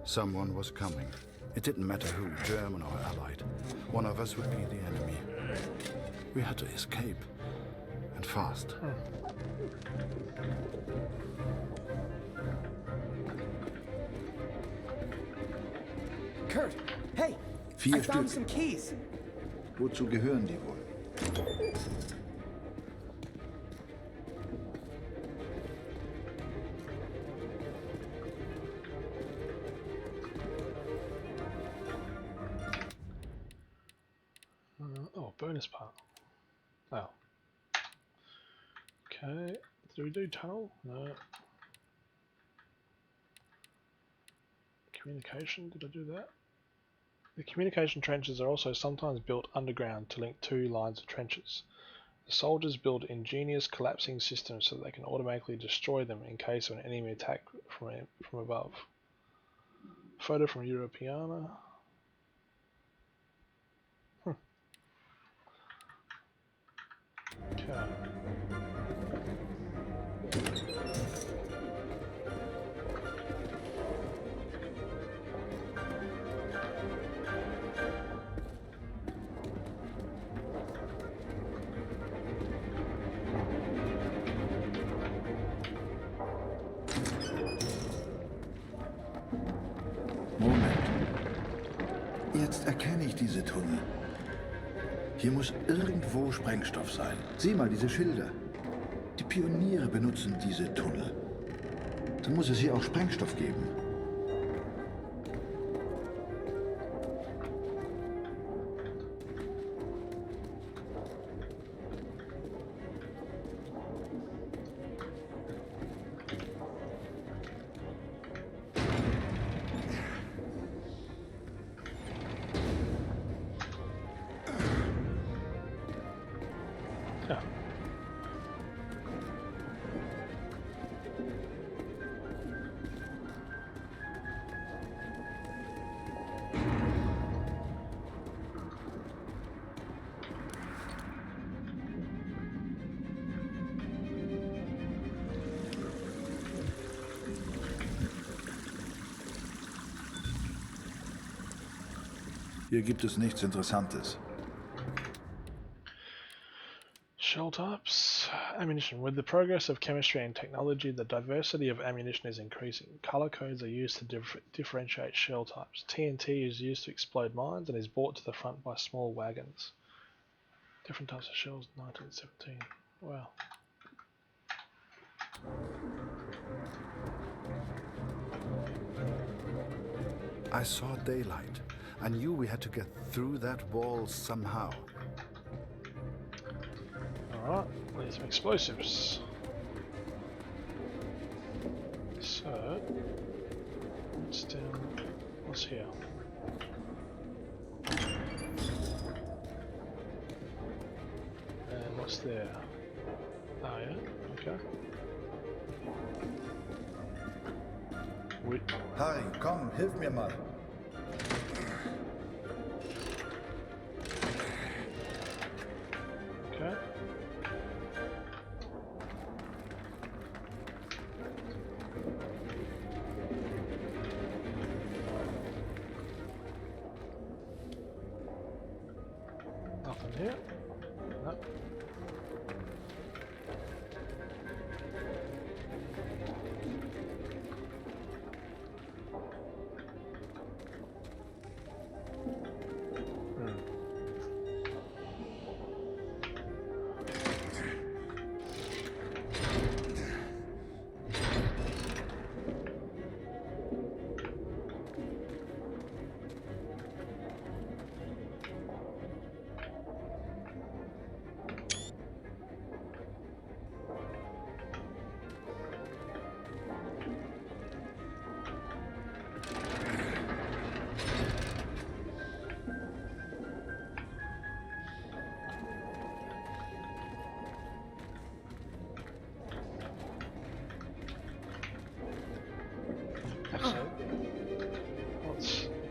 Someone was coming. It didn't matter who, German or Allied. One of us would be the enemy. We had to escape. And fast. Kurt, hey! Vier I found Stück. some keys. Wozu gehören die wohl? Oh, bonus part. Oh. Okay. Do we do tunnel? No. Communication, did I do that? The communication trenches are also sometimes built underground to link two lines of trenches. The soldiers build ingenious collapsing systems so that they can automatically destroy them in case of an enemy attack from above. Photo from Europeana. Okay. Moment. Jetzt erkenne ich diese Tunnel. Hier muss irgendwo Sprengstoff sein. Sieh mal diese Schilder. Die Pioniere benutzen diese Tunnel. Dann muss es hier auch Sprengstoff geben. Hier gibt es nichts Interessantes. Shell types. Ammunition. With the progress of chemistry and technology, the diversity of ammunition is increasing. Color codes are used to differentiate shell types. TNT is used to explode mines and is brought to the front by small wagons. Different types of shells, 1917. Wow. I saw daylight. I knew we had to get through that wall somehow. Alright, need some explosives. So, what's down? What's here? And what's there? Oh yeah, okay. Harry, komm, hilf mir mal. Okay. Nothing here. Nope.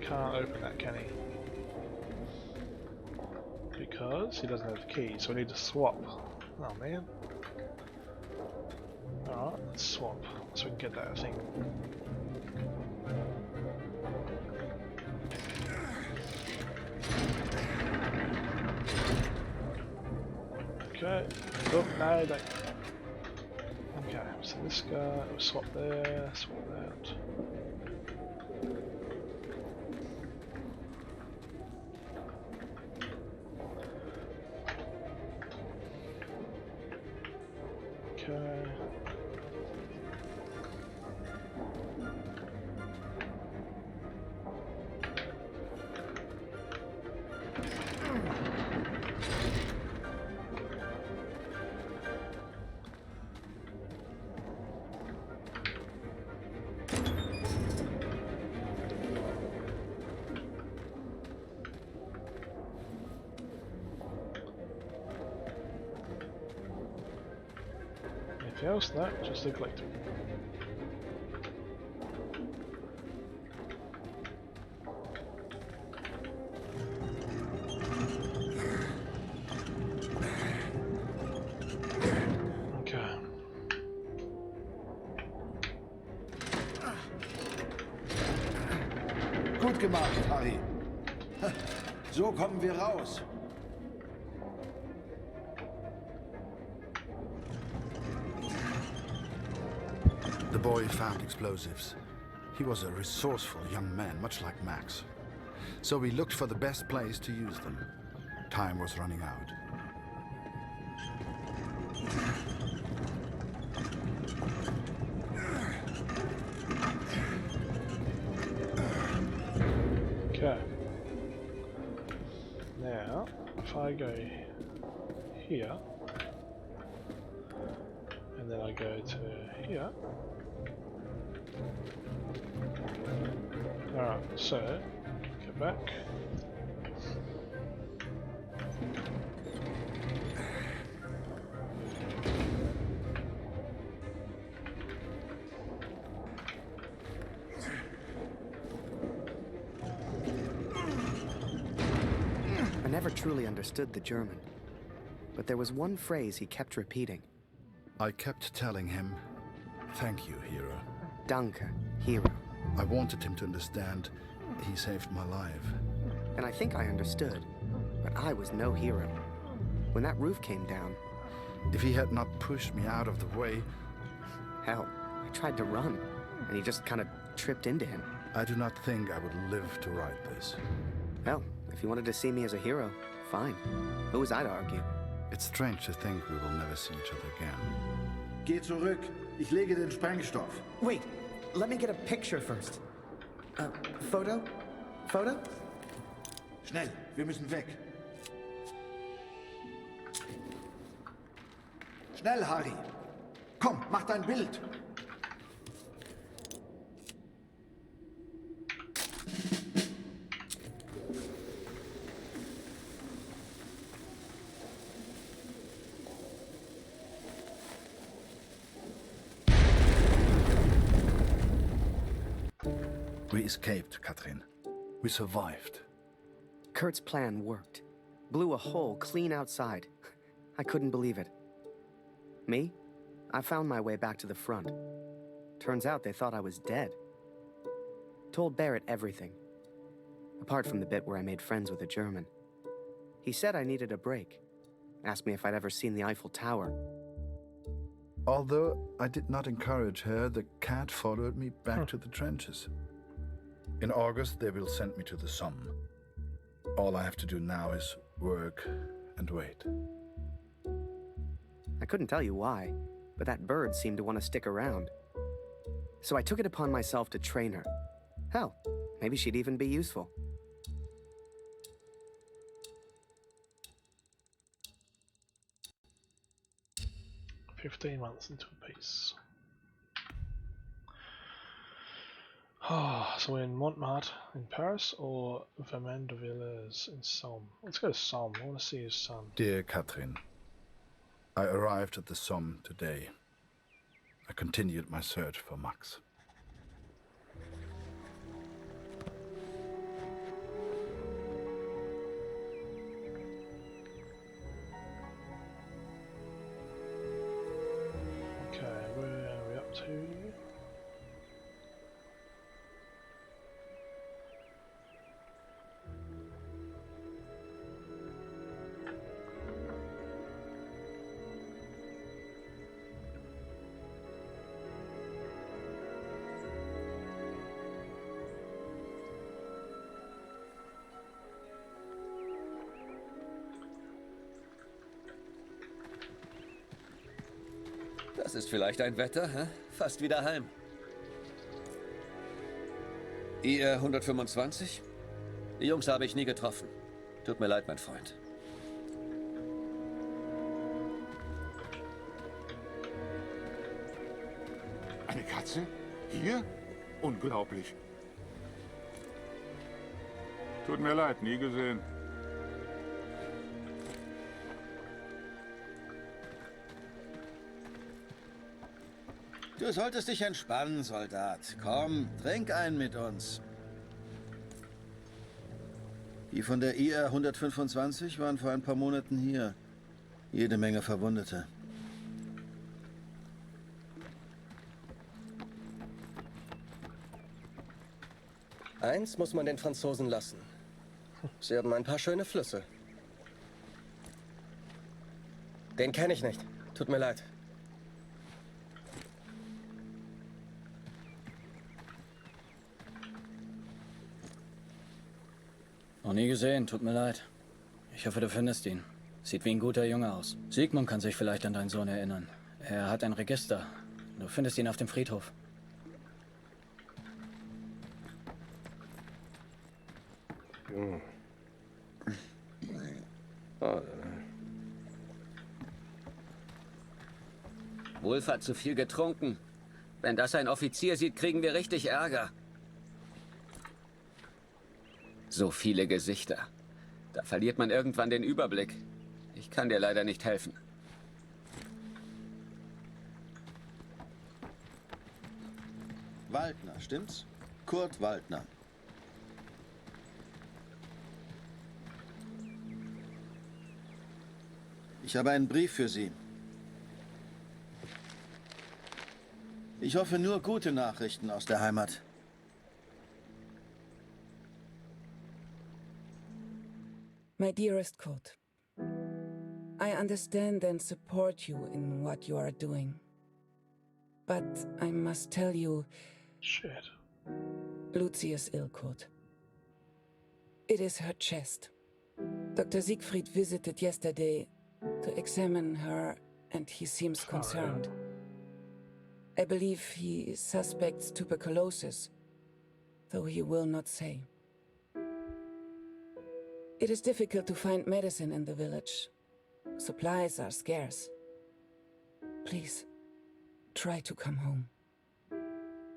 Can't open that, can he? because he doesn't have the key, so we need to swap. Oh man. Alright, let's swap so we can get that thing. Okay. Oh, no, don't. Okay, so this guy, we'll swap there, swap that. Okay. Anything else? No, just the collector. Okay. Gut gemacht, Harry. So kommen wir raus. The boy found explosives. He was a resourceful young man, much like Max. So we looked for the best place to use them. Time was running out. Okay. Now, if I go here, and then I go to here. Alright, so, go back. I never truly understood the German, but there was one phrase he kept repeating. I kept telling him, "Thank you, hero." Danke, hero. I wanted him to understand he saved my life. And I think I understood, but I was no hero. When that roof came down... If he had not pushed me out of the way... Hell, I tried to run, and he just kind of tripped into him. I do not think I would live to write this. Hell, if you wanted to see me as a hero, fine. Who was I to argue? It's strange to think we will never see each other again. Geh zurück. Ich lege den Sprengstoff. Wait, let me get a picture first. Photo? Photo? Schnell, wir müssen weg. Schnell, Harry. Komm, mach dein Bild. We escaped, Katrin. We survived. Kurt's plan worked. Blew a hole clean outside. I couldn't believe it. Me? I found my way back to the front. Turns out they thought I was dead. Told Barrett everything. Apart from the bit where I made friends with a German. He said I needed a break. Asked me if I'd ever seen the Eiffel Tower. Although I did not encourage her, the cat followed me back to the trenches. In August, they will send me to the Somme. All I have to do now is work and wait. I couldn't tell you why, but that bird seemed to want to stick around. So I took it upon myself to train her. Hell, maybe she'd even be useful. "15 months into a piece." Oh, so we're in Montmartre in Paris or Vermain de Villers in Somme. Let's go to Somme. I want to see his son. Dear Katrin, I arrived at the Somme today. I continued my search for Max. Das ist vielleicht ein Wetter, hä? Fast wieder heim. IR 125? Die Jungs habe ich nie getroffen. Tut mir leid, mein Freund. Eine Katze? Hier? Unglaublich. Tut mir leid, nie gesehen. Du solltest dich entspannen, Soldat. Komm, trink einen mit uns. Die von der IR 125 waren vor ein paar Monaten hier. Jede Menge Verwundete. Eins muss man den Franzosen lassen. Sie haben ein paar schöne Flüsse. Den kenne ich nicht. Tut mir leid. Noch nie gesehen, tut mir leid. Ich hoffe, du findest ihn. Sieht wie ein guter Junge aus. Sigmund kann sich vielleicht an deinen Sohn erinnern. Er hat ein Register. Du findest ihn auf dem Friedhof. Wolf hat zu viel getrunken. Wenn das ein Offizier sieht, kriegen wir richtig Ärger. So viele Gesichter. Da verliert man irgendwann den Überblick. Ich kann dir leider nicht helfen. Waldner, stimmt's? Kurt Waldner. Ich habe einen Brief für Sie. Ich hoffe nur gute Nachrichten aus der Heimat. My dearest Kurt, I understand and support you in what you are doing. But I must tell you... Shit. Lucy is ill, Kurt. It is her chest. Dr. Siegfried visited yesterday to examine her, and he seems concerned. I believe he suspects tuberculosis, though he will not say. It is difficult to find medicine in the village. Supplies are scarce. Please, try to come home.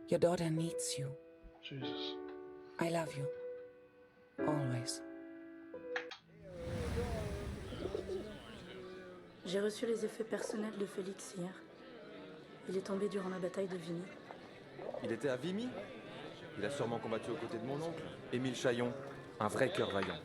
Your daughter needs you. Jesus. I love you. Always. J'ai reçu les effets personnels de Félix hier. Il est tombé durant la bataille de Vimy. Il était à Vimy? Il a sûrement combattu aux côtés de mon oncle, Émile Chaillon, un vrai cœur vaillant.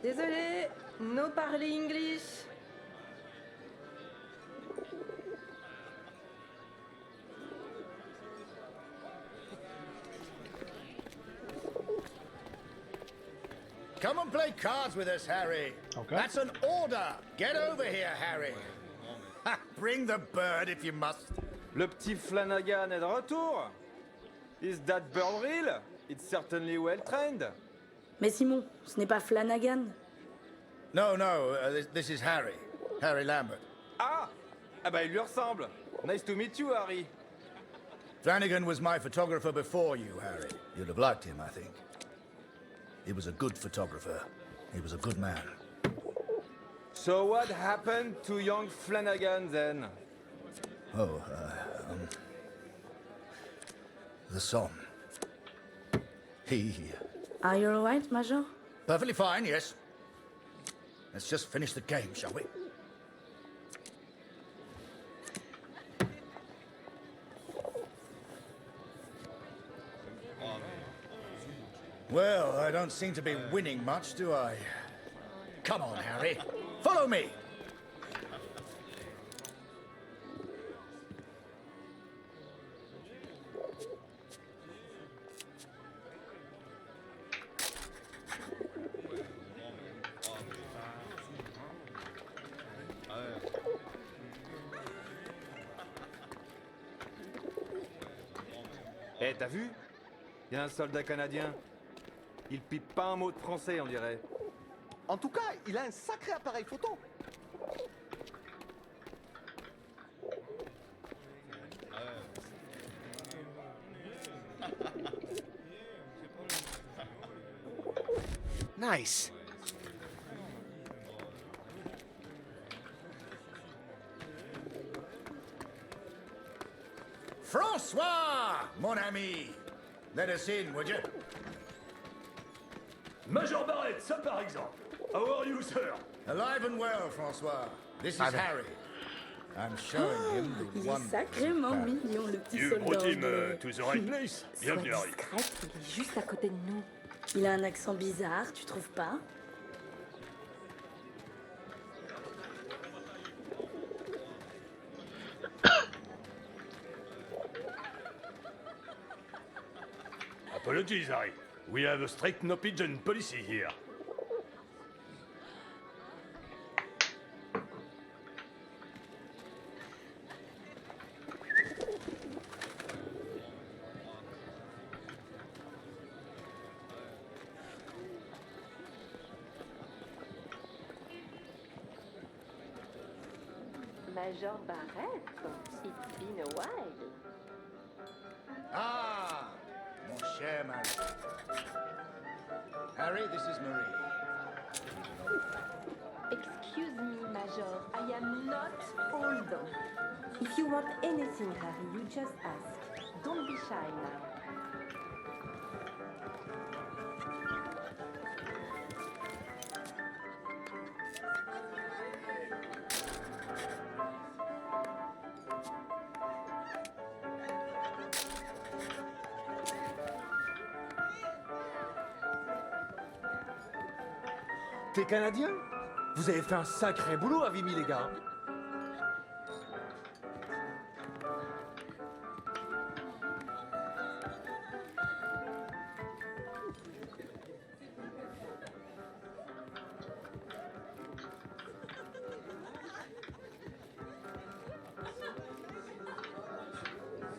Désolé, no parler English. Come and play cards with us, Harry. Okay. That's an order. Get over here, Harry. Ha, bring the bird if you must. Le petit Flanagan est de retour. Is that bird real? It's certainly well trained. Mais Simon, ce n'est pas Flanagan. No, this is Harry. Harry Lambert. Ah! Ah bah il lui ressemble. Nice to meet you, Harry. Flanagan was my photographer before you, Harry. You'd have liked him, I think. He was a good photographer. He was a good man. So what happened to young Flanagan then? Oh, the son. He... Are you alright, Major? Perfectly fine, yes. Let's just finish the game, shall we? Well, I don't seem to be winning much, do I? Come on, Harry. Follow me. t'as vu? Y a un soldat canadien. Il pipe pas un mot de français, on dirait. En tout cas, il a un sacré appareil photo. Nice. François, mon ami! Let us in, would you? Major Barrett, ça par exemple. How are you, sir? Alive and well, François. This is Ah ben. Harry. I'm showing him the Il est wonders sacrément of Paris. mignon, le petit You soldat brought him anglais. to the right place. Bienvenue, Sois Harry. discrète, il est juste à côté de nous. Il a un accent bizarre, tu trouves pas? Apologies, Harry. We have a strict no pigeon policy here. Major Barrett, it's been a while. Ah, mon cher Marie. Harry, this is Marie. Excuse me, Major, I am not old. If you want anything, Harry, you just ask. Don't be shy now. T'es canadien? Vous avez fait un sacré boulot à Vimy, les gars.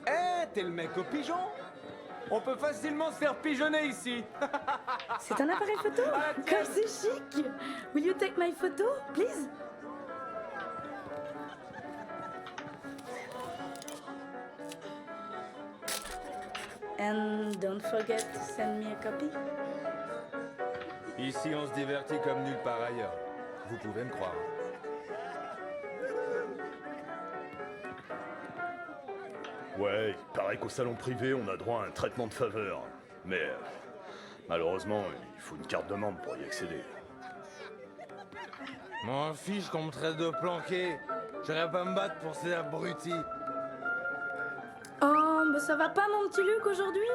Eh, t'es le mec au pigeon? On peut facilement se faire pigeonner ici. C'est un appareil photo? Comme c'est chic! Will you take my photo, please? And don't forget to send me a copy. Ici, on se divertit comme nulle part ailleurs. Vous pouvez me croire. Ouais, il paraît qu'au salon privé, on a droit à un traitement de faveur. Mais malheureusement, il faut une carte de membre pour y accéder. M'en fiche qu'on me traite de planqué. J'irai pas me battre pour ces abrutis. Oh, mais ça va pas, mon petit Luc, aujourd'hui?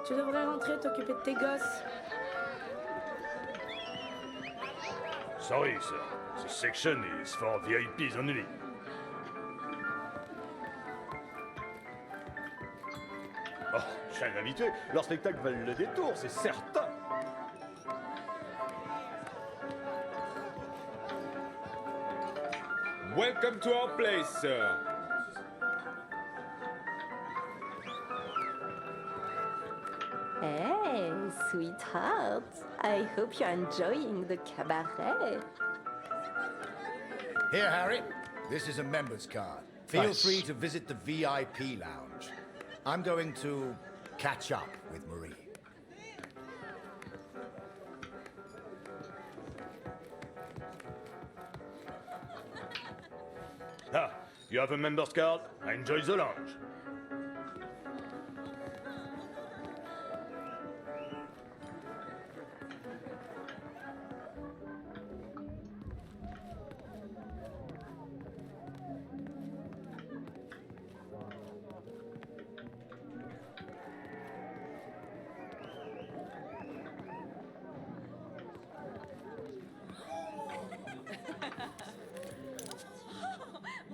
Tu devrais rentrer t'occuper de tes gosses. Sorry, sir. This section is for VIPs only. Oh, je suis un habitué. Leur spectacle valent le détour, c'est certain. Welcome to our place, sir. Hey, sweetheart. I hope you're enjoying the cabaret. Here, Harry. This is a member's card. Feel Nice. free to visit the VIP lounge. I'm going to catch up with Marie. Ah, you have a member's card? Enjoy the lounge.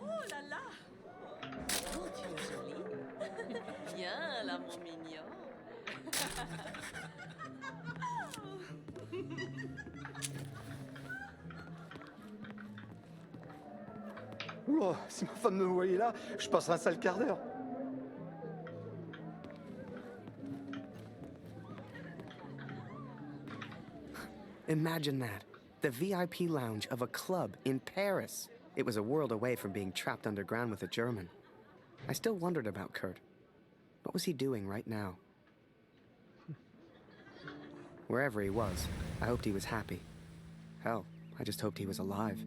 Oh là là! Oh, tu es jolie. Viens là, mon mignon. Oula, si ma femme me voyait là, je passerais un sale quart d'heure. Imagine that. The VIP lounge of a club in Paris. It was a world away from being trapped underground with a German. I still wondered about Kurt. What was he doing right now? Wherever he was, I hoped he was happy. Hell, I just hoped he was alive.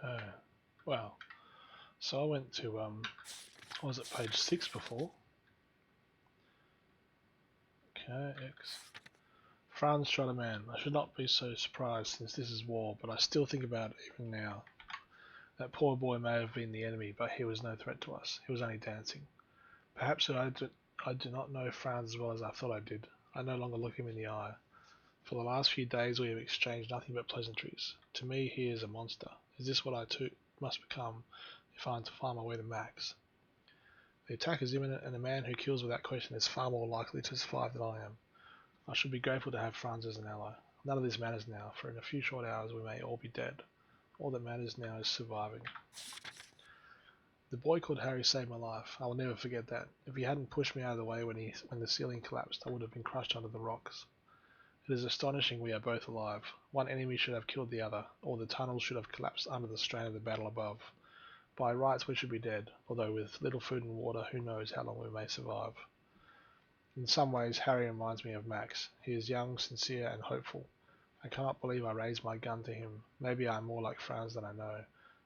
Okay. Well, so I went to was it page 6 before? Okay, X. Franz shot a man. I should not be so surprised since this is war, but I still think about it even now. That poor boy may have been the enemy, but he was no threat to us. He was only dancing. Perhaps I do not know Franz as well as I thought I did. I no longer look him in the eye. For the last few days we have exchanged nothing but pleasantries. To me he is a monster. Is this what I too must become if I am to find my way to Max? The attack is imminent, and a man who kills without question is far more likely to survive than I am. I should be grateful to have Franz as an ally. None of this matters now, for in a few short hours we may all be dead. All that matters now is surviving. The boy called Harry saved my life. I will never forget that. If he hadn't pushed me out of the way when the ceiling collapsed, I would have been crushed under the rocks. It is astonishing we are both alive. One enemy should have killed the other, or the tunnels should have collapsed under the strain of the battle above. By rights we should be dead, although with little food and water who knows how long we may survive. In some ways Harry reminds me of Max. He is young, sincere and hopeful. I cannot believe I raised my gun to him. Maybe I am more like Franz than I know.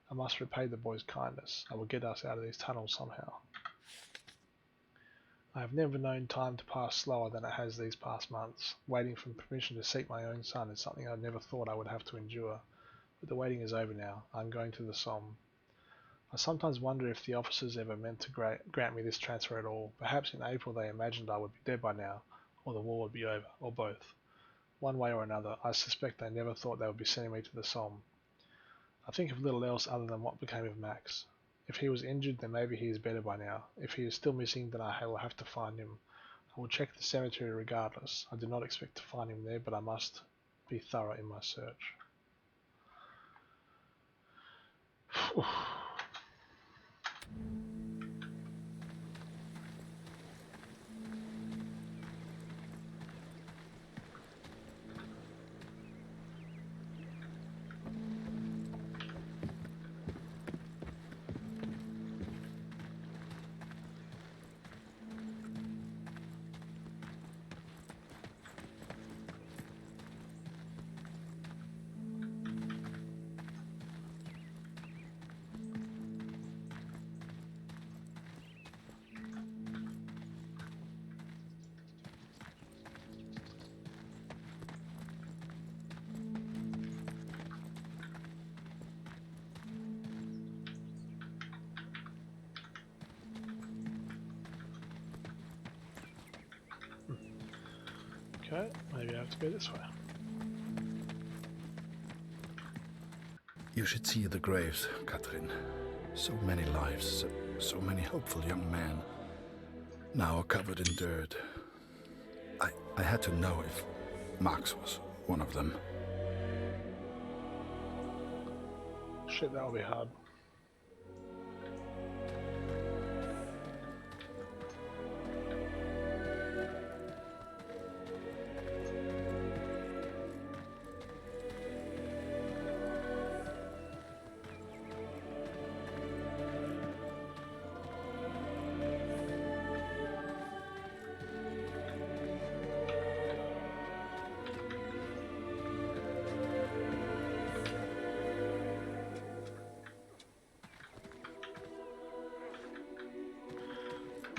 I must repay the boy's kindness. I will get us out of these tunnels somehow. I have never known time to pass slower than it has these past months. Waiting for permission to seek my own son is something I never thought I would have to endure. But the waiting is over now. I am going to the Somme. I sometimes wonder if the officers ever meant to grant me this transfer at all. Perhaps in April they imagined I would be dead by now, or the war would be over, or both. One way or another, I suspect they never thought they would be sending me to the Somme. I think of little else other than what became of Max. If he was injured, then maybe he is better by now. If he is still missing, then I will have to find him. I will check the cemetery regardless. I do not expect to find him there, but I must be thorough in my search. Okay, maybe I have to go this way. You should see the graves, Katrin. So many lives, so many hopeful young men, now covered in dirt. I had to know if Max was one of them. Shit, that'll be hard.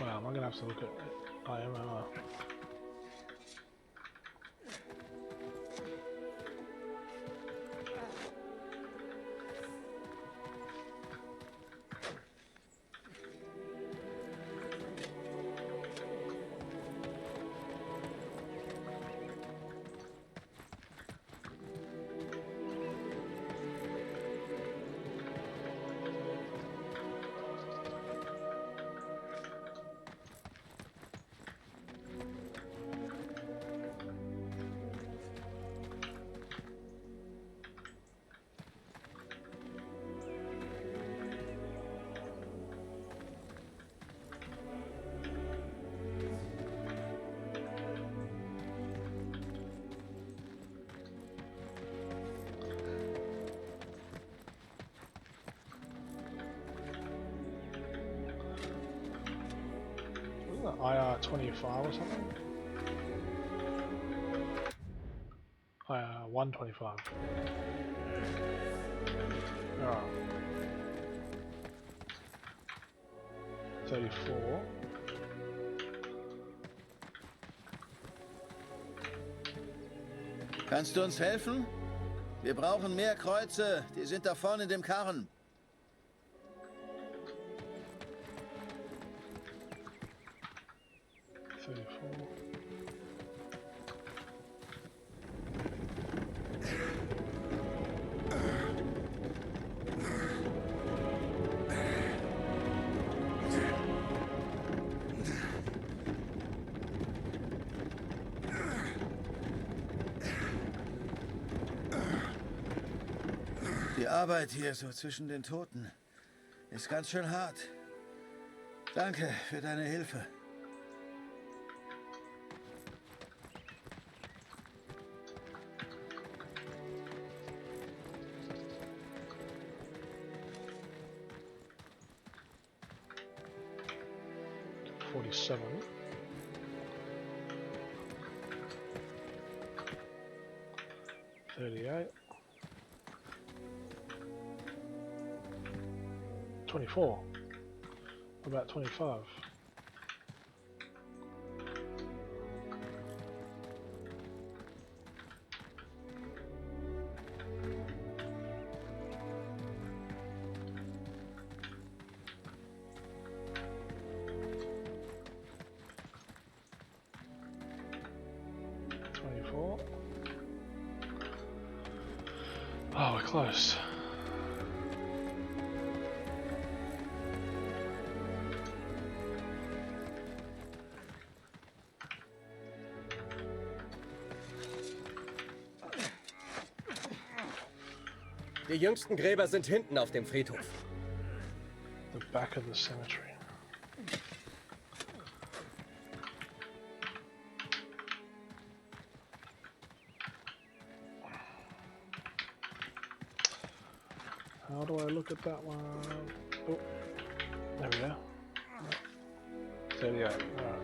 Wow, I'm gonna have to look at IMR. IR 25 or something? IR 125. Alright. 34. Kannst du uns helfen? Wir brauchen mehr Kreuze. Die sind da vorne in dem Karren. Die Arbeit hier so zwischen den Toten ist ganz schön hart. Danke für deine Hilfe. $47. $38. 24. About 25. Oh, we're close. Die jüngsten Gräber sind hinten auf dem Friedhof. The back of the cemetery. How do I look at that one? Oh, there we go. 38. Alright.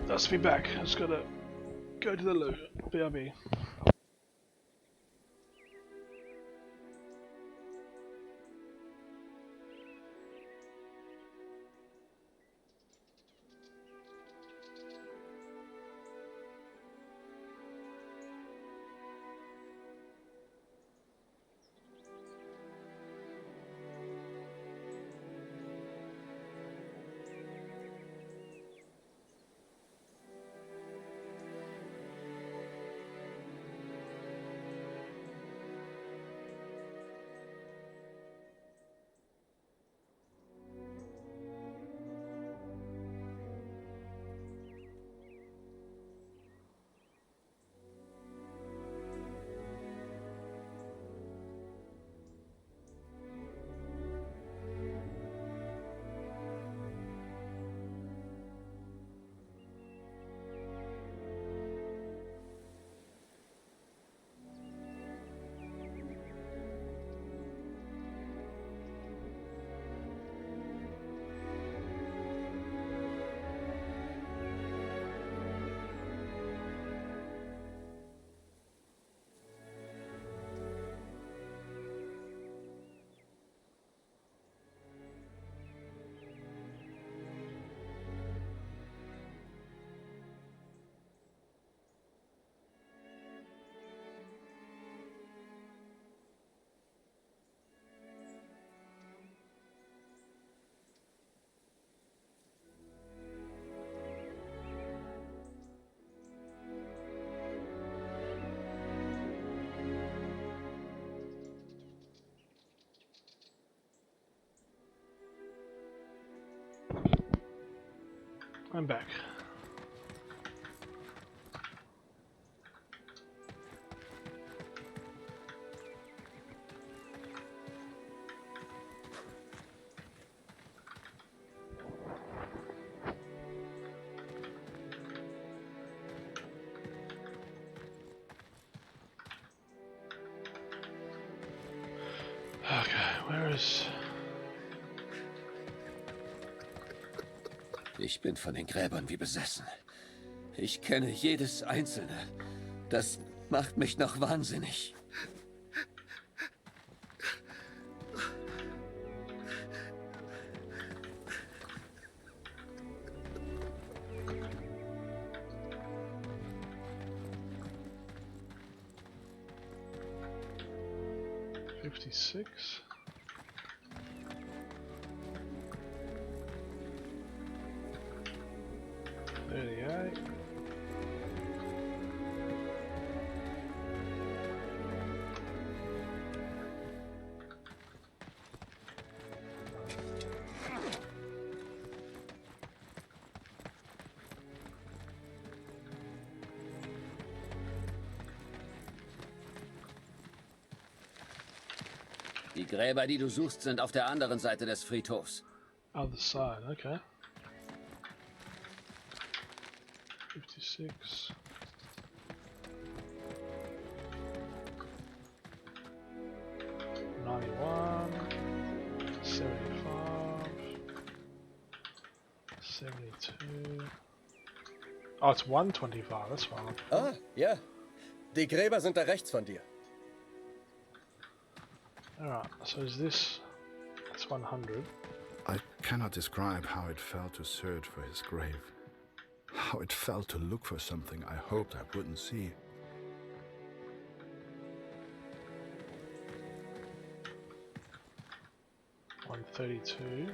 Let's be back. I just gotta go to the loo. BRB. I'm back. Okay, where is... Ich bin von den Gräbern wie besessen. Ich kenne jedes einzelne. Das macht mich noch wahnsinnig. $56. $38. Die Gräber, die du suchst, sind auf der anderen Seite des Friedhofs. Other side, okay. 56. $91. $75. $72. Oh, it's $125. That's fine. Ah, ja. Die Gräber sind da rechts von dir. Alright, so is this... It's 100. I cannot describe how it felt to search for his grave. How it felt to look for something I hoped I wouldn't see. $132.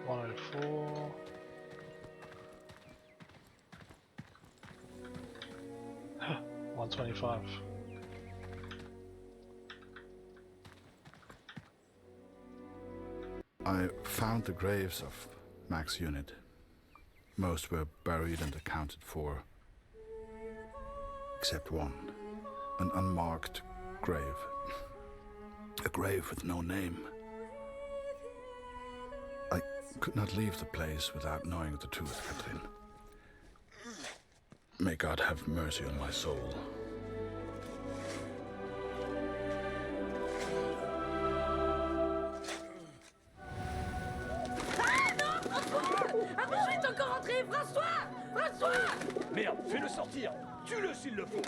$104. $125. I found the graves of Mac's unit. Most were buried and accounted for. Except one. An unmarked grave. A grave with no name. I could not leave the place without knowing the truth, Catherine. May God have mercy on my soul. Ah non, François! Après, je vais encore rentrer! François! François! Merde, fais-le sortir. Tue-le s'il le faut.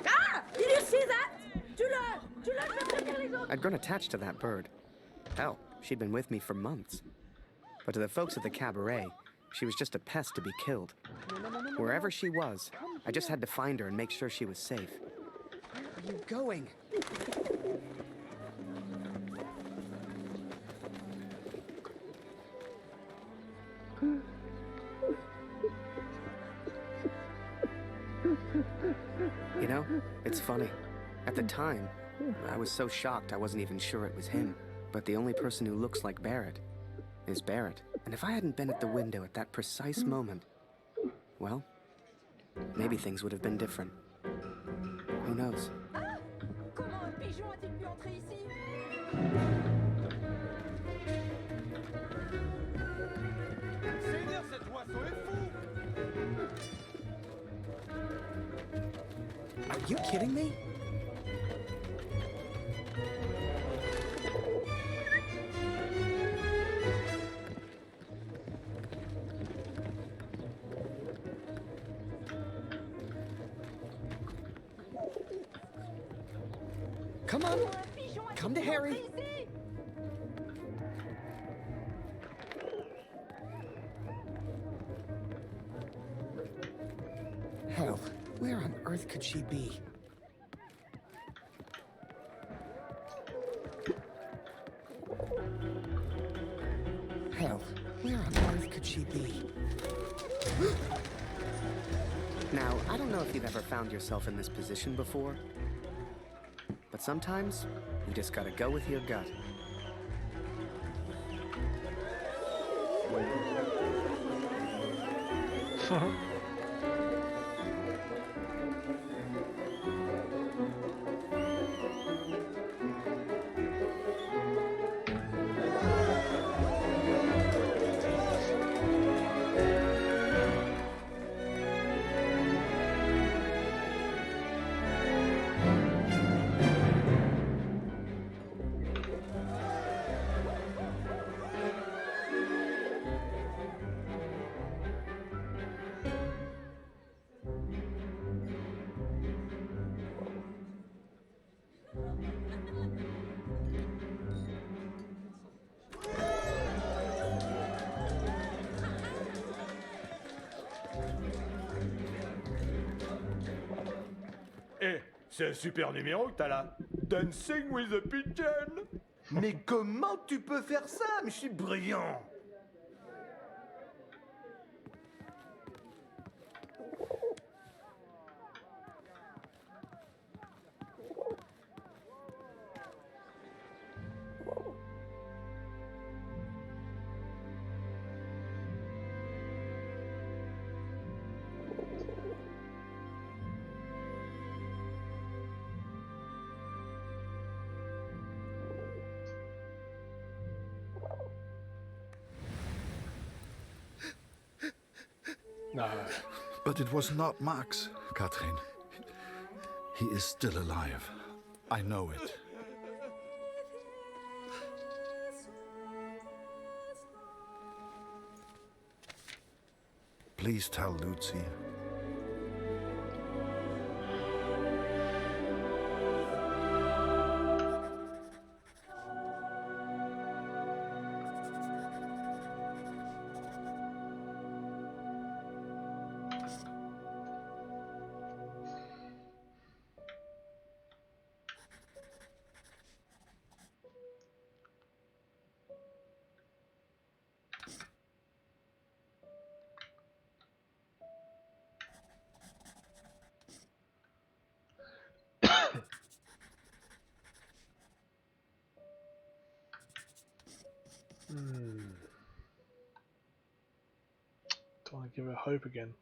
Ah! Did you see that? Tue-le! Tue-le, je vais prévenir les autres! I'd grown attached to that bird. Hell, she'd been with me for months. But to the folks at the cabaret, she was just a pest to be killed. Wherever she was, I just had to find her and make sure she was safe. Where are you going? You know, it's funny. At the time, I was so shocked I wasn't even sure it was him. But the only person who looks like Barrett is Barrett. And if I hadn't been at the window at that precise moment, well, maybe things would have been different. Who knows? Comment un pigeon a-t-il pu entrer ici? Seigneur, cet oiseau est fou! Are you kidding me? Come on, come to Harry. Hell, where on earth could she be? Hell, where on earth could she be? Now, I don't know if you've ever found yourself in this position before, but sometimes you just gotta go with your gut. C'est un super numéro que t'as là. Dancing with a Pigeon. Mais comment tu peux faire ça? Mais je suis brillant. No. But it was not Max, Catherine. He is still alive. I know it. Please tell Lucy. Don't want to give her hope again.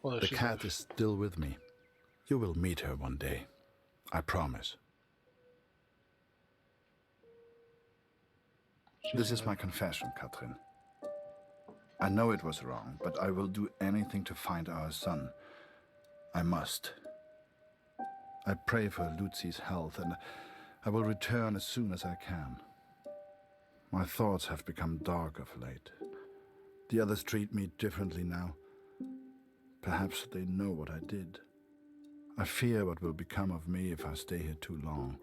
Well, The cat is still with me. You will meet her one day. I promise. This is my confession, Catherine. I know it was wrong, but I will do anything to find our son. I must. I pray for Lucy's health, and I will return as soon as I can. My thoughts have become dark of late. The others treat me differently now. Perhaps they know what I did. I fear what will become of me if I stay here too long.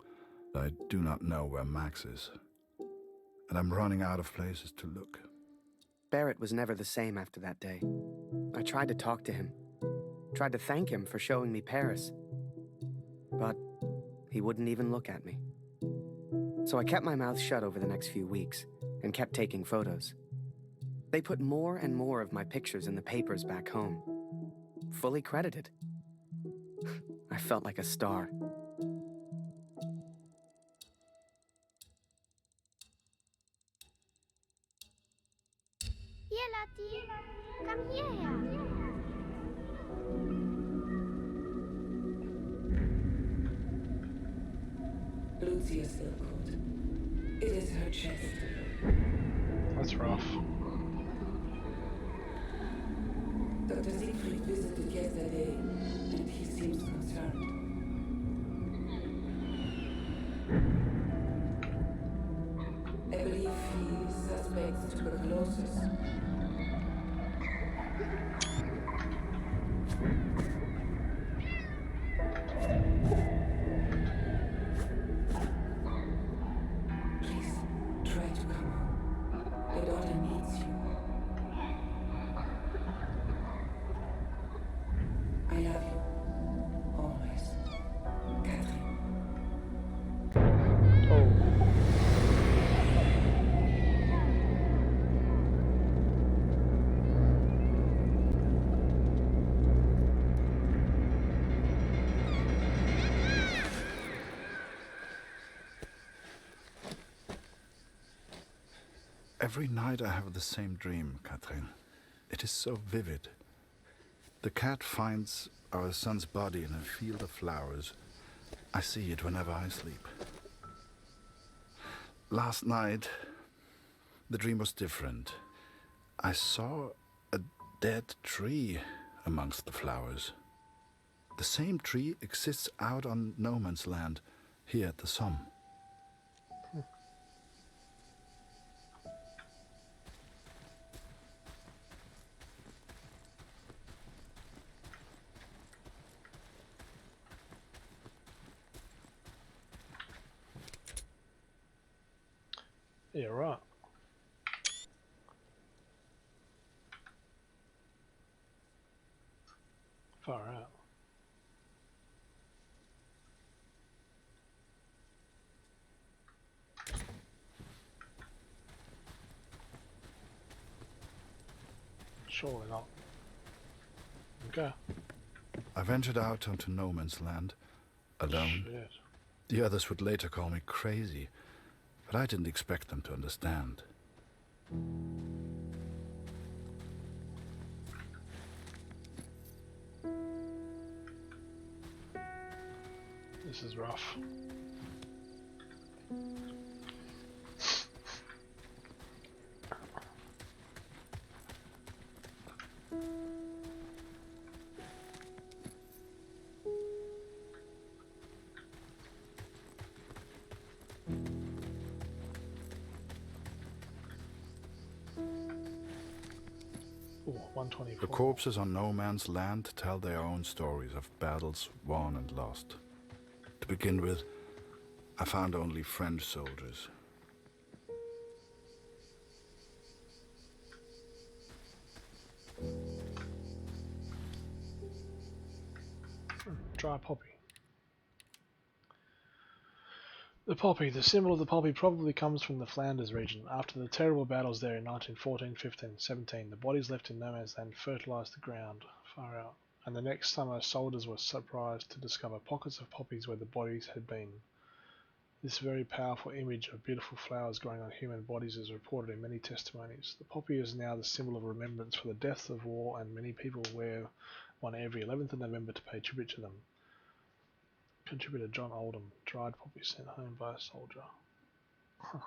I do not know where Max is, and I'm running out of places to look. Barrett was never the same after that day. I tried to talk to him, tried to thank him for showing me Paris, but he wouldn't even look at me. So I kept my mouth shut over the next few weeks and kept taking photos. They put more and more of my pictures in the papers back home, fully credited. I felt like a star. Hier, Lottie. Komm hierher. Lucius Ilkut. It is her chest. That's rough. Dr. Siegfried visited yesterday, and he seems concerned. I believe he suspects tuberculosis. Please, try to come home. Your daughter needs you. I love you. Always. Catherine. Every night I have the same dream, Catherine. It is so vivid. The cat finds our son's body in a field of flowers. I see it whenever I sleep. Last night, the dream was different. I saw a dead tree amongst the flowers. The same tree exists out on no man's land, here at the Somme. Yeah, right. Far out. Surely not. Okay. I ventured out onto no man's land, alone. Shit. The others would later call me crazy, but I didn't expect them to understand. This is rough. Ooh, 124. The corpses on no man's land tell their own stories of battles won and lost. To begin with, I found only French soldiers. Dry poppy. The poppy. The symbol of the poppy probably comes from the Flanders region. After the terrible battles there in 1914, 15, 17, the bodies left in no man's land fertilized the ground. Far out. And the next summer, soldiers were surprised to discover pockets of poppies where the bodies had been. This very powerful image of beautiful flowers growing on human bodies is reported in many testimonies. The poppy is now the symbol of remembrance for the deaths of war, and many people wear one every 11th of November to pay tribute to them. Contributor John Oldham, dried poppy sent home by a soldier. Huh.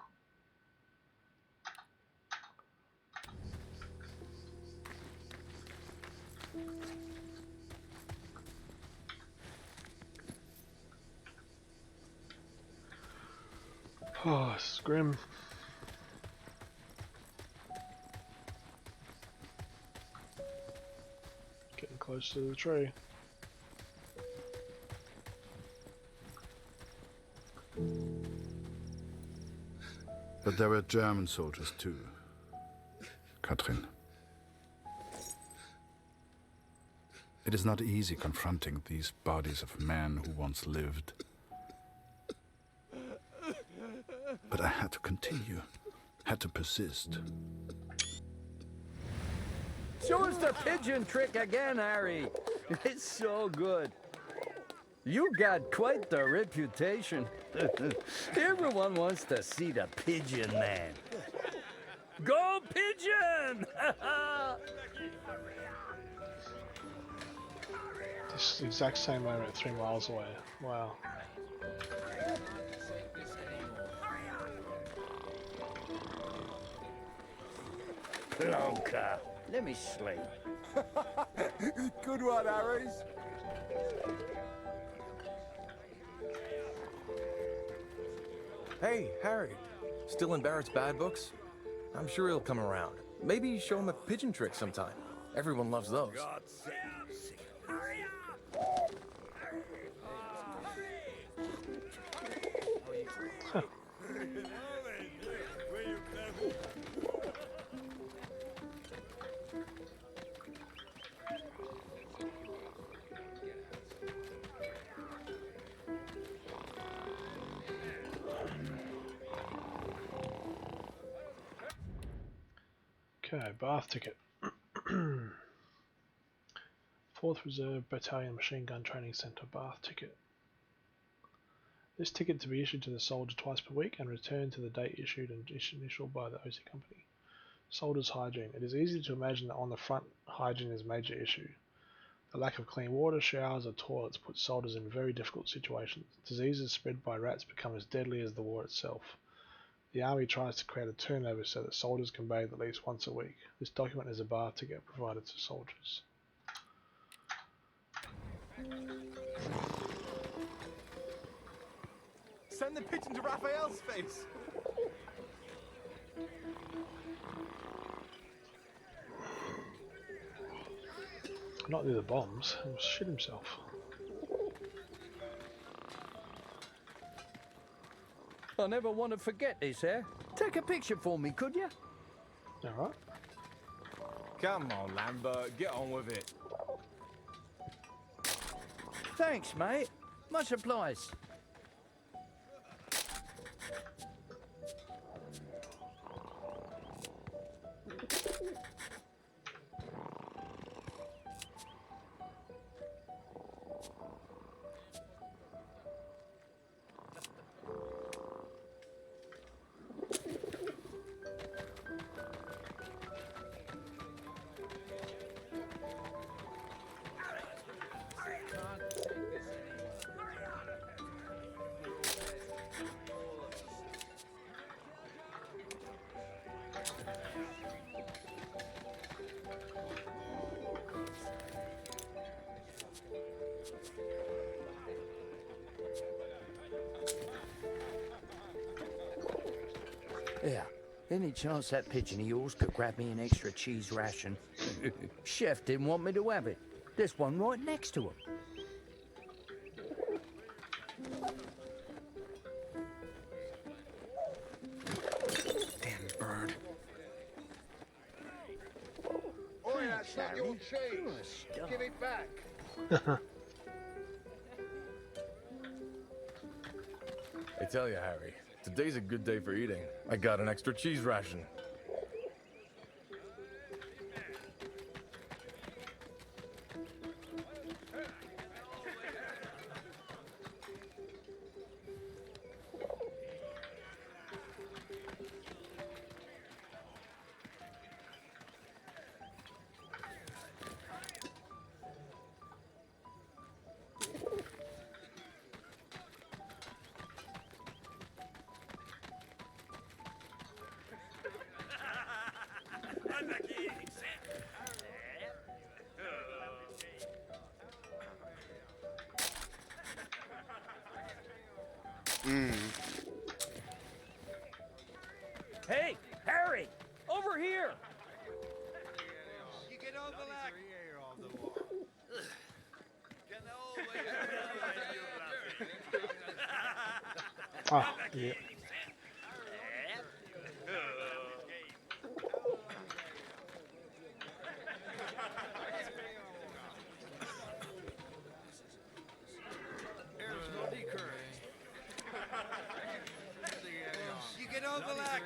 Oh, this is grim. Getting close to the tree. But there were German soldiers too, Katrin. It is not easy confronting these bodies of men who once lived. But I had to continue, had to persist. Show us the pigeon trick again, Harry. It's so good. You got quite the reputation. Everyone wants to see the pigeon man. Go pigeon! This is the exact same moment 3 miles away. Wow. Plonker. Let me sleep. Good one, Harry's. Hey, Harry. Still in Barrett's bad books? I'm sure he'll come around. Maybe show him a pigeon trick sometime. Everyone loves those. Okay, bath ticket. 4th Reserve Battalion Machine Gun Training Center bath ticket. This ticket to be issued to the soldier twice per week and returned to the date issued and initialed by the OC company. Soldiers' hygiene. It is easy to imagine that on the front, hygiene is a major issue. The lack of clean water, showers or toilets puts soldiers in very difficult situations. Diseases spread by rats become as deadly as the war itself. The Army tries to create a turnover so that soldiers can bathe at least once a week. This document is a bath ticket provided to soldiers. Send the pigeon to Raphael's face. Not near the bombs, he'll shit himself. I'll never want to forget this, eh? Take a picture for me, could you? Alright. Come on, Lambert, get on with it. Thanks, mate. Much obliged. Yeah. Any chance that pigeon of yours could grab me an extra cheese ration? Chef didn't want me to have it. There's one right next to him. Damn bird. Oi, that's not your cheese. Give it back. I tell you, Harry, today's a good day for eating. I got an extra cheese ration. Hey, Harry! Over here! You get over that. Ah, yeah. You get over that.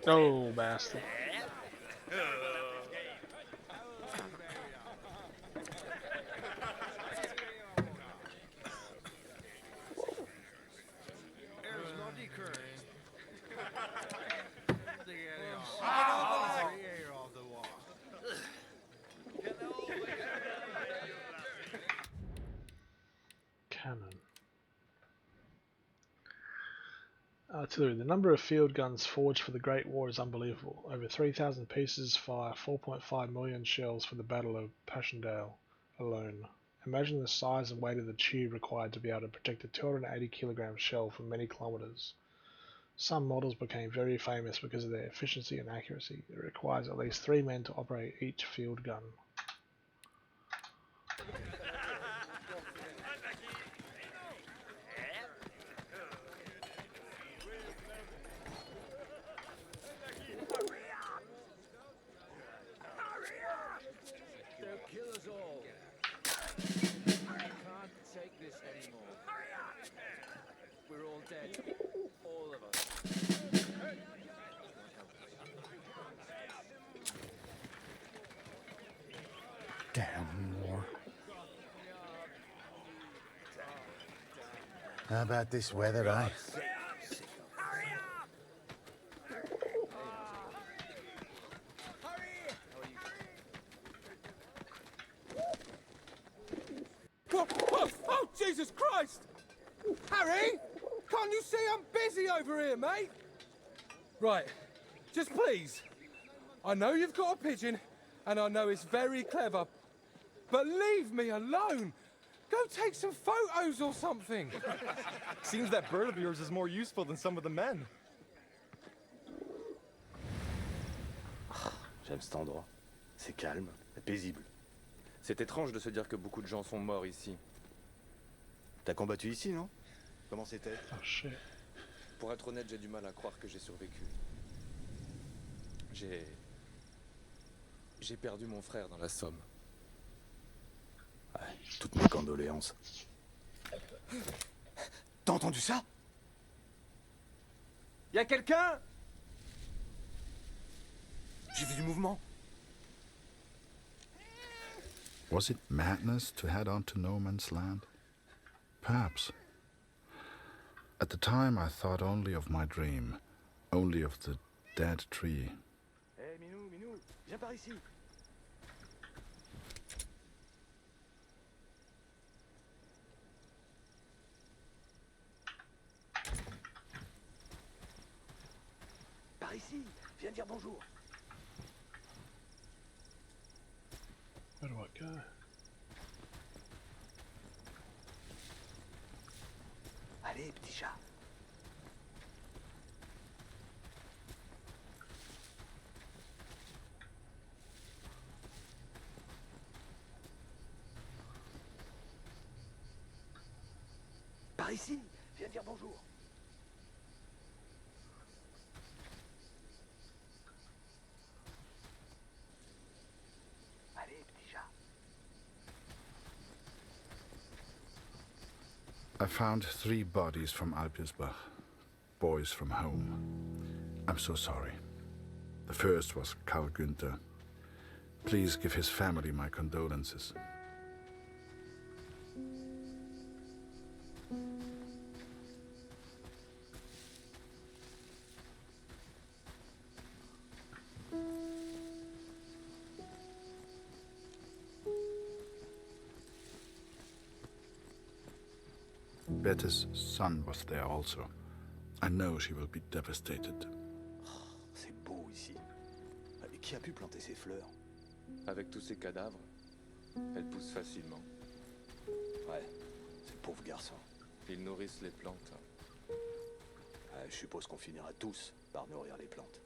Oh, bastard. Cannon. Artillery. The number of field guns forged for the Great War is unbelievable. Over 3,000 pieces fire 4.5 million shells for the Battle of Passchendaele alone. Imagine the size and weight of the tube required to be able to protect a 280 kilogram shell for many kilometers. Some models became very famous because of their efficiency and accuracy. It requires at least 3 men to operate each field gun. They'll kill us all. I can't take this anymore. We're all dead. All of us. Damn war. How about this weather, eh? Oh, Jesus Christ! Harry! Can't you see I'm busy over here, mate? Right. Just please. I know you've got a pigeon, and I know it's very clever, but leave me alone! Go take some photos or something! Seems that bird of yours is more useful than some of the men. J'aime cet endroit. C'est calme, et paisible. C'est étrange de se dire que beaucoup de gens sont morts ici. T'as combattu ici, non? Comment c'était? Oh shit. Pour être honnête, j'ai du mal à croire que j'ai survécu. J'ai perdu mon frère dans la Somme. Ouais, toutes mes condoléances. T'as entendu ça? Y a quelqu'un? J'ai vu du mouvement. Was it madness to head on to no man's land? Perhaps. At the time I thought only of my dream, only of the dead tree. Hé, Minou, viens par ici. Par ici, viens dire bonjour. Where do I go? Allez, petit chat. Par ici, viens dire bonjour. Allez, petit chat. I found 3 bodies from Alpirsbach, boys from home. I'm so sorry. The first was Karl Günther. Please give his family my condolences. Bette's son was there also. I know she will be devastated. C'est beau ici. Et qui a pu planter ces fleurs? Avec tous ces cadavres, elles poussent facilement. Ouais, ces pauvres garçons. Ils nourrissent les plantes. Ouais, je suppose qu'on finira tous par nourrir les plantes.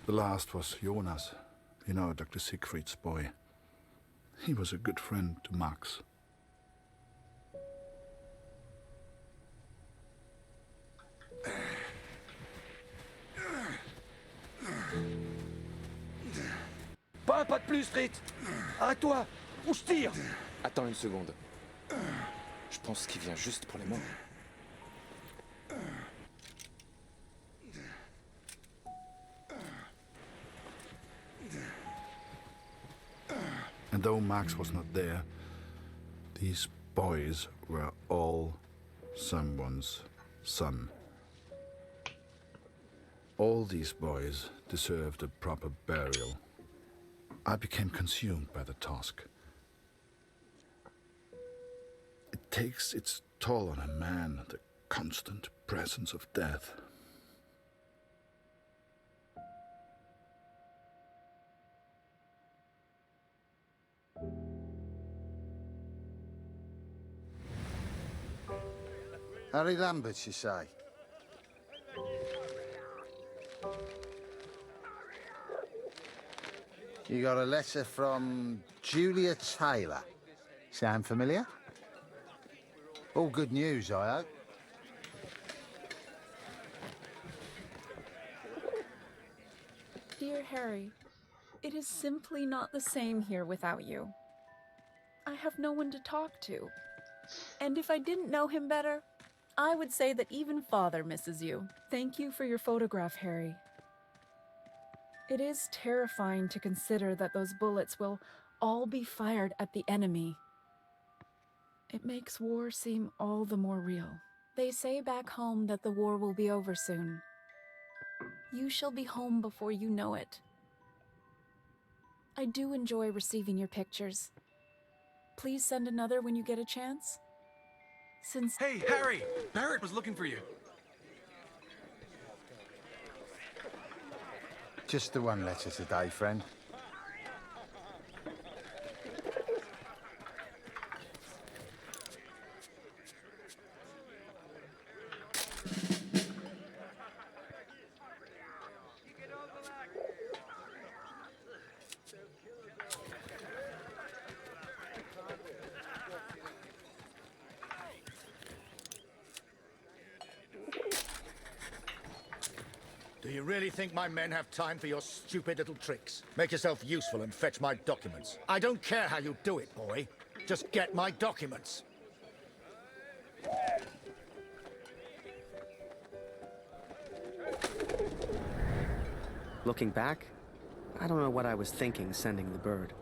The last was Jonas, you know, Dr. Siegfried's boy. He was a good friend to Max. Pas un pas de plus, Fritz! Arrête-toi! Ou je tire! Attends une seconde. Je pense qu'il vient juste pour les morts. And though Max was not there, these boys were all someone's son. All these boys deserved a proper burial. I became consumed by the task. It takes its toll on a man, the constant presence of death. Harry Lambert, you say? You got a letter from Julia Taylor. Sound familiar? All good news, I hope. Dear Harry, it is simply not the same here without you. I have no one to talk to. And if I didn't know him better, I would say that even Father misses you. Thank you for your photograph, Harry. It is terrifying to consider that those bullets will all be fired at the enemy. It makes war seem all the more real. They say back home that the war will be over soon. You shall be home before you know it. I do enjoy receiving your pictures. Please send another when you get a chance. Hey, Harry! Barrett was looking for you. Just the one letter today, friend. you really think my men have time for your stupid little tricks? Make yourself useful and fetch my documents. I don't care how you do it, boy. Just get my documents. Looking back, I don't know what I was thinking sending the bird.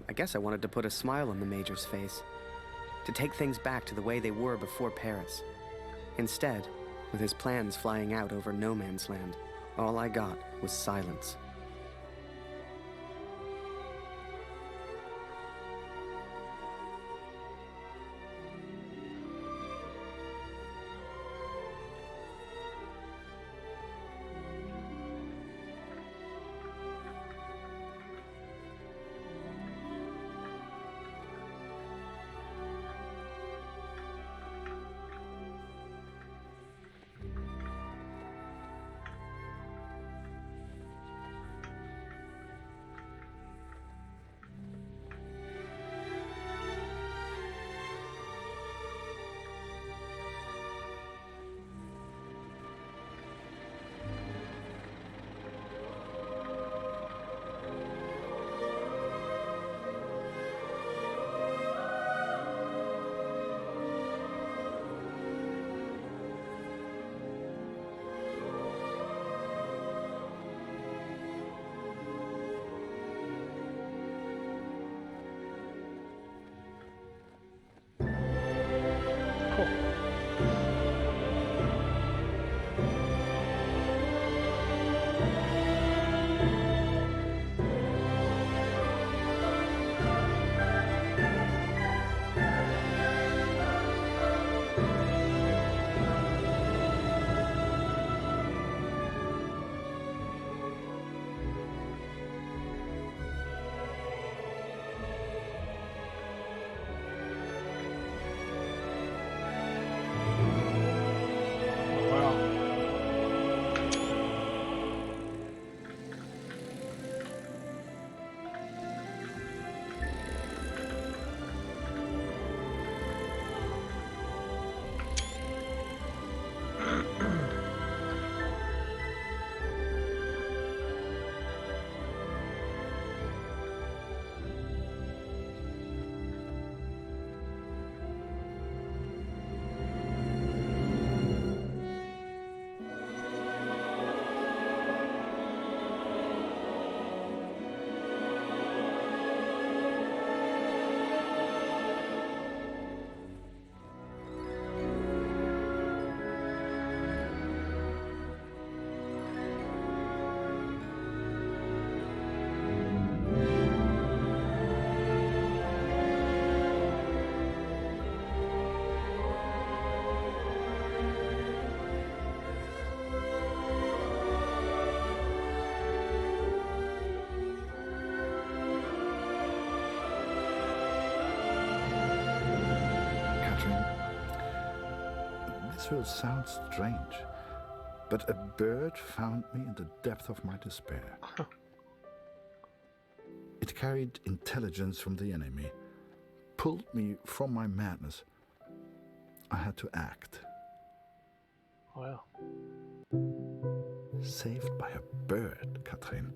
I guess I wanted to put a smile on the Major's face, to take things back to the way they were before Paris. Instead, with his plans flying out over no man's land, all I got was silence. This will sound strange, but a bird found me in the depth of my despair. It carried intelligence from the enemy, pulled me from my madness. I had to act. Wow. Saved by a bird, Katrin.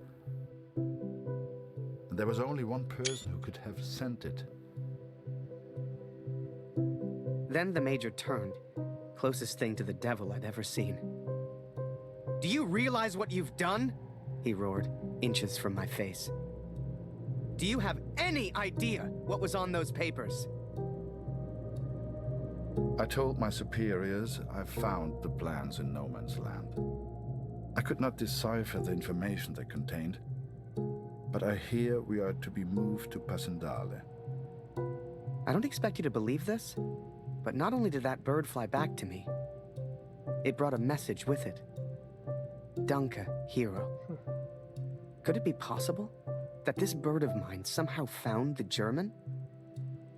There was only one person who could have sent it. Then the Major turned, closest thing to the devil I'd ever seen. "Do you realize what you've done?" he roared, inches from my face. "Do you have any idea what was on those papers?" I told my superiors I found the plans in no man's land. I could not decipher the information they contained, but I hear we are to be moved to Passendale. I don't expect you to believe this, but not only did that bird fly back to me, it brought a message with it. Danke, hero. Could it be possible that this bird of mine somehow found the German?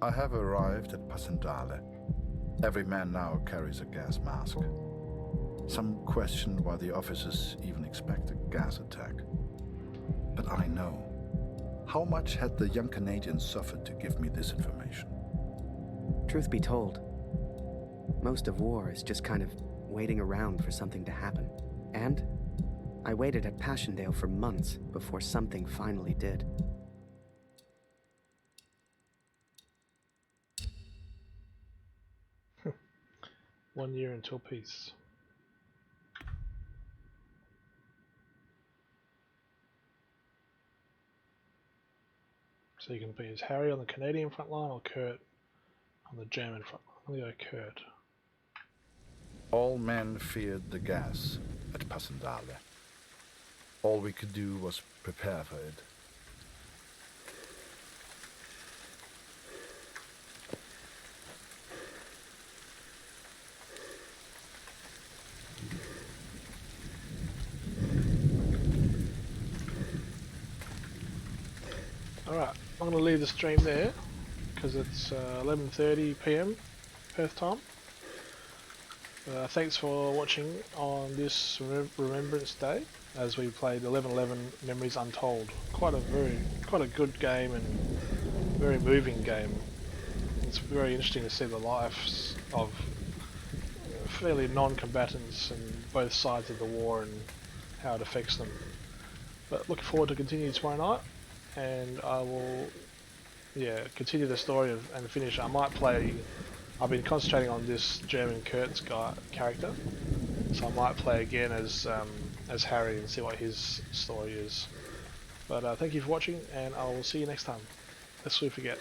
I have arrived at Passendale. Every man now carries a gas mask. Some question why the officers even expect a gas attack. But I know. How much had the young Canadian suffered to give me this information? Truth be told, most of war is just kind of waiting around for something to happen. And I waited at Passchendaele for months before something finally did. One year until peace. So you can be as Harry on the Canadian front line or Kurt on the German front line. I'm going to go Kurt. All men feared the gas at Passchendaele. All we could do was prepare for it. Alright, I'm going to leave the stream there because it's 11:30 PM Perth time. Thanks for watching on this Remembrance Day as we played 1111 Memories Untold. Quite a good game and very moving game. It's very interesting to see the lives of fairly non-combatants in both sides of the war and how it affects them. But looking forward to continue tomorrow night, and I will continue the story and finish. I've been concentrating on this German Kurtz guy character, so I might play again as Harry and see what his story is. But thank you for watching, and I will see you next time. Lest we forget.